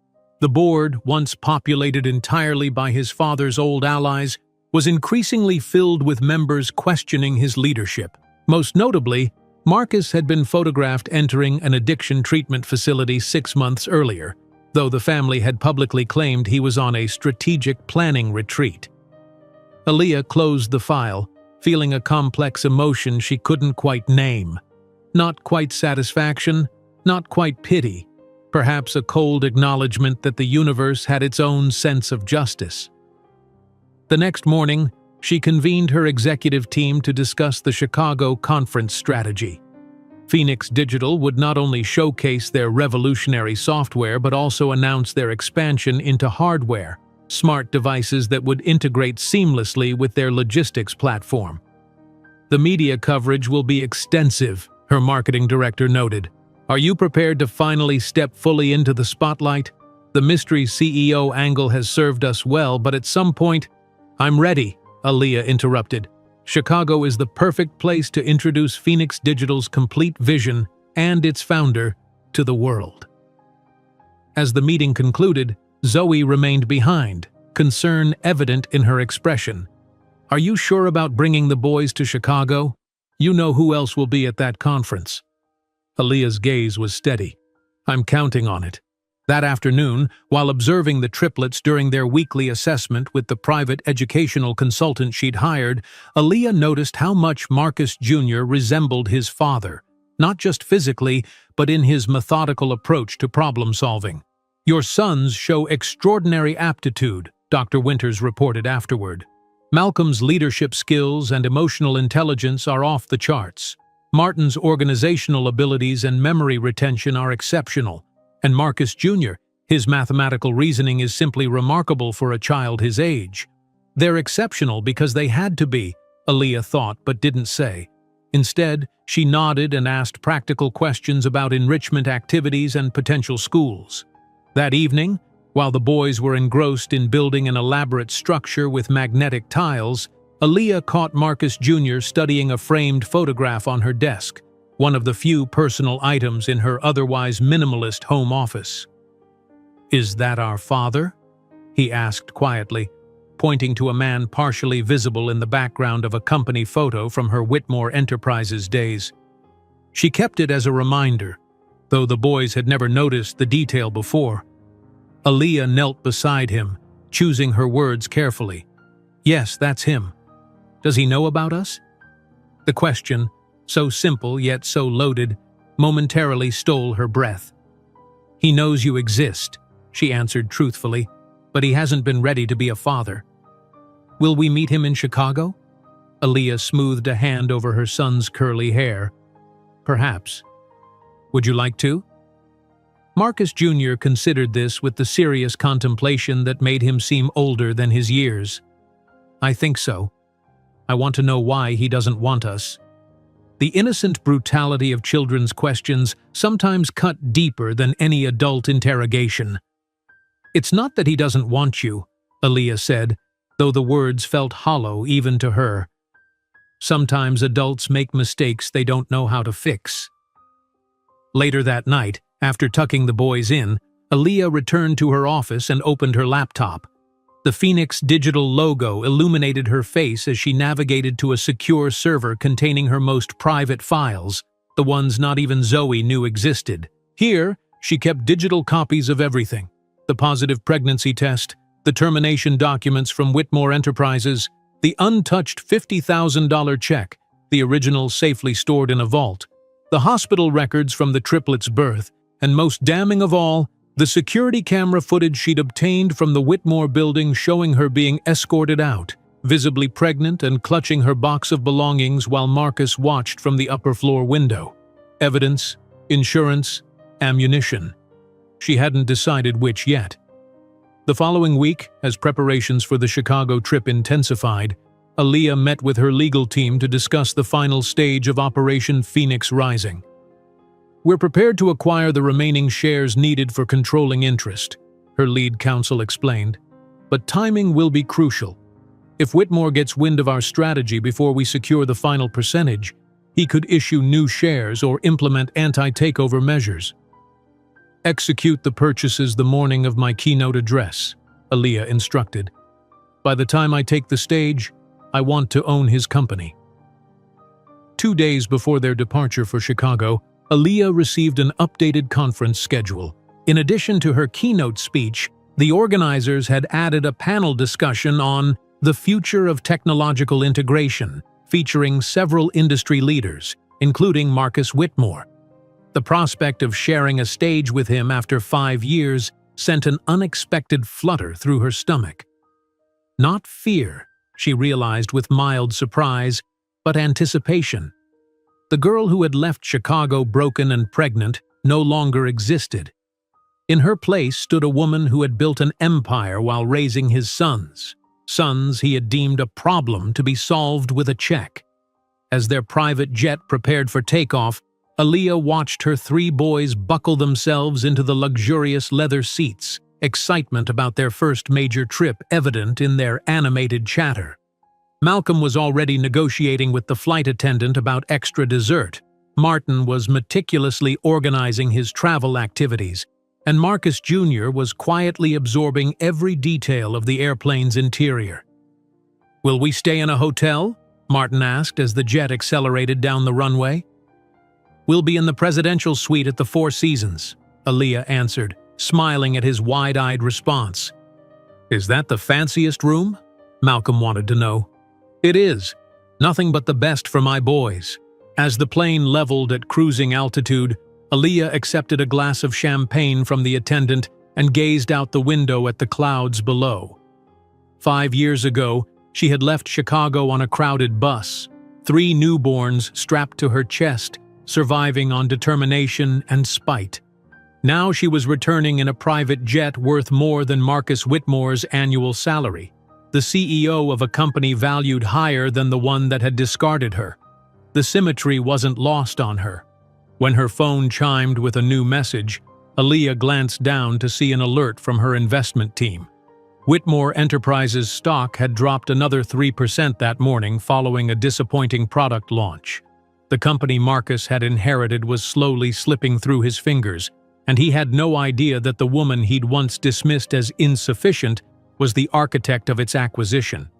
The board, once populated entirely by his father's old allies, was increasingly filled with members questioning his leadership. Most notably, Marcus had been photographed entering an addiction treatment facility 6 months earlier, though the family had publicly claimed he was on a strategic planning retreat. Aaliyah closed the file, feeling a complex emotion she couldn't quite name. Not quite satisfaction, not quite pity, perhaps a cold acknowledgement that the universe had its own sense of justice. The next morning, she convened her executive team to discuss the Chicago conference strategy. Phoenix Digital would not only showcase their revolutionary software but also announce their expansion into hardware, smart devices that would integrate seamlessly with their logistics platform. "The media coverage will be extensive," her marketing director noted. "Are you prepared to finally step fully into the spotlight? The mystery CEO angle has served us well, but at some point—" "I'm ready," Aaliyah interrupted. "Chicago is the perfect place to introduce Phoenix Digital's complete vision and its founder to the world." As the meeting concluded, Zoe remained behind, concern evident in her expression. "Are you sure about bringing the boys to Chicago? You know who else will be at that conference." Aaliyah's gaze was steady. "I'm counting on it." That afternoon, while observing the triplets during their weekly assessment with the private educational consultant she'd hired, Aaliyah noticed how much Marcus Jr. resembled his father, not just physically, but in his methodical approach to problem-solving. "Your sons show extraordinary aptitude," Dr. Winters reported afterward. "Malcolm's leadership skills and emotional intelligence are off the charts. Martin's organizational abilities and memory retention are exceptional. And Marcus Jr., his mathematical reasoning is simply remarkable for a child his age. They're exceptional because they had to be," Aaliyah thought but didn't say. Instead, she nodded and asked practical questions about enrichment activities and potential schools. That evening, while the boys were engrossed in building an elaborate structure with magnetic tiles, Aaliyah caught Marcus Jr. studying a framed photograph on her desk, one of the few personal items in her otherwise minimalist home office. "Is that our father?" he asked quietly, pointing to a man partially visible in the background of a company photo from her Whitmore Enterprises days. She kept it as a reminder, though the boys had never noticed the detail before. Aaliyah knelt beside him, choosing her words carefully. Yes, that's him. Does he know about us? The question, so simple yet so loaded, momentarily stole her breath. He knows you exist, she answered truthfully, but he hasn't been ready to be a father. Will we meet him in Chicago? Aaliyah smoothed a hand over her son's curly hair. Perhaps. Would you like to? Marcus Jr. considered this with the serious contemplation that made him seem older than his years. I think so. I want to know why he doesn't want us. The innocent brutality of children's questions sometimes cut deeper than any adult interrogation. It's not that he doesn't want you, Aaliyah said, though the words felt hollow even to her. Sometimes adults make mistakes they don't know how to fix. Later that night, after tucking the boys in, Aaliyah returned to her office and opened her laptop. The Phoenix digital logo illuminated her face as she navigated to a secure server containing her most private files, the ones not even Zoe knew existed. Here, she kept digital copies of everything: the positive pregnancy test, the termination documents from Whitmore Enterprises, the untouched $50,000 check, the original safely stored in a vault, the hospital records from the triplets' birth, and most damning of all, the security camera footage she'd obtained from the Whitmore building showing her being escorted out, visibly pregnant and clutching her box of belongings while Marcus watched from the upper floor window. Evidence, insurance, ammunition. She hadn't decided which yet. The following week, as preparations for the Chicago trip intensified, Aaliyah met with her legal team to discuss the final stage of Operation Phoenix Rising. We're prepared to acquire the remaining shares needed for controlling interest, her lead counsel explained. But timing will be crucial. If Whitmore gets wind of our strategy before we secure the final percentage, he could issue new shares or implement anti-takeover measures. Execute the purchases the morning of my keynote address, Aaliyah instructed. By the time I take the stage, I want to own his company. 2 days before their departure for Chicago, Aaliyah received an updated conference schedule. In addition to her keynote speech, the organizers had added a panel discussion on the future of technological integration, featuring several industry leaders, including Marcus Whitmore. The prospect of sharing a stage with him after 5 years sent an unexpected flutter through her stomach. Not fear, she realized with mild surprise, but anticipation. The girl who had left Chicago broken and pregnant no longer existed. In her place stood a woman who had built an empire while raising his sons. Sons he had deemed a problem to be solved with a check. As their private jet prepared for takeoff, Aaliyah watched her 3 boys buckle themselves into the luxurious leather seats, excitement about their first major trip evident in their animated chatter. Malcolm was already negotiating with the flight attendant about extra dessert. Martin was meticulously organizing his travel activities, and Marcus Jr. was quietly absorbing every detail of the airplane's interior. "Will we stay in a hotel?" Martin asked as the jet accelerated down the runway. "We'll be in the presidential suite at the Four Seasons," Aaliyah answered, smiling at his wide-eyed response. "Is that the fanciest room?" Malcolm wanted to know. "It is. Nothing but the best for my boys." As the plane leveled at cruising altitude, Aaliyah accepted a glass of champagne from the attendant and gazed out the window at the clouds below. 5 years ago, she had left Chicago on a crowded bus, 3 newborns strapped to her chest, surviving on determination and spite. Now she was returning in a private jet worth more than Marcus Whitmore's annual salary, the CEO of a company valued higher than the one that had discarded her. The symmetry wasn't lost on her. When her phone chimed with a new message, Aaliyah glanced down to see an alert from her investment team. Whitmore Enterprises stock had dropped another 3% that morning following a disappointing product launch. The company Marcus had inherited was slowly slipping through his fingers, and he had no idea that the woman he'd once dismissed as insufficient was the architect of its acquisition.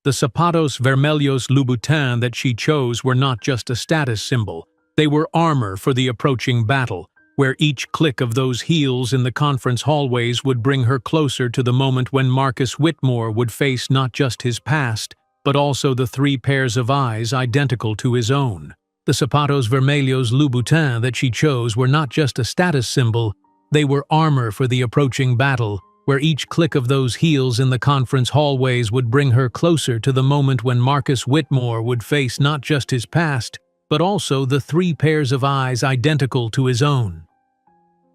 The zapatos vermelhos Louboutin that she chose were not just a status symbol. They were armor for the approaching battle, where each click of those heels in the conference hallways would bring her closer to the moment when Marcus Whitmore would face not just his past, but also the 3 pairs of eyes identical to his own. The zapatos vermelhos Louboutin that she chose were not just a status symbol, they were armor for the approaching battle, where each click of those heels in the conference hallways would bring her closer to the moment when Marcus Whitmore would face not just his past, but also the 3 pairs of eyes identical to his own.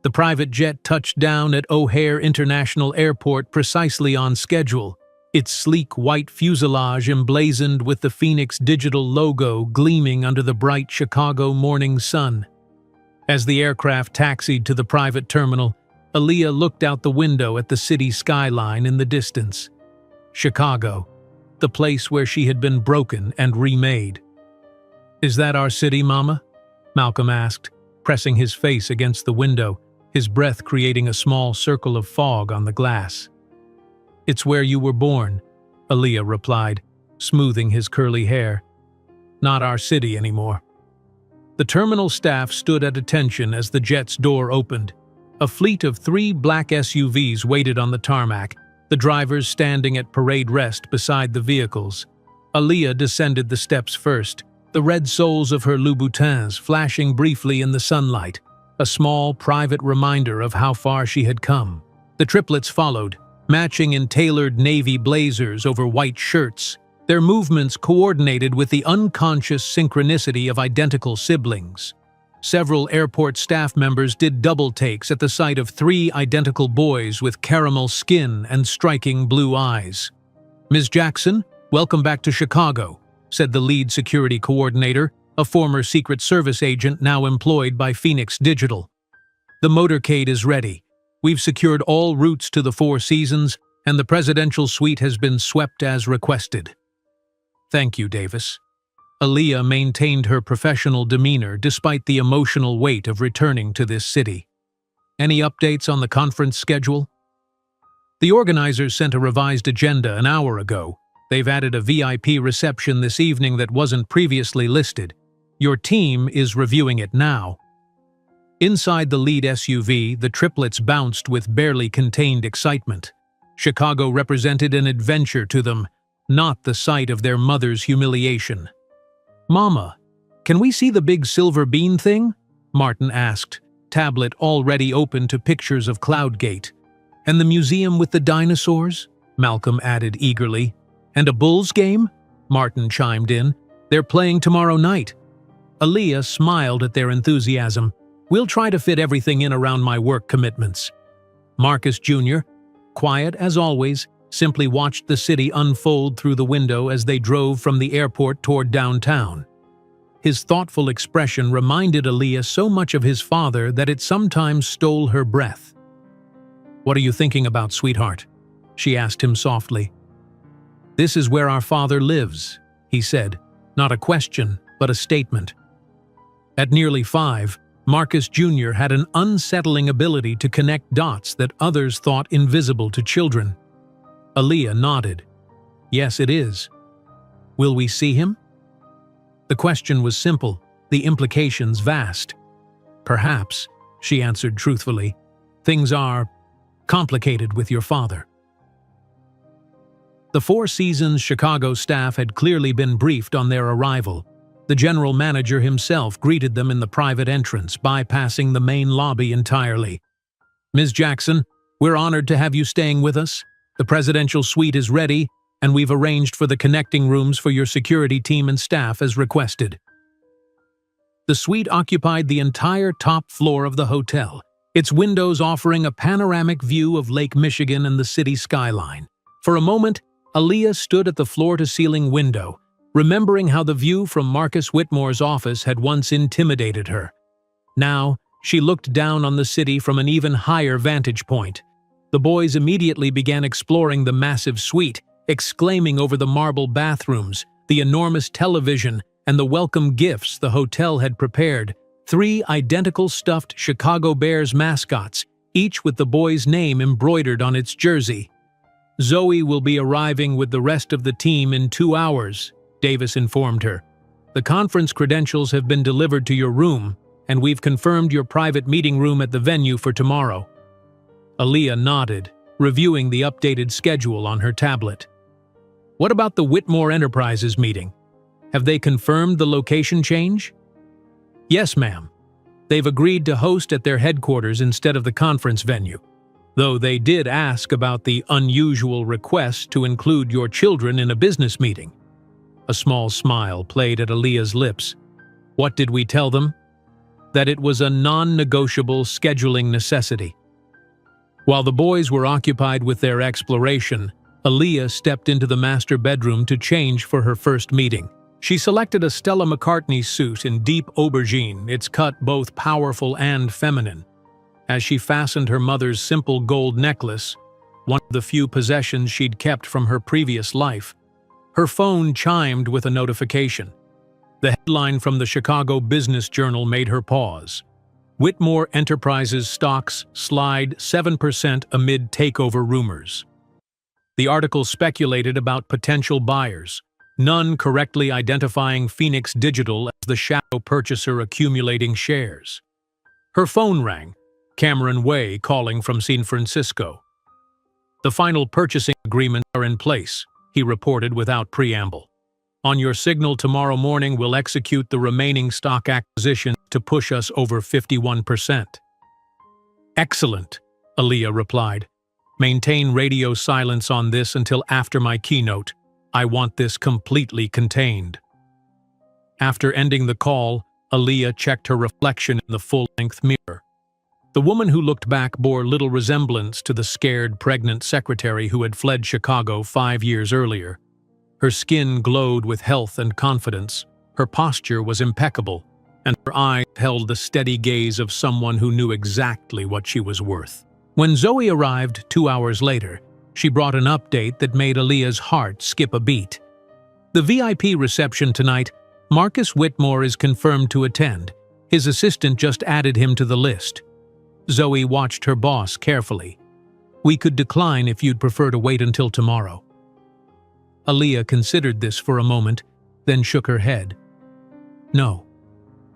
The private jet touched down at O'Hare International Airport precisely on schedule, its sleek white fuselage emblazoned with the Phoenix Digital logo gleaming under the bright Chicago morning sun. As the aircraft taxied to the private terminal, Aaliyah looked out the window at the city skyline in the distance. Chicago, the place where she had been broken and remade. "Is that our city, Mama?" Malcolm asked, pressing his face against the window, his breath creating a small circle of fog on the glass. "It's where you were born," Aaliyah replied, smoothing his curly hair. "Not our city anymore." The terminal staff stood at attention as the jet's door opened. A fleet of 3 black SUVs waited on the tarmac, the drivers standing at parade rest beside the vehicles. Aaliyah descended the steps first, the red soles of her Louboutins flashing briefly in the sunlight, a small private reminder of how far she had come. The triplets followed, matching in tailored navy blazers over white shirts, their movements coordinated with the unconscious synchronicity of identical siblings. Several airport staff members did double takes at the sight of 3 identical boys with caramel skin and striking blue eyes. "Ms. Jackson, welcome back to Chicago," said the lead security coordinator, a former Secret Service agent now employed by Phoenix Digital. "The motorcade is ready. We've secured all routes to the 4 Seasons, and the presidential suite has been swept as requested." "Thank you, Davis." Aaliyah maintained her professional demeanor despite the emotional weight of returning to this city. "Any updates on the conference schedule?" "The organizers sent a revised agenda an hour ago. They've added a VIP reception this evening that wasn't previously listed. Your team is reviewing it now." Inside the lead SUV, the triplets bounced with barely contained excitement. Chicago represented an adventure to them, not the sight of their mother's humiliation. "Mama, can we see the big silver bean thing?" Martin asked, tablet already open to pictures of Cloudgate. "And the museum with the dinosaurs?" Malcolm added eagerly. "And a Bulls game?" Martin chimed in. "They're playing tomorrow night." Aaliyah smiled at their enthusiasm. "We'll try to fit everything in around my work commitments." Marcus Jr., quiet as always, simply watched the city unfold through the window as they drove from the airport toward downtown. His thoughtful expression reminded Aaliyah so much of his father that it sometimes stole her breath. "What are you thinking about, sweetheart?" she asked him softly. "This is where our father lives," he said, not a question, but a statement. At nearly 5, Marcus Jr. had an unsettling ability to connect dots that others thought invisible to children. Aaliyah nodded. "Yes, it is." "Will we see him?" The question was simple, the implications vast. "Perhaps," she answered truthfully. "Things are complicated with your father." The 4 Seasons Chicago staff had clearly been briefed on their arrival. The general manager himself greeted them in the private entrance, bypassing the main lobby entirely. "Ms. Jackson, we're honored to have you staying with us. The presidential suite is ready, and we've arranged for the connecting rooms for your security team and staff as requested." The suite occupied the entire top floor of the hotel, its windows offering a panoramic view of Lake Michigan and the city skyline. For a moment, Aaliyah stood at the floor-to-ceiling window, remembering how the view from Marcus Whitmore's office had once intimidated her. Now, she looked down on the city from an even higher vantage point. The boys immediately began exploring the massive suite, exclaiming over the marble bathrooms, the enormous television, and the welcome gifts the hotel had prepared. 3 identical stuffed Chicago Bears mascots, each with the boy's name embroidered on its jersey. "Zoe will be arriving with the rest of the team in 2 hours, Davis informed her. "The conference credentials have been delivered to your room. and we've confirmed your private meeting room at the venue for tomorrow." Aaliyah nodded, reviewing the updated schedule on her tablet. "What about the Whitmore Enterprises meeting? Have they confirmed the location change?" "Yes, ma'am. They've agreed to host at their headquarters instead of the conference venue, though they did ask about the unusual request to include your children in a business meeting." A small smile played at Aaliyah's lips. What did we tell them? That it was a non-negotiable scheduling necessity. While the boys were occupied with their exploration, Aaliyah stepped into the master bedroom to change for her first meeting. She selected a Stella McCartney suit in deep aubergine, its cut both powerful and feminine. As she fastened her mother's simple gold necklace, one of the few possessions she'd kept from her previous life, her phone chimed with a notification. The headline from the Chicago Business Journal made her pause. Whitmore Enterprises stocks slide 7% amid takeover rumors. The article speculated about potential buyers, none correctly identifying Phoenix Digital as the shadow purchaser accumulating shares. Her phone rang, Cameron Way calling from San Francisco. "The final purchasing agreements are in place," he reported without preamble. "On your signal tomorrow morning, we'll execute the remaining stock acquisition to push us over 51%. "Excellent," Aaliyah replied. "Maintain radio silence on this until after my keynote. I want this completely contained." After ending the call, Aaliyah checked her reflection in the full-length mirror. The woman who looked back bore little resemblance to the scared, pregnant secretary who had fled Chicago 5 years earlier. Her skin glowed with health and confidence, her posture was impeccable, and her eyes held the steady gaze of someone who knew exactly what she was worth. When Zoe arrived 2 hours later, she brought an update that made Aaliyah's heart skip a beat. "The VIP reception tonight, Marcus Whitmore is confirmed to attend. His assistant just added him to the list." Zoe watched her boss carefully. "We could decline if you'd prefer to wait until tomorrow." Aaliyah considered this for a moment, then shook her head. "No.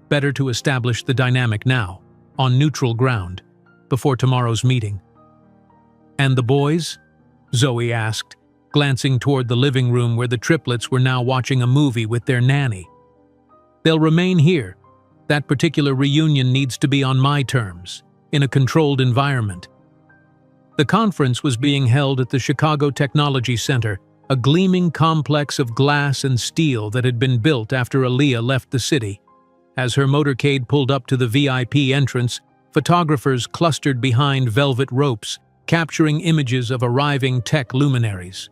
Better to establish the dynamic now, on neutral ground, before tomorrow's meeting." "And the boys?" Zoe asked, glancing toward the living room where the triplets were now watching a movie with their nanny. "They'll remain here. That particular reunion needs to be on my terms, in a controlled environment." The conference was being held at the Chicago Technology Center, a gleaming complex of glass and steel that had been built after Aaliyah left the city. As her motorcade pulled up to the VIP entrance, photographers clustered behind velvet ropes, capturing images of arriving tech luminaries.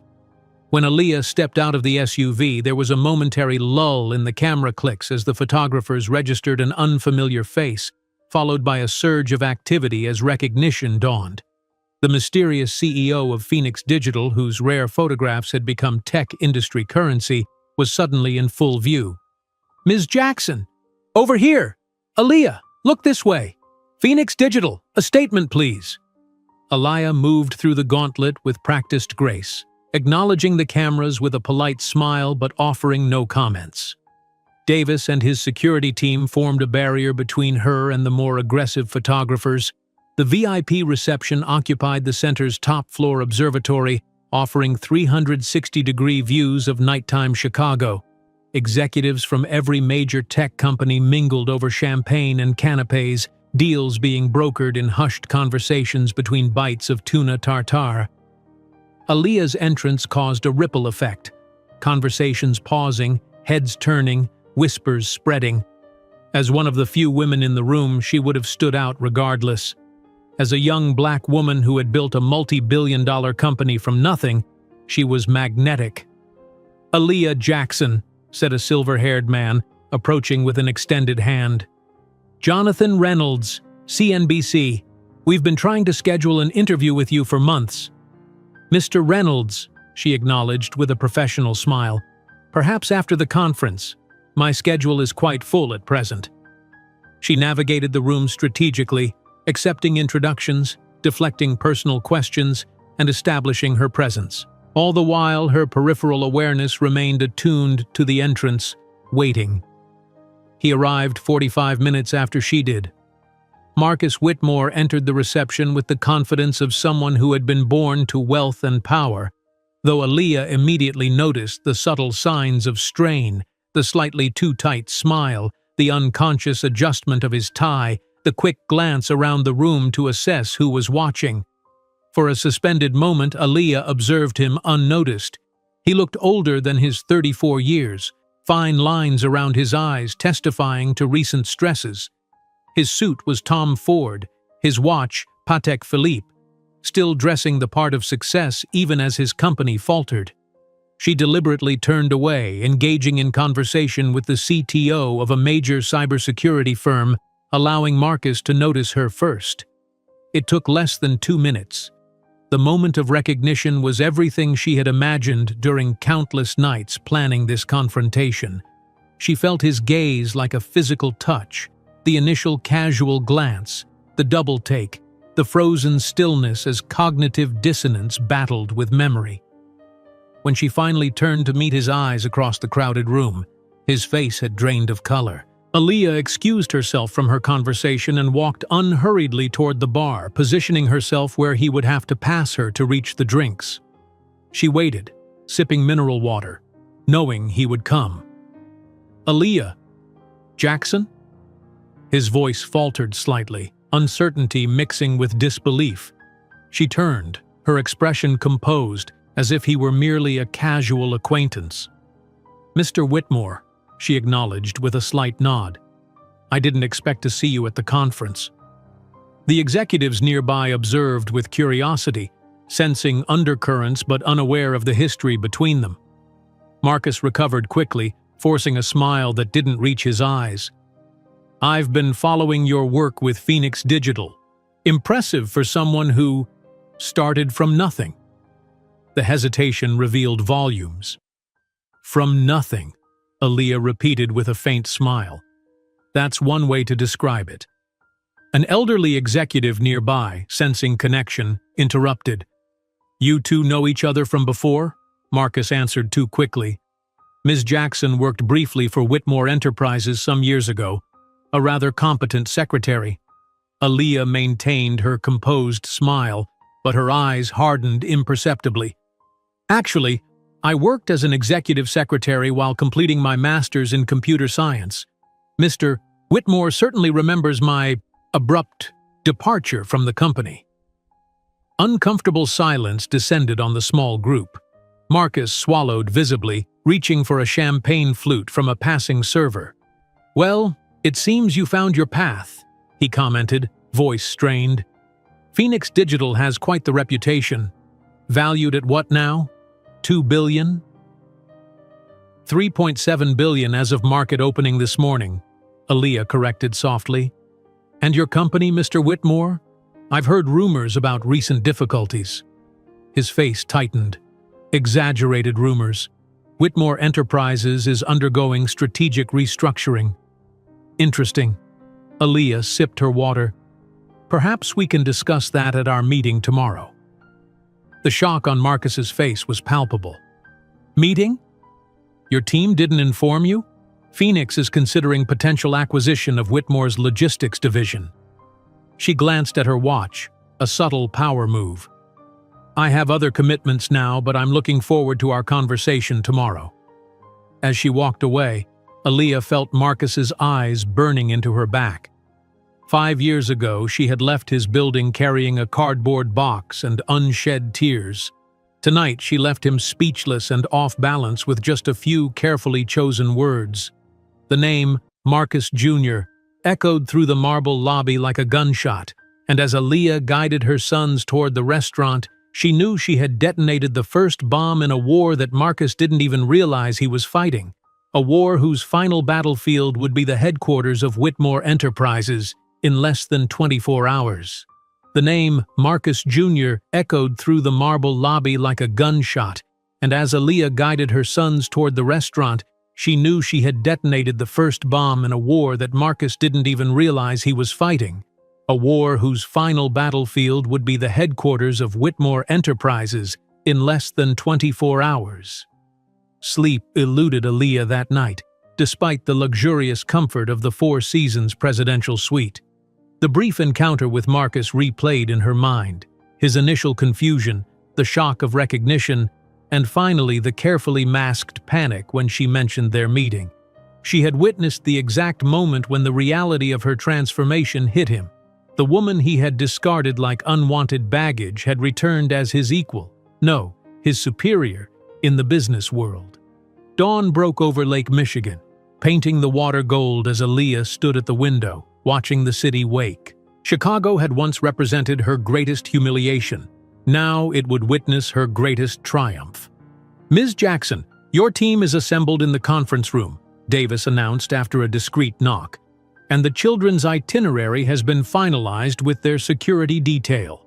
When Aaliyah stepped out of the SUV, there was a momentary lull in the camera clicks as the photographers registered an unfamiliar face, followed by a surge of activity as recognition dawned. The mysterious CEO of Phoenix Digital, whose rare photographs had become tech industry currency, was suddenly in full view. "Ms. Jackson! Over here! Aaliyah, look this way! Phoenix Digital, a statement please!" Aaliyah moved through the gauntlet with practiced grace, acknowledging the cameras with a polite smile but offering no comments. Davis and his security team formed a barrier between her and the more aggressive photographers. The VIP reception occupied the center's top-floor observatory, offering 360-degree views of nighttime Chicago. Executives from every major tech company mingled over champagne and canapes, deals being brokered in hushed conversations between bites of tuna tartare. Aaliyah's entrance caused a ripple effect, conversations pausing, heads turning, whispers spreading. As one of the few women in the room, she would have stood out regardless. As a young black woman who had built a multi-billion-dollar company from nothing, she was magnetic. "Aaliyah Jackson," said a silver-haired man, approaching with an extended hand. "Jonathan Reynolds, CNBC. We've been trying to schedule an interview with you for months." "Mr. Reynolds," she acknowledged with a professional smile. "Perhaps after the conference. My schedule is quite full at present." She navigated the room strategically, accepting introductions, deflecting personal questions, and establishing her presence. All the while, her peripheral awareness remained attuned to the entrance, waiting. He arrived 45 minutes after she did. Marcus Whitmore entered the reception with the confidence of someone who had been born to wealth and power, though Aaliyah immediately noticed the subtle signs of strain, the slightly too tight smile, the unconscious adjustment of his tie, the quick glance around the room to assess who was watching. For a suspended moment, Aaliyah observed him unnoticed. He looked older than his 34 years, fine lines around his eyes testifying to recent stresses. His suit was Tom Ford, his watch Patek Philippe, still dressing the part of success even as his company faltered. She deliberately turned away, engaging in conversation with the CTO of a major cybersecurity firm, allowing Marcus to notice her first. It took less than 2 minutes. The moment of recognition was everything she had imagined during countless nights planning this confrontation. She felt his gaze like a physical touch, the initial casual glance, the double take, the frozen stillness as cognitive dissonance battled with memory. When she finally turned to meet his eyes across the crowded room, his face had drained of color. Aaliyah excused herself from her conversation and walked unhurriedly toward the bar, positioning herself where he would have to pass her to reach the drinks. She waited, sipping mineral water, knowing he would come. "Aaliyah, Jackson?" His voice faltered slightly, uncertainty mixing with disbelief. She turned, her expression composed, as if he were merely a casual acquaintance. "Mr. Whitmore," she acknowledged with a slight nod. "I didn't expect to see you at the conference." The executives nearby observed with curiosity, sensing undercurrents but unaware of the history between them. Marcus recovered quickly, forcing a smile that didn't reach his eyes. "I've been following your work with Phoenix Digital. Impressive for someone who started from nothing." The hesitation revealed volumes. "From nothing," Aaliyah repeated with a faint smile. "That's one way to describe it." An elderly executive nearby, sensing connection, interrupted. "You two know each other from before?" Marcus answered too quickly. "Ms. Jackson worked briefly for Whitmore Enterprises some years ago, a rather competent secretary." Aaliyah maintained her composed smile, but her eyes hardened imperceptibly. "Actually, I worked as an executive secretary while completing my master's in computer science. Mr. Whitmore certainly remembers my abrupt departure from the company." Uncomfortable silence descended on the small group. Marcus swallowed visibly, reaching for a champagne flute from a passing server. "Well, it seems you found your path," he commented, voice strained. "Phoenix Digital has quite the reputation. Valued at what now? 2 billion? 3.7 billion as of market opening this morning," Aaliyah corrected softly. "And your company, Mr. Whitmore? I've heard rumors about recent difficulties." His face tightened. "Exaggerated rumors. Whitmore Enterprises is undergoing strategic restructuring." "Interesting." Aaliyah sipped her water. "Perhaps we can discuss that at our meeting tomorrow." The shock on Marcus's face was palpable. "Meeting? Your team didn't inform you? Phoenix is considering potential acquisition of Whitmore's logistics division." She glanced at her watch, a subtle power move. "I have other commitments now, but I'm looking forward to our conversation tomorrow." As she walked away, Aaliyah felt Marcus's eyes burning into her back. 5 years ago, she had left his building carrying a cardboard box and unshed tears. Tonight, she left him speechless and off balance with just a few carefully chosen words. The name, Marcus Jr., echoed through the marble lobby like a gunshot, and as Aaliyah guided her sons toward the restaurant, she knew she had detonated the first bomb in a war that Marcus didn't even realize he was fighting, a war whose final battlefield would be the headquarters of Whitmore Enterprises in less than 24 hours. The name, Marcus Jr., echoed through the marble lobby like a gunshot, and as Aaliyah guided her sons toward the restaurant, she knew she had detonated the first bomb in a war that Marcus didn't even realize he was fighting, a war whose final battlefield would be the headquarters of Whitmore Enterprises in less than 24 hours. Sleep eluded Aaliyah that night, despite the luxurious comfort of the Four Seasons presidential suite. The brief encounter with Marcus replayed in her mind, his initial confusion, the shock of recognition, and finally the carefully masked panic when she mentioned their meeting. She had witnessed the exact moment when the reality of her transformation hit him. The woman he had discarded like unwanted baggage had returned as his equal, no, his superior, in the business world. Dawn broke over Lake Michigan, painting the water gold as Aaliyah stood at the window, watching the city wake. Chicago had once represented her greatest humiliation. Now it would witness her greatest triumph. "Ms. Jackson, your team is assembled in the conference room," Davis announced after a discreet knock, "and the children's itinerary has been finalized with their security detail."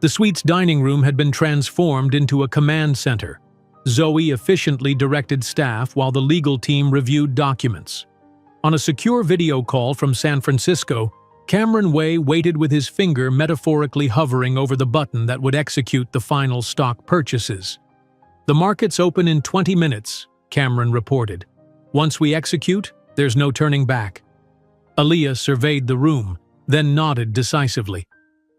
The suite's dining room had been transformed into a command center. Zoe efficiently directed staff while the legal team reviewed documents. On a secure video call from San Francisco, Cameron Way waited with his finger metaphorically hovering over the button that would execute the final stock purchases. "The markets open in 20 minutes, Cameron reported. "Once we execute, there's no turning back." Aaliyah surveyed the room, then nodded decisively.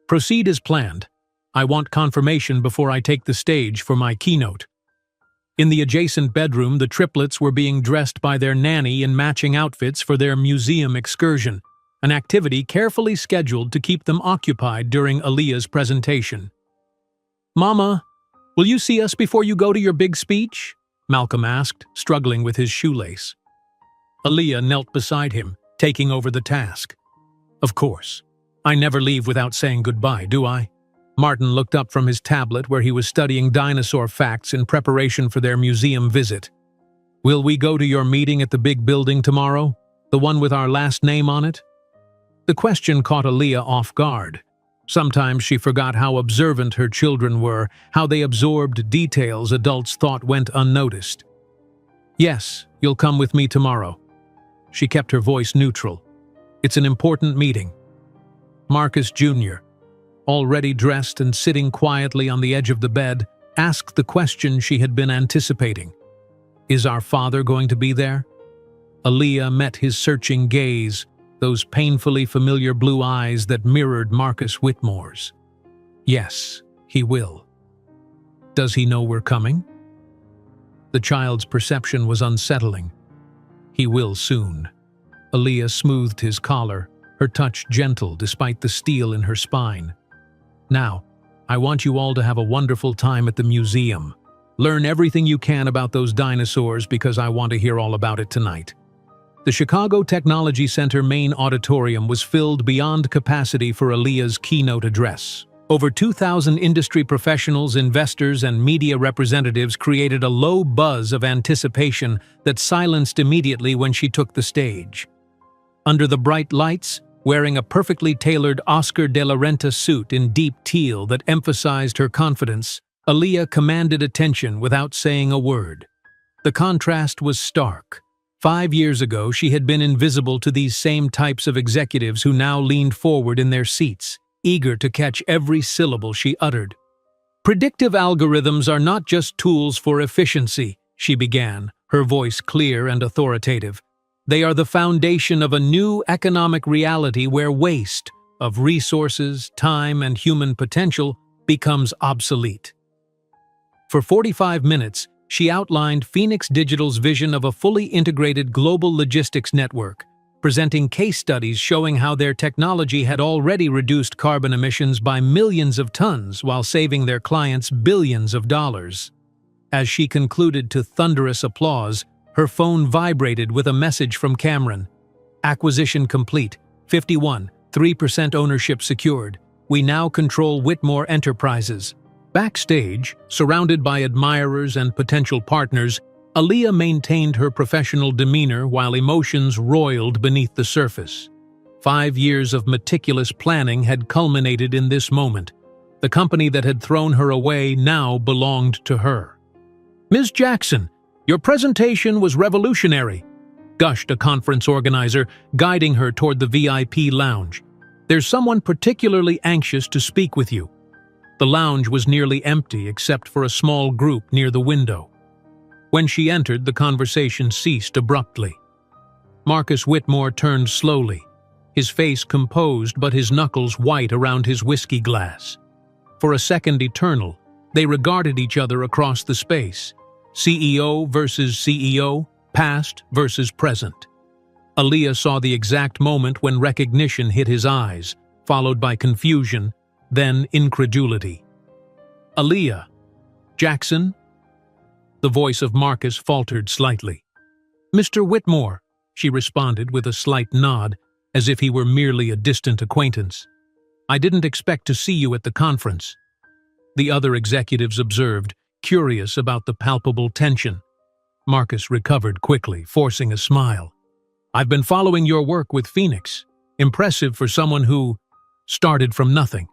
"Proceed as planned. I want confirmation before I take the stage for my keynote." In the adjacent bedroom, the triplets were being dressed by their nanny in matching outfits for their museum excursion, an activity carefully scheduled to keep them occupied during Aaliyah's presentation. "Mama, will you see us before you go to your big speech?" Malcolm asked, struggling with his shoelace. Aaliyah knelt beside him, taking over the task. "Of course. I never leave without saying goodbye, do I?" Martin looked up from his tablet where he was studying dinosaur facts in preparation for their museum visit. "Will we go to your meeting at the big building tomorrow? The one with our last name on it?" The question caught Aaliyah off guard. Sometimes she forgot how observant her children were, how they absorbed details adults thought went unnoticed. "Yes, you'll come with me tomorrow." She kept her voice neutral. "It's an important meeting." Marcus Jr., already dressed and sitting quietly on the edge of the bed, asked the question she had been anticipating. "Is our father going to be there?" Aaliyah met his searching gaze, those painfully familiar blue eyes that mirrored Marcus Whitmore's. "Yes, he will." "Does he know we're coming?" The child's perception was unsettling. "He will soon." Aaliyah smoothed his collar, her touch gentle despite the steel in her spine. "Now, I want you all to have a wonderful time at the museum. Learn everything you can about those dinosaurs because I want to hear all about it tonight." The Chicago Technology Center main auditorium was filled beyond capacity for Aaliyah's keynote address. Over 2,000 industry professionals, investors, and media representatives created a low buzz of anticipation that silenced immediately when she took the stage. Under the bright lights, wearing a perfectly tailored Oscar de la Renta suit in deep teal that emphasized her confidence, Aaliyah commanded attention without saying a word. The contrast was stark. 5 years ago, she had been invisible to these same types of executives who now leaned forward in their seats, eager to catch every syllable she uttered. "Predictive algorithms are not just tools for efficiency," she began, her voice clear and authoritative. "They are the foundation of a new economic reality where waste, of resources, time, and human potential, becomes obsolete." For 45 minutes, she outlined Phoenix Digital's vision of a fully integrated global logistics network, presenting case studies showing how their technology had already reduced carbon emissions by millions of tons while saving their clients billions of dollars. As she concluded to thunderous applause, her phone vibrated with a message from Cameron. "Acquisition complete. 51.3% ownership secured. We now control Whitmore Enterprises." Backstage, surrounded by admirers and potential partners, Aaliyah maintained her professional demeanor while emotions roiled beneath the surface. 5 years of meticulous planning had culminated in this moment. The company that had thrown her away now belonged to her. "Ms. Jackson, your presentation was revolutionary," gushed a conference organizer, guiding her toward the VIP lounge. "There's someone particularly anxious to speak with you." The lounge was nearly empty except for a small group near the window. When she entered, the conversation ceased abruptly. Marcus Whitmore turned slowly, his face composed but his knuckles white around his whiskey glass. For a second eternal, they regarded each other across the space. CEO versus CEO, past versus present. Aaliyah saw the exact moment when recognition hit his eyes, followed by confusion, then incredulity. "Aaliyah, Jackson?" The voice of Marcus faltered slightly. "Mr. Whitmore," she responded with a slight nod, as if he were merely a distant acquaintance. "I didn't expect to see you at the conference." The other executives observed, curious about the palpable tension. Marcus recovered quickly, forcing a smile. "I've been following your work with Phoenix. Impressive for someone who started from nothing."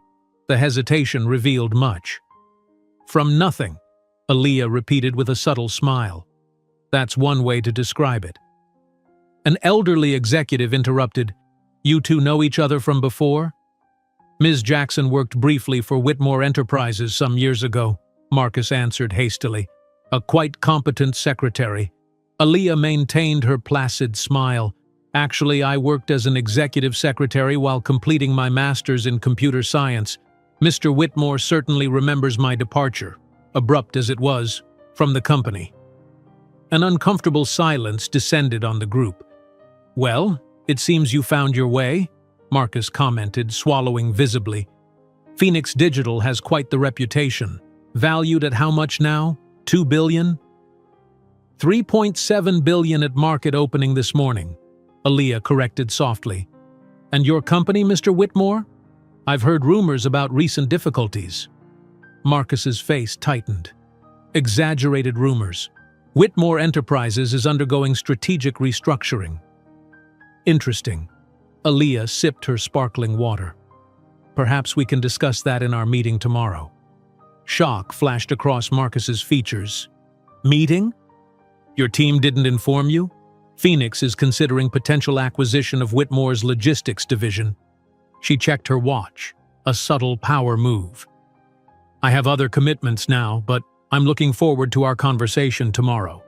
The hesitation revealed much. "From nothing," Aaliyah repeated with a subtle smile. "That's one way to describe it." An elderly executive interrupted. "You two know each other from before?" "Ms. Jackson worked briefly for Whitmore Enterprises some years ago," Marcus answered hastily. "A quite competent secretary." Aaliyah maintained her placid smile. "Actually, I worked as an executive secretary while completing my master's in computer science. Mr. Whitmore certainly remembers my departure, abrupt as it was, from the company." An uncomfortable silence descended on the group. "Well, it seems you found your way," Marcus commented, swallowing visibly. "Phoenix Digital has quite the reputation. Valued at how much now? $2 billion? $3.7 billion at market opening this morning," Aaliyah corrected softly. "And your company, Mr. Whitmore? I've heard rumors about recent difficulties." Marcus's face tightened. "Exaggerated rumors. Whitmore Enterprises is undergoing strategic restructuring." "Interesting." Aaliyah sipped her sparkling water. "Perhaps we can discuss that in our meeting tomorrow." Shock flashed across Marcus's features. "Meeting? Your team didn't inform you? Phoenix is considering potential acquisition of Whitmore's logistics division." She checked her watch, a subtle power move. "I have other commitments now, but I'm looking forward to our conversation tomorrow."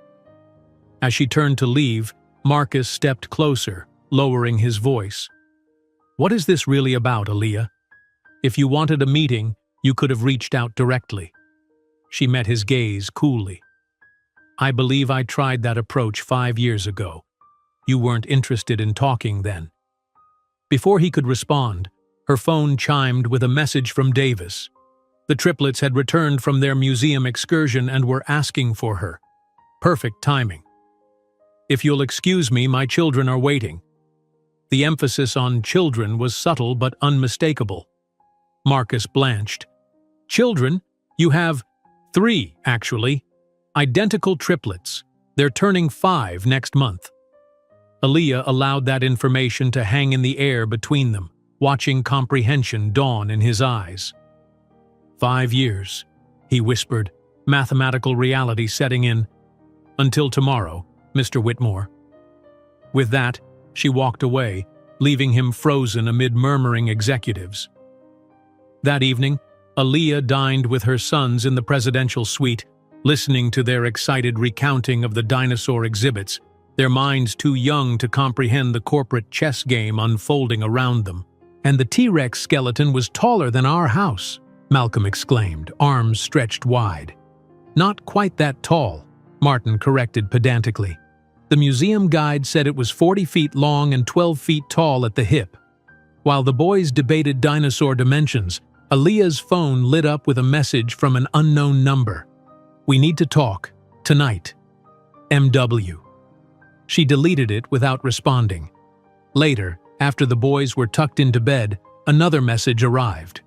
As she turned to leave, Marcus stepped closer, lowering his voice. "What is this really about, Aaliyah? If you wanted a meeting, you could have reached out directly." She met his gaze coolly. "I believe I tried that approach 5 years ago. You weren't interested in talking then." Before he could respond, her phone chimed with a message from Davis. The triplets had returned from their museum excursion and were asking for her. Perfect timing. "If you'll excuse me, my children are waiting." The emphasis on children was subtle but unmistakable. Marcus blanched. "Children? You have 3, actually. Identical triplets. They're turning 5 next month." Aaliyah allowed that information to hang in the air between them, watching comprehension dawn in his eyes. 5 years, he whispered, mathematical reality setting in. "Until tomorrow, Mr. Whitmore." With that, she walked away, leaving him frozen amid murmuring executives. That evening, Aaliyah dined with her sons in the presidential suite, listening to their excited recounting of the dinosaur exhibits, their minds too young to comprehend the corporate chess game unfolding around them. "And the T-Rex skeleton was taller than our house," Malcolm exclaimed, arms stretched wide. "Not quite that tall," Martin corrected pedantically. "The museum guide said it was 40 feet long and 12 feet tall at the hip." While the boys debated dinosaur dimensions, Aaliyah's phone lit up with a message from an unknown number. "We need to talk. Tonight. MW." She deleted it without responding. Later, after the boys were tucked into bed, another message arrived.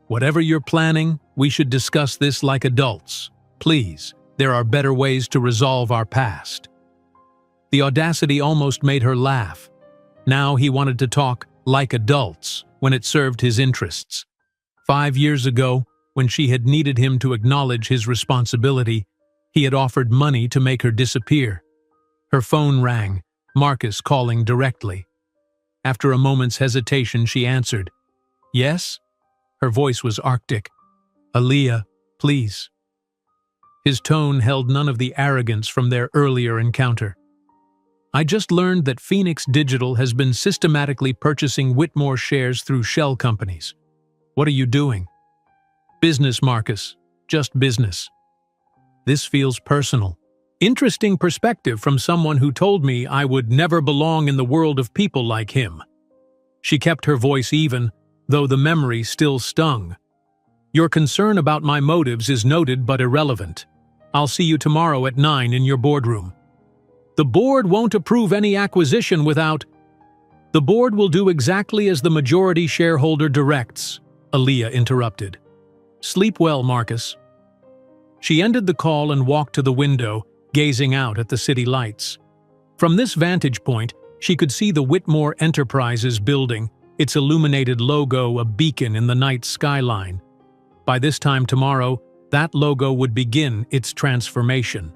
"Whatever you're planning, we should discuss this like adults. Please, there are better ways to resolve our past." The audacity almost made her laugh. Now he wanted to talk like adults when it served his interests. 5 years ago, when she had needed him to acknowledge his responsibility, he had offered money to make her disappear. Her phone rang, Marcus calling directly. After a moment's hesitation, she answered. "Yes?" Her voice was arctic. "Aaliyah, please." His tone held none of the arrogance from their earlier encounter. "I just learned that Phoenix Digital has been systematically purchasing Whitmore shares through shell companies. What are you doing?" "Business, Marcus. Just business." "This feels personal." "Interesting perspective from someone who told me I would never belong in the world of people like him." She kept her voice even, though the memory still stung. "Your concern about my motives is noted but irrelevant. I'll see you tomorrow at 9 in your boardroom." "The board won't approve any acquisition without—" "The board will do exactly as the majority shareholder directs," Aaliyah interrupted. "Sleep well, Marcus." She ended the call and walked to the window, gazing out at the city lights. From this vantage point, she could see the Whitmore Enterprises building, its illuminated logo a beacon in the night skyline. By this time tomorrow, that logo would begin its transformation.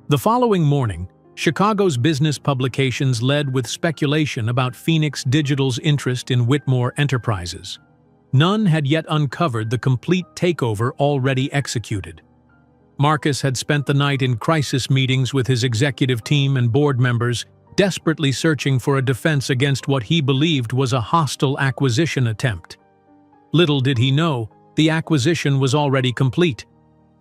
The following morning, Chicago's business publications led with speculation about Phoenix Digital's interest in Whitmore Enterprises. None had yet uncovered the complete takeover already executed. Marcus had spent the night in crisis meetings with his executive team and board members, desperately searching for a defense against what he believed was a hostile acquisition attempt. Little did he know, the acquisition was already complete.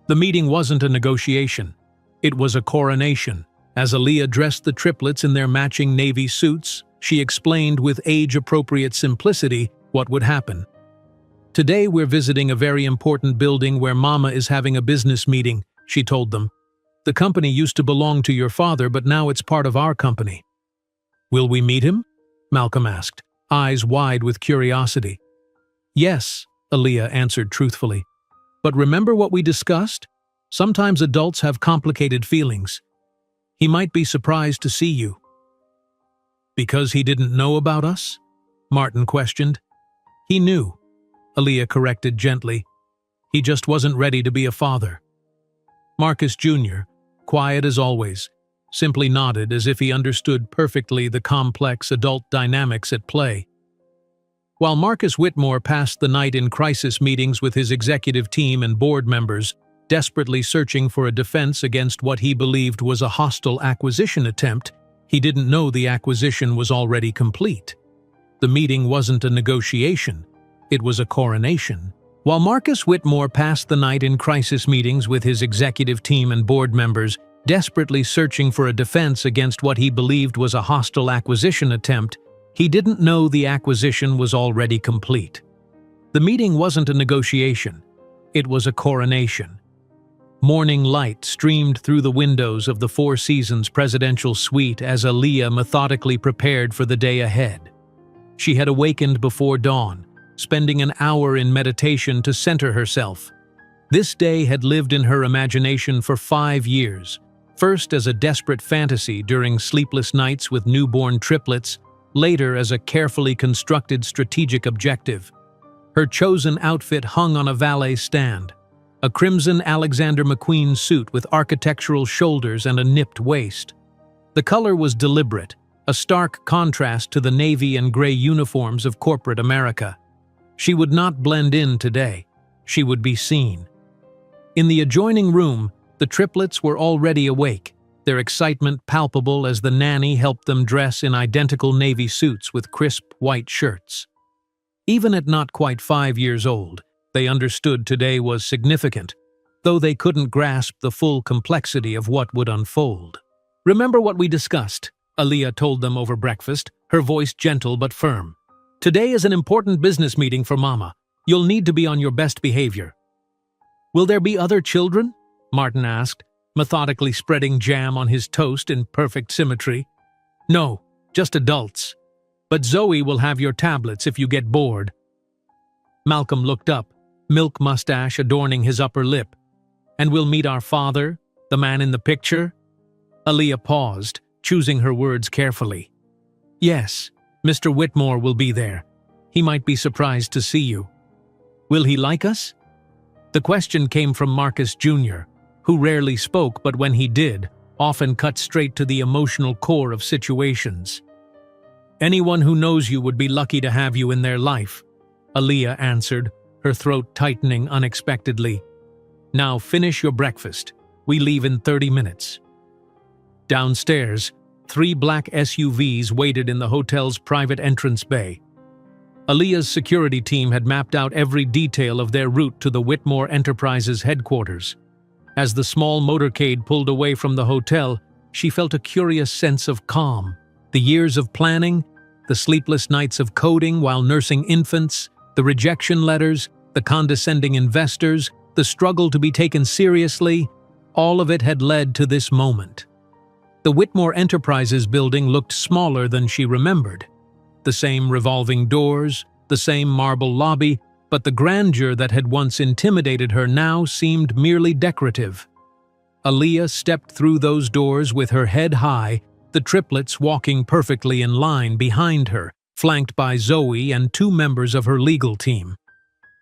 The meeting wasn't a negotiation. It was a coronation. As Aaliyah dressed the triplets in their matching navy suits, she explained with age-appropriate simplicity what would happen. "Today we're visiting a very important building where Mama is having a business meeting," she told them. "The company used to belong to your father, but now it's part of our company." "Will we meet him?" Malcolm asked, eyes wide with curiosity. "Yes," Aaliyah answered truthfully. "But remember what we discussed? Sometimes adults have complicated feelings. He might be surprised to see you." "Because he didn't know about us?" Martin questioned. "He knew," Aaliyah corrected gently. "He just wasn't ready to be a father." Marcus Jr., quiet as always, simply nodded as if he understood perfectly the complex adult dynamics at play. While Marcus Whitmore passed the night in crisis meetings with his executive team and board members, desperately searching for a defense against what he believed was a hostile acquisition attempt, he didn't know the acquisition was already complete. The meeting wasn't a negotiation. It was a coronation. While Marcus Whitmore passed the night in crisis meetings with his executive team and board members, desperately searching for a defense against what he believed was a hostile acquisition attempt, he didn't know the acquisition was already complete. The meeting wasn't a negotiation. It was a coronation. Morning light streamed through the windows of the Four Seasons presidential suite as Aaliyah methodically prepared for the day ahead. She had awakened before dawn, spending an hour in meditation to center herself. This day had lived in her imagination for 5 years, first as a desperate fantasy during sleepless nights with newborn triplets, later as a carefully constructed strategic objective. Her chosen outfit hung on a valet stand, a crimson Alexander McQueen suit with architectural shoulders and a nipped waist. The color was deliberate, a stark contrast to the navy and gray uniforms of corporate America. She would not blend in today. She would be seen. In the adjoining room, the triplets were already awake, their excitement palpable as the nanny helped them dress in identical navy suits with crisp white shirts. Even at not quite 5 years old, they understood today was significant, though they couldn't grasp the full complexity of what would unfold. "Remember what we discussed," Aaliyah told them over breakfast, her voice gentle but firm. "Today is an important business meeting for Mama. You'll need to be on your best behavior." "Will there be other children?" Martin asked, methodically spreading jam on his toast in perfect symmetry. "No, just adults. But Zoe will have your tablets if you get bored." Malcolm looked up, milk mustache adorning his upper lip. "And we'll meet our father, the man in the picture?" Aaliyah paused, choosing her words carefully. "Yes, Mr. Whitmore will be there. He might be surprised to see you." "Will he like us?" The question came from Marcus Jr., who rarely spoke but when he did, often cut straight to the emotional core of situations. "Anyone who knows you would be lucky to have you in their life," Aaliyah answered, her throat tightening unexpectedly. Now finish your breakfast. We leave in 30 minutes. Downstairs, 3 black SUVs waited in the hotel's private entrance bay. Aaliyah's security team had mapped out every detail of their route to the Whitmore Enterprises headquarters. As the small motorcade pulled away from the hotel, she felt a curious sense of calm. The years of planning, the sleepless nights of coding while nursing infants, the rejection letters, the condescending investors, the struggle to be taken seriously, all of it had led to this moment. The Whitmore Enterprises building looked smaller than she remembered. The same revolving doors, the same marble lobby, but the grandeur that had once intimidated her now seemed merely decorative. Aaliyah stepped through those doors with her head high, the triplets walking perfectly in line behind her, flanked by Zoe and 2 members of her legal team.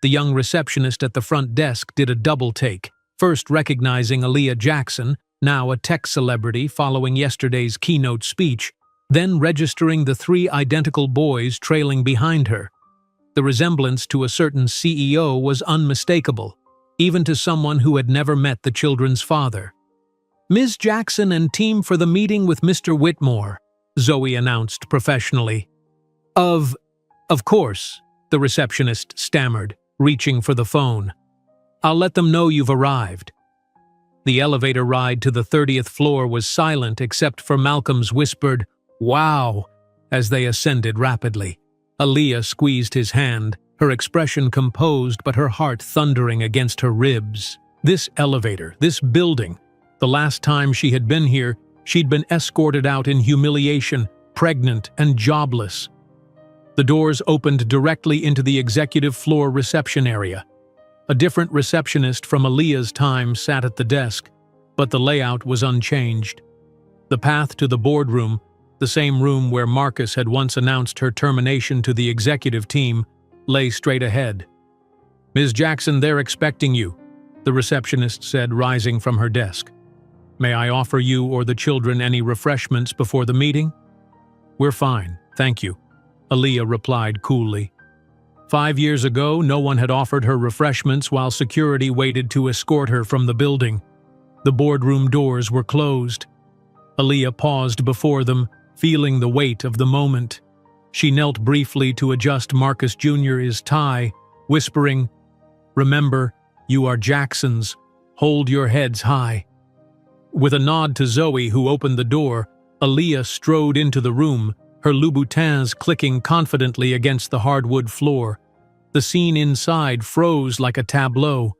The young receptionist at the front desk did a double take, first recognizing Aaliyah Jackson, now a tech celebrity following yesterday's keynote speech, then registering the 3 identical boys trailing behind her. The resemblance to a certain CEO was unmistakable, even to someone who had never met the children's father. "Ms. Jackson and team for the meeting with Mr. Whitmore," Zoe announced professionally. Of course," the receptionist stammered, reaching for the phone. "I'll let them know you've arrived." The elevator ride to the 30th floor was silent except for Malcolm's whispered, "Wow," as they ascended rapidly. Aaliyah squeezed his hand, her expression composed but her heart thundering against her ribs. This elevator, this building. The last time she had been here, she'd been escorted out in humiliation, pregnant and jobless. The doors opened directly into the executive floor reception area. A different receptionist from Aaliyah's time sat at the desk, but the layout was unchanged. The path to the boardroom, the same room where Marcus had once announced her termination to the executive team, lay straight ahead. "Ms. Jackson, they're expecting you," the receptionist said, rising from her desk. "May I offer you or the children any refreshments before the meeting?" "We're fine, thank you," Aaliyah replied coolly. 5 years ago, no one had offered her refreshments while security waited to escort her from the building. The boardroom doors were closed. Aaliyah paused before them, feeling the weight of the moment. She knelt briefly to adjust Marcus Jr.'s tie, whispering, "Remember, you are Jacksons. Hold your heads high." With a nod to Zoe, who opened the door, Aaliyah strode into the room, her Louboutins clicking confidently against the hardwood floor. The scene inside froze like a tableau.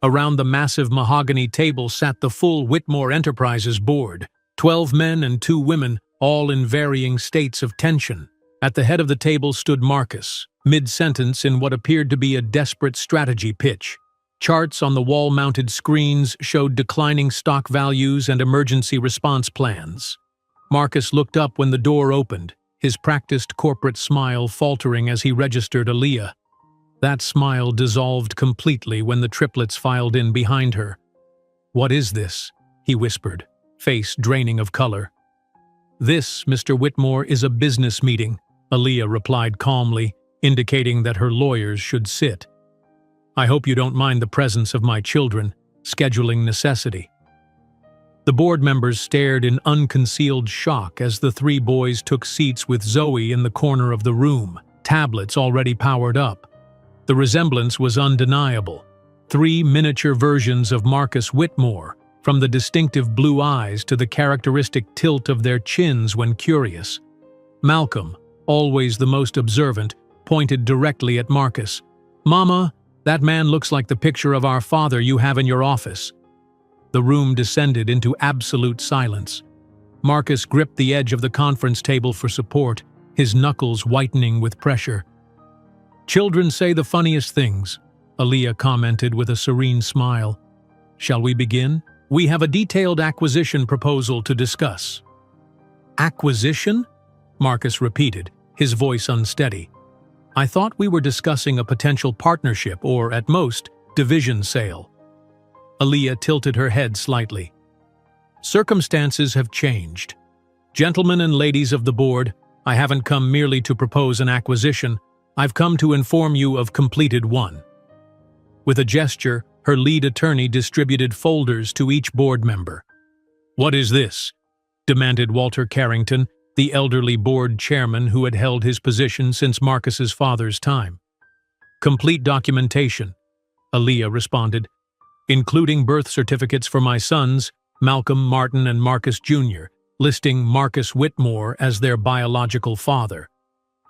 Around the massive mahogany table sat the full Whitmore Enterprises board, 12 men and 2 women, all in varying states of tension. At the head of the table stood Marcus, mid-sentence in what appeared to be a desperate strategy pitch. Charts on the wall-mounted screens showed declining stock values and emergency response plans. Marcus looked up when the door opened, his practiced corporate smile faltering as he registered Aaliyah. That smile dissolved completely when the triplets filed in behind her. "What is this?" he whispered, face draining of color. "This, Mr. Whitmore, is a business meeting," Aaliyah replied calmly, indicating that her lawyers should sit. "I hope you don't mind the presence of my children, scheduling necessity." The board members stared in unconcealed shock as the 3 boys took seats with Zoe in the corner of the room, tablets already powered up. The resemblance was undeniable. 3 miniature versions of Marcus Whitmore, from the distinctive blue eyes to the characteristic tilt of their chins when curious. Malcolm, always the most observant, pointed directly at Marcus. "Mama, that man looks like the picture of our father you have in your office." The room descended into absolute silence. Marcus gripped the edge of the conference table for support, his knuckles whitening with pressure. "Children say the funniest things," Aaliyah commented with a serene smile. "Shall we begin? We have a detailed acquisition proposal to discuss." "Acquisition?" Marcus repeated, his voice unsteady. "I thought we were discussing a potential partnership or, at most, division sale." Aaliyah tilted her head slightly. "Circumstances have changed. Gentlemen and ladies of the board, I haven't come merely to propose an acquisition. I've come to inform you of completed one." With a gesture, Her lead attorney distributed folders to each board member. "What is this?" demanded Walter Carrington, the elderly board chairman who had held his position since Marcus's father's time. "Complete documentation," Aaliyah responded, "including birth certificates for my sons, Malcolm, Martin, and Marcus Jr., listing Marcus Whitmore as their biological father.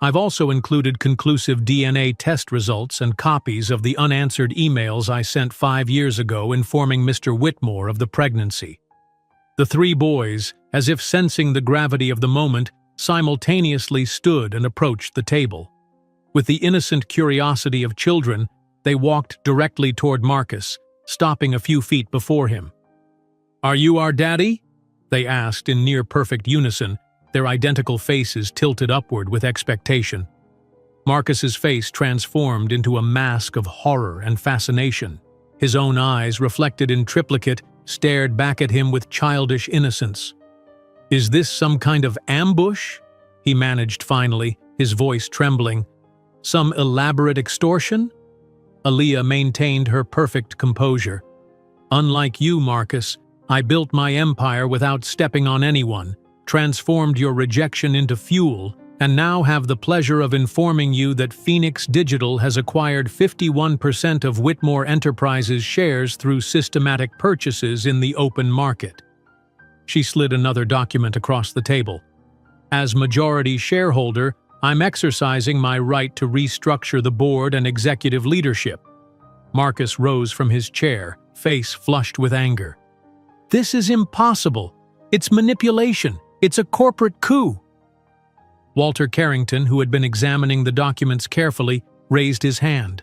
I've also included conclusive DNA test results and copies of the unanswered emails I sent 5 years ago informing Mr. Whitmore of the pregnancy." The three boys, as if sensing the gravity of the moment, simultaneously stood and approached the table. With the innocent curiosity of children, they walked directly toward Marcus, stopping a few feet before him. "Are you our daddy?" they asked in near-perfect unison, their identical faces tilted upward with expectation. Marcus's face transformed into a mask of horror and fascination. His own eyes, reflected in triplicate, stared back at him with childish innocence. "Is this some kind of ambush?" he managed finally, his voice trembling. "Some elaborate extortion?" Aaliyah maintained her perfect composure. "Unlike you, Marcus, I built my empire without stepping on anyone, transformed your rejection into fuel, and now have the pleasure of informing you that Phoenix Digital has acquired 51% of Whitmore Enterprises shares through systematic purchases in the open market." She slid another document across the table. "As majority shareholder, I'm exercising my right to restructure the board and executive leadership." Marcus rose from his chair, face flushed with anger. "This is impossible. It's manipulation. It's a corporate coup." Walter Carrington, who had been examining the documents carefully, raised his hand.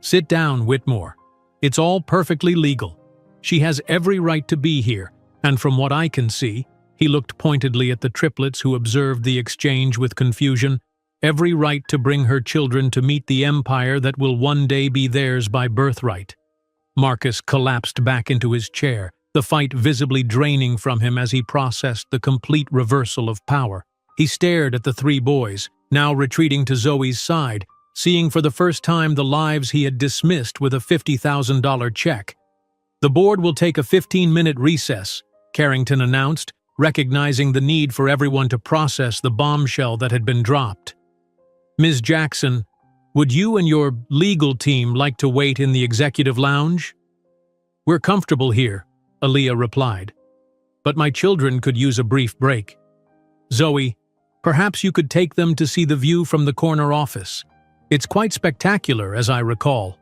"Sit down, Whitmore. It's all perfectly legal. She has every right to be here, and from what I can see," he looked pointedly at the triplets who observed the exchange with confusion, "every right to bring her children to meet the empire that will one day be theirs by birthright." Marcus collapsed back into his chair, the fight visibly draining from him as he processed the complete reversal of power. He stared at the three boys, now retreating to Zoe's side, seeing for the first time the lives he had dismissed with a $50,000 check. "The board will take a 15-minute recess," Carrington announced, recognizing the need for everyone to process the bombshell that had been dropped. "Ms. Jackson, would you and your legal team like to wait in the executive lounge?" "We're comfortable here," Aaliyah replied. "But my children could use a brief break. Zoe, perhaps you could take them to see the view from the corner office. It's quite spectacular, as I recall."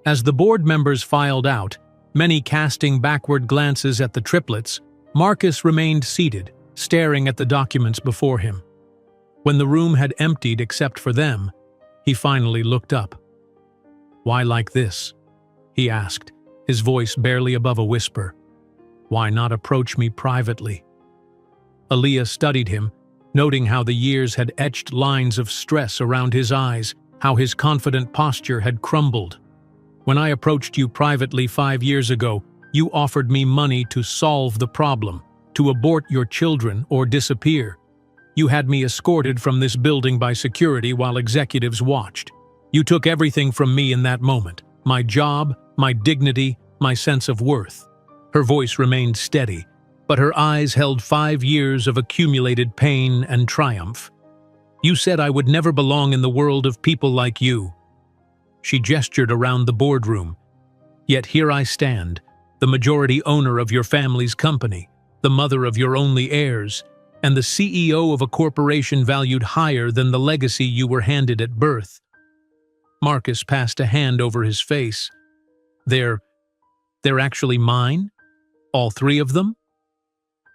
As the board members filed out, many casting backward glances at the triplets, Marcus remained seated, staring at the documents before him. When the room had emptied except for them, he finally looked up. "Why like this?" he asked, his voice barely above a whisper. "Why not approach me privately?" Aaliyah studied him, noting how the years had etched lines of stress around his eyes, how his confident posture had crumbled. "When I approached you privately 5 years ago, you offered me money to solve the problem, to abort your children or disappear. You had me escorted from this building by security while executives watched. You took everything from me in that moment, my job, my dignity, my sense of worth." Her voice remained steady, but her eyes held 5 years of accumulated pain and triumph. "You said I would never belong in the world of people like you." She gestured around the boardroom. "Yet here I stand, the majority owner of your family's company, the mother of your only heirs, and the CEO of a corporation valued higher than the legacy you were handed at birth." Marcus passed a hand over his face. They're actually mine? All 3 of them?"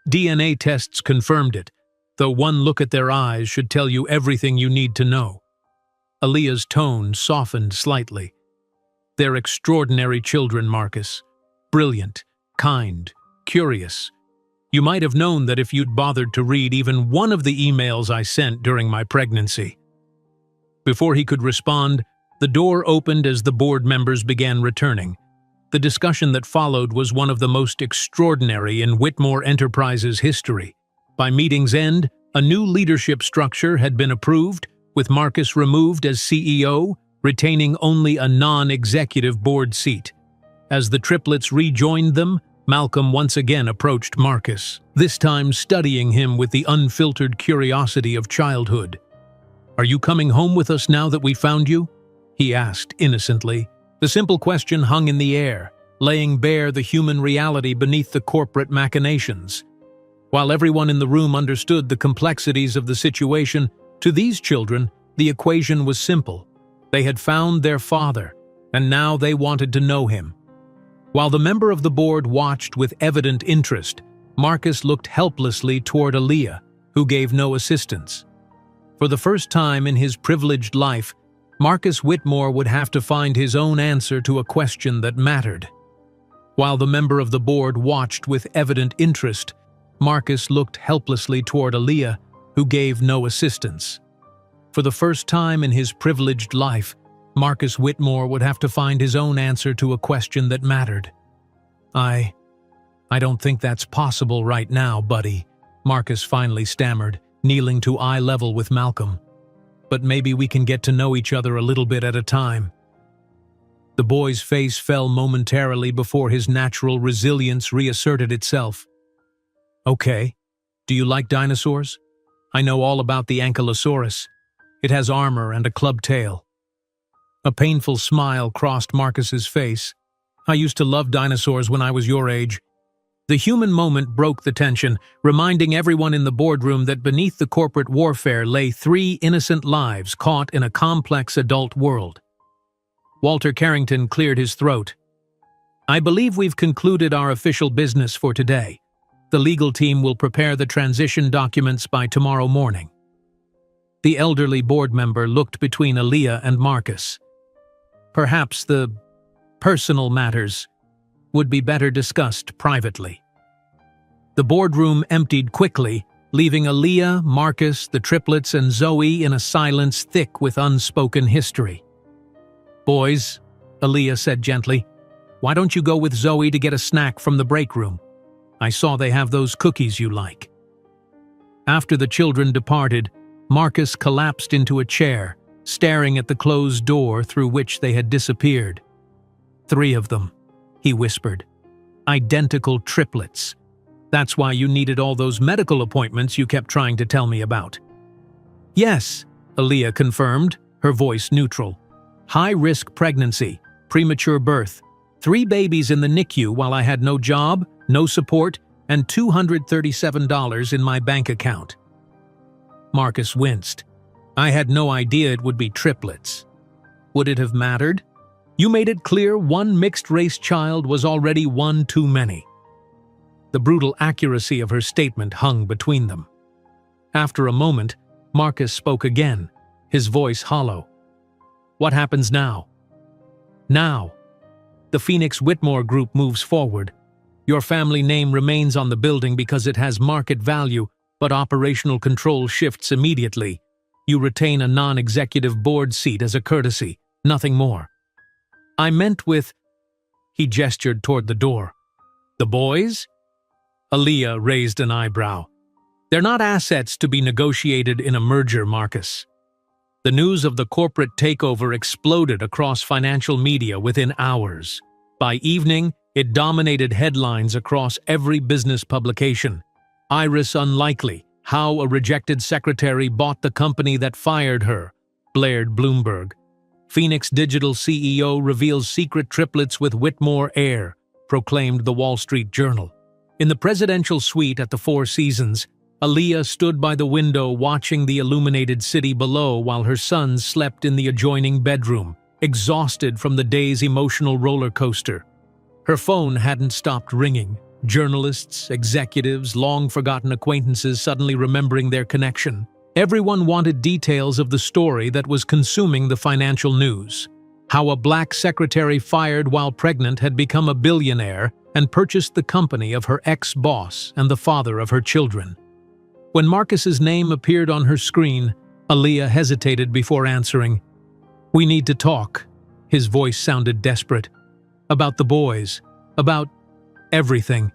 "DNA tests confirmed it, though one look at their eyes should tell you everything you need to know." Aaliyah's tone softened slightly. "They're extraordinary children, Marcus. Brilliant, kind, curious. You might have known that if you'd bothered to read even one of the emails I sent during my pregnancy." Before he could respond, the door opened as the board members began returning. The discussion that followed was one of the most extraordinary in Whitmore Enterprises' history. By meeting's end, a new leadership structure had been approved, with Marcus removed as CEO, retaining only a non-executive board seat. As the triplets rejoined them, Malcolm once again approached Marcus, this time studying him with the unfiltered curiosity of childhood. "Are you coming home with us now that we found you?" he asked innocently. The simple question hung in the air, laying bare the human reality beneath the corporate machinations. While everyone in the room understood the complexities of the situation, to these children, the equation was simple. They had found their father, and now they wanted to know him. While the member of the board watched with evident interest, Marcus looked helplessly toward Aaliyah, who gave no assistance. For the first time in his privileged life, Marcus Whitmore would have to find his own answer to a question that mattered. While the member of the board watched with evident interest, Marcus looked helplessly toward Aaliyah, who gave no assistance. For the first time in his privileged life, Marcus Whitmore would have to find his own answer to a question that mattered. I don't think that's possible right now, buddy," Marcus finally stammered, kneeling to eye level with Malcolm. "But maybe we can get to know each other a little bit at a time." The boy's face fell momentarily before his natural resilience reasserted itself. "Okay. Do you like dinosaurs? I know all about the Ankylosaurus. It has armor and a club tail." A painful smile crossed Marcus's face. "I used to love dinosaurs when I was your age." The human moment broke the tension, reminding everyone in the boardroom that beneath the corporate warfare lay 3 innocent lives caught in a complex adult world. Walter Carrington cleared his throat. "I believe we've concluded our official business for today. The legal team will prepare the transition documents by tomorrow morning." The elderly board member looked between Aaliyah and Marcus. Perhaps the personal matters would be better discussed privately. The boardroom emptied quickly, leaving Aaliyah, Marcus, the triplets, and Zoe in a silence thick with unspoken history. "Boys," Aaliyah said gently, "why don't you go with Zoe to get a snack from the break room? I saw they have those cookies you like." After the children departed, Marcus collapsed into a chair, staring at the closed door through which they had disappeared. 3 of them, he whispered. "Identical triplets. That's why you needed all those medical appointments you kept trying to tell me about." "Yes," Aaliyah confirmed, her voice neutral. "High-risk pregnancy, premature birth, 3 babies in the NICU while I had no job, no support, and $237 in my bank account." Marcus winced. "I had no idea it would be triplets." "Would it have mattered? You made it clear one mixed-race child was already one too many." The brutal accuracy of her statement hung between them. After a moment, Marcus spoke again, his voice hollow. "What happens now?" "Now. The Phoenix Whitmore Group moves forward. Your family name remains on the building because it has market value, but operational control shifts immediately. You retain a non-executive board seat as a courtesy, nothing more." "I meant with—" He gestured toward the door. "The boys?" Aaliyah raised an eyebrow. "They're not assets to be negotiated in a merger, Marcus." The news of the corporate takeover exploded across financial media within hours. By evening, it dominated headlines across every business publication. "Iris unlikely. How a rejected secretary bought the company that fired her," blared Bloomberg. "Phoenix Digital CEO reveals secret triplets with Whitmore heir," proclaimed the Wall Street Journal. In the presidential suite at the Four Seasons, Aaliyah stood by the window watching the illuminated city below while her sons slept in the adjoining bedroom, exhausted from the day's emotional roller coaster. Her phone hadn't stopped ringing. Journalists, executives, long-forgotten acquaintances suddenly remembering their connection. Everyone wanted details of the story that was consuming the financial news. How a black secretary fired while pregnant had become a billionaire and purchased the company of her ex-boss and the father of her children. When Marcus's name appeared on her screen, Aaliyah hesitated before answering. "We need to talk." His voice sounded desperate. "About the boys. About everything."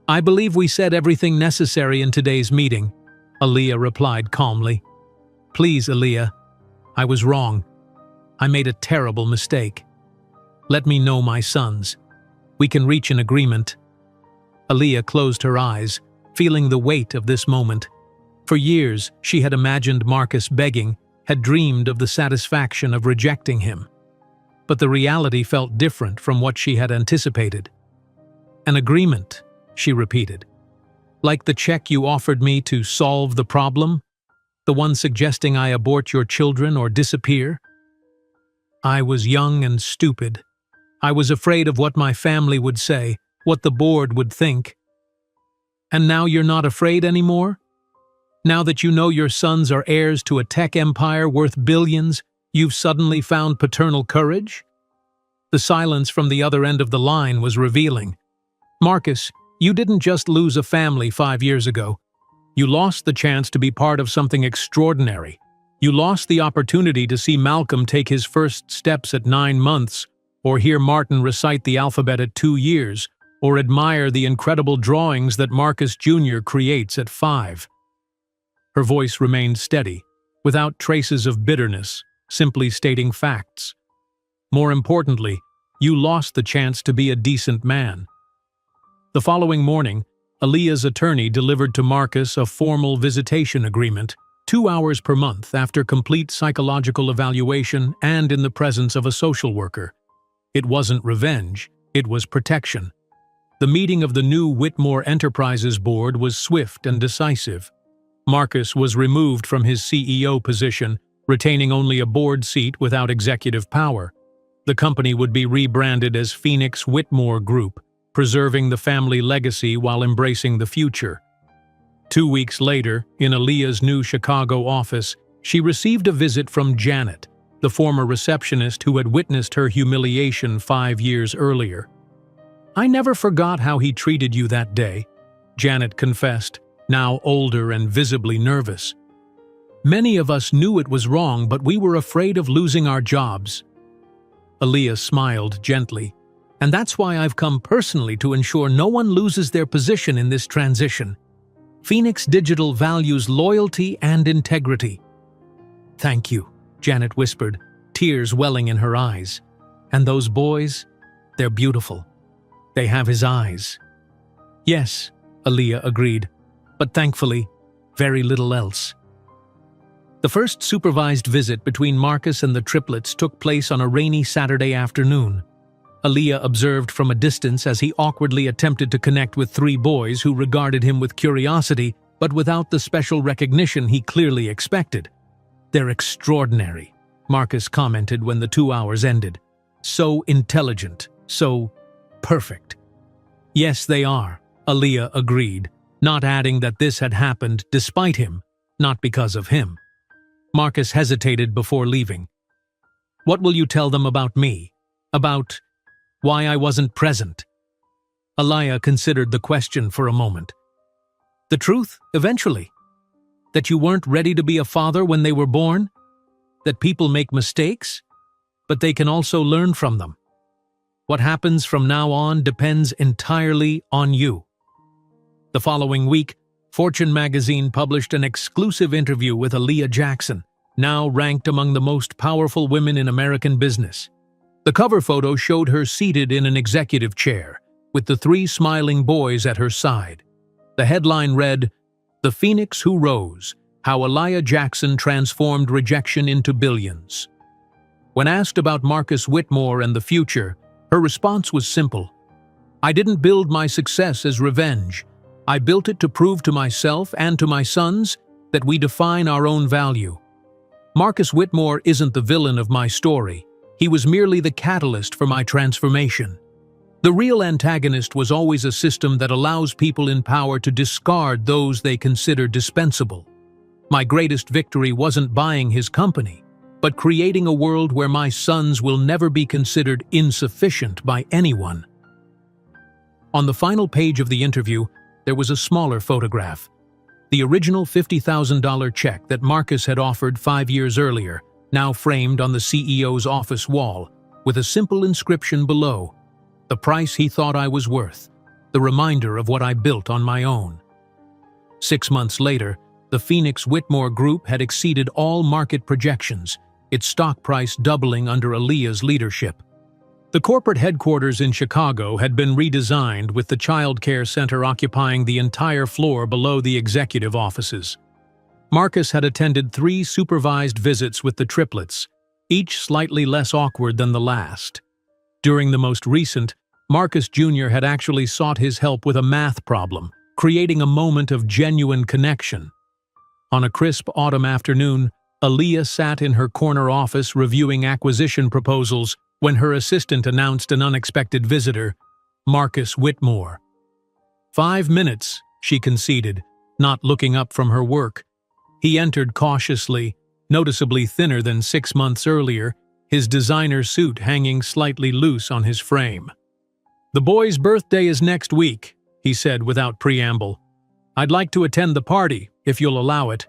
"I believe we said everything necessary in today's meeting," Aaliyah replied calmly. "Please, Aaliyah, I was wrong. I made a terrible mistake." Let me know my sons. We can reach an agreement." Aaliyah closed her eyes, feeling the weight of this moment. For years, she had imagined Marcus begging, had dreamed of the satisfaction of rejecting him. But the reality felt different from what she had anticipated. "An agreement," she repeated. "Like the check you offered me to solve the problem? The one suggesting I abort your children or disappear?" "I was young and stupid. I was afraid of what my family would say, what the board would think." "And now you're not afraid anymore? Now that you know your sons are heirs to a tech empire worth billions, you've suddenly found paternal courage?" The silence from the other end of the line was revealing. "Marcus, you didn't just lose a family 5 years ago. You lost the chance to be part of something extraordinary. You lost the opportunity to see Malcolm take his first steps at 9 months, or hear Martin recite the alphabet at 2 years, or admire the incredible drawings that Marcus Jr. creates at 5. Her voice remained steady, without traces of bitterness, simply stating facts. "More importantly, you lost the chance to be a decent man." The following morning, Aaliyah's attorney delivered to Marcus a formal visitation agreement, 2 hours per month after complete psychological evaluation and in the presence of a social worker. It wasn't revenge, it was protection. The meeting of the new Whitmore Enterprises board was swift and decisive. Marcus was removed from his CEO position, retaining only a board seat without executive power. The company would be rebranded as Phoenix Whitmore Group, preserving the family legacy while embracing the future. 2 weeks later, in Aaliyah's new Chicago office, she received a visit from Janet, the former receptionist who had witnessed her humiliation 5 years earlier. "I never forgot how he treated you that day," Janet confessed, now older and visibly nervous. "Many of us knew it was wrong, but we were afraid of losing our jobs." Aaliyah smiled gently. "And that's why I've come personally to ensure no one loses their position in this transition. Phoenix Digital values loyalty and integrity." "Thank you," Janet whispered, tears welling in her eyes. "And those boys, they're beautiful. They have his eyes." "Yes," Aaliyah agreed, "but thankfully, very little else." The first supervised visit between Marcus and the triplets took place on a rainy Saturday afternoon. Aaliyah observed from a distance as he awkwardly attempted to connect with 3 boys who regarded him with curiosity, but without the special recognition he clearly expected. "They're extraordinary," Marcus commented when the 2 hours ended. "So intelligent, so perfect." "Yes, they are," Aaliyah agreed, not adding that this had happened despite him, not because of him. Marcus hesitated before leaving. "What will you tell them about me? About why I wasn't present?" Aaliyah considered the question for a moment. "The truth, eventually. That you weren't ready to be a father when they were born? That people make mistakes, but they can also learn from them. What happens from now on depends entirely on you." The following week, Fortune magazine published an exclusive interview with Aaliyah Jackson, now ranked among the most powerful women in American business. The cover photo showed her seated in an executive chair, with the 3 smiling boys at her side. The headline read, "The Phoenix Who Rose: How Aaliyah Jackson Transformed Rejection into Billions." When asked about Marcus Whitmore and the future, her response was simple. "I didn't build my success as revenge. I built it to prove to myself and to my sons that we define our own value. Marcus Whitmore isn't the villain of my story. He was merely the catalyst for my transformation. The real antagonist was always a system that allows people in power to discard those they consider dispensable. My greatest victory wasn't buying his company, but creating a world where my sons will never be considered insufficient by anyone." On the final page of the interview, there was a smaller photograph. The original $50,000 check that Marcus had offered 5 years earlier, now framed on the CEO's office wall, with a simple inscription below, "The price he thought I was worth, the reminder of what I built on my own." 6 months later, the Phoenix Whitmore Group had exceeded all market projections, its stock price doubling under Aaliyah's leadership. The corporate headquarters in Chicago had been redesigned, with the child care center occupying the entire floor below the executive offices. Marcus had attended 3 supervised visits with the triplets, each slightly less awkward than the last. During the most recent, Marcus Jr. had actually sought his help with a math problem, creating a moment of genuine connection. On a crisp autumn afternoon, Aaliyah sat in her corner office reviewing acquisition proposals when her assistant announced an unexpected visitor, Marcus Whitmore. 5 minutes, she conceded, not looking up from her work. He entered cautiously, noticeably thinner than 6 months earlier, his designer suit hanging slightly loose on his frame. "The boy's birthday is next week," he said without preamble. "I'd like to attend the party, if you'll allow it."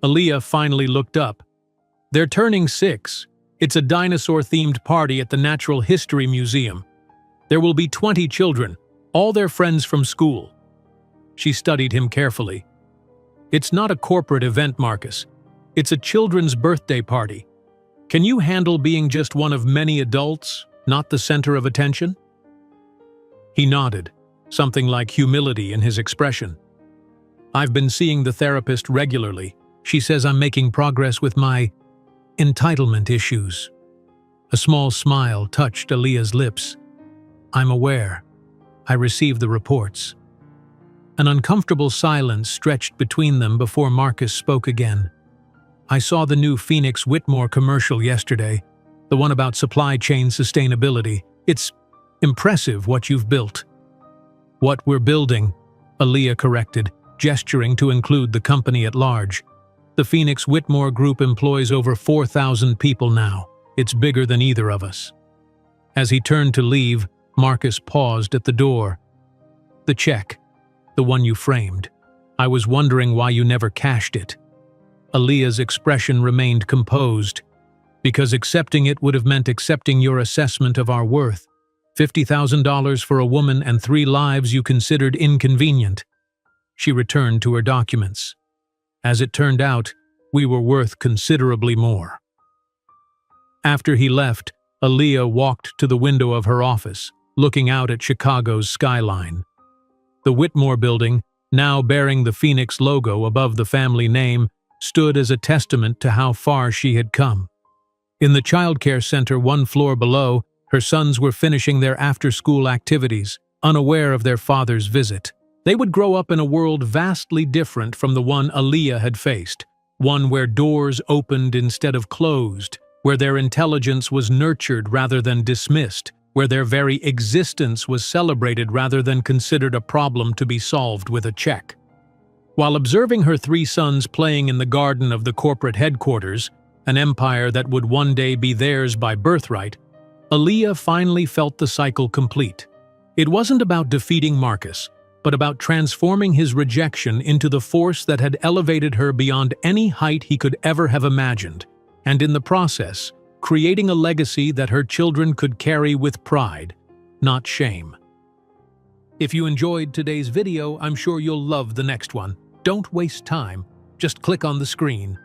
Aaliyah finally looked up. "They're turning 6. It's a dinosaur-themed party at the Natural History Museum. There will be 20 children, all their friends from school." She studied him carefully. "It's not a corporate event, Marcus. It's a children's birthday party. Can you handle being just one of many adults, not the center of attention?" He nodded, something like humility in his expression. "I've been seeing the therapist regularly. She says I'm making progress with my entitlement issues." A small smile touched Aaliyah's lips. "I'm aware. I received the reports." An uncomfortable silence stretched between them before Marcus spoke again. "I saw the new Phoenix Whitmore commercial yesterday, the one about supply chain sustainability. It's impressive what you've built." "What we're building," Aaliyah corrected, gesturing to include the company at large. "The Phoenix Whitmore Group employs over 4,000 people now. It's bigger than either of us." As he turned to leave, Marcus paused at the door. "The check, the one you framed. I was wondering why you never cashed it." Aaliyah's expression remained composed. "Because accepting it would have meant accepting your assessment of our worth. $50,000 for a woman and 3 lives you considered inconvenient." She returned to her documents. "As it turned out, we were worth considerably more." After he left, Aaliyah walked to the window of her office, looking out at Chicago's skyline. The Whitmore building, now bearing the Phoenix logo above the family name, stood as a testament to how far she had come. In the childcare center 1 floor below, her sons were finishing their after-school activities, unaware of their father's visit. They would grow up in a world vastly different from the one Aaliyah had faced, one where doors opened instead of closed, where their intelligence was nurtured rather than dismissed, where their very existence was celebrated rather than considered a problem to be solved with a check. While observing her 3 sons playing in the garden of the corporate headquarters, an empire that would one day be theirs by birthright, Aaliyah finally felt the cycle complete. It wasn't about defeating Marcus, but about transforming his rejection into the force that had elevated her beyond any height he could ever have imagined, and in the process, creating a legacy that her children could carry with pride, not shame. If you enjoyed today's video, I'm sure you'll love the next one. Don't waste time. Just click on the screen.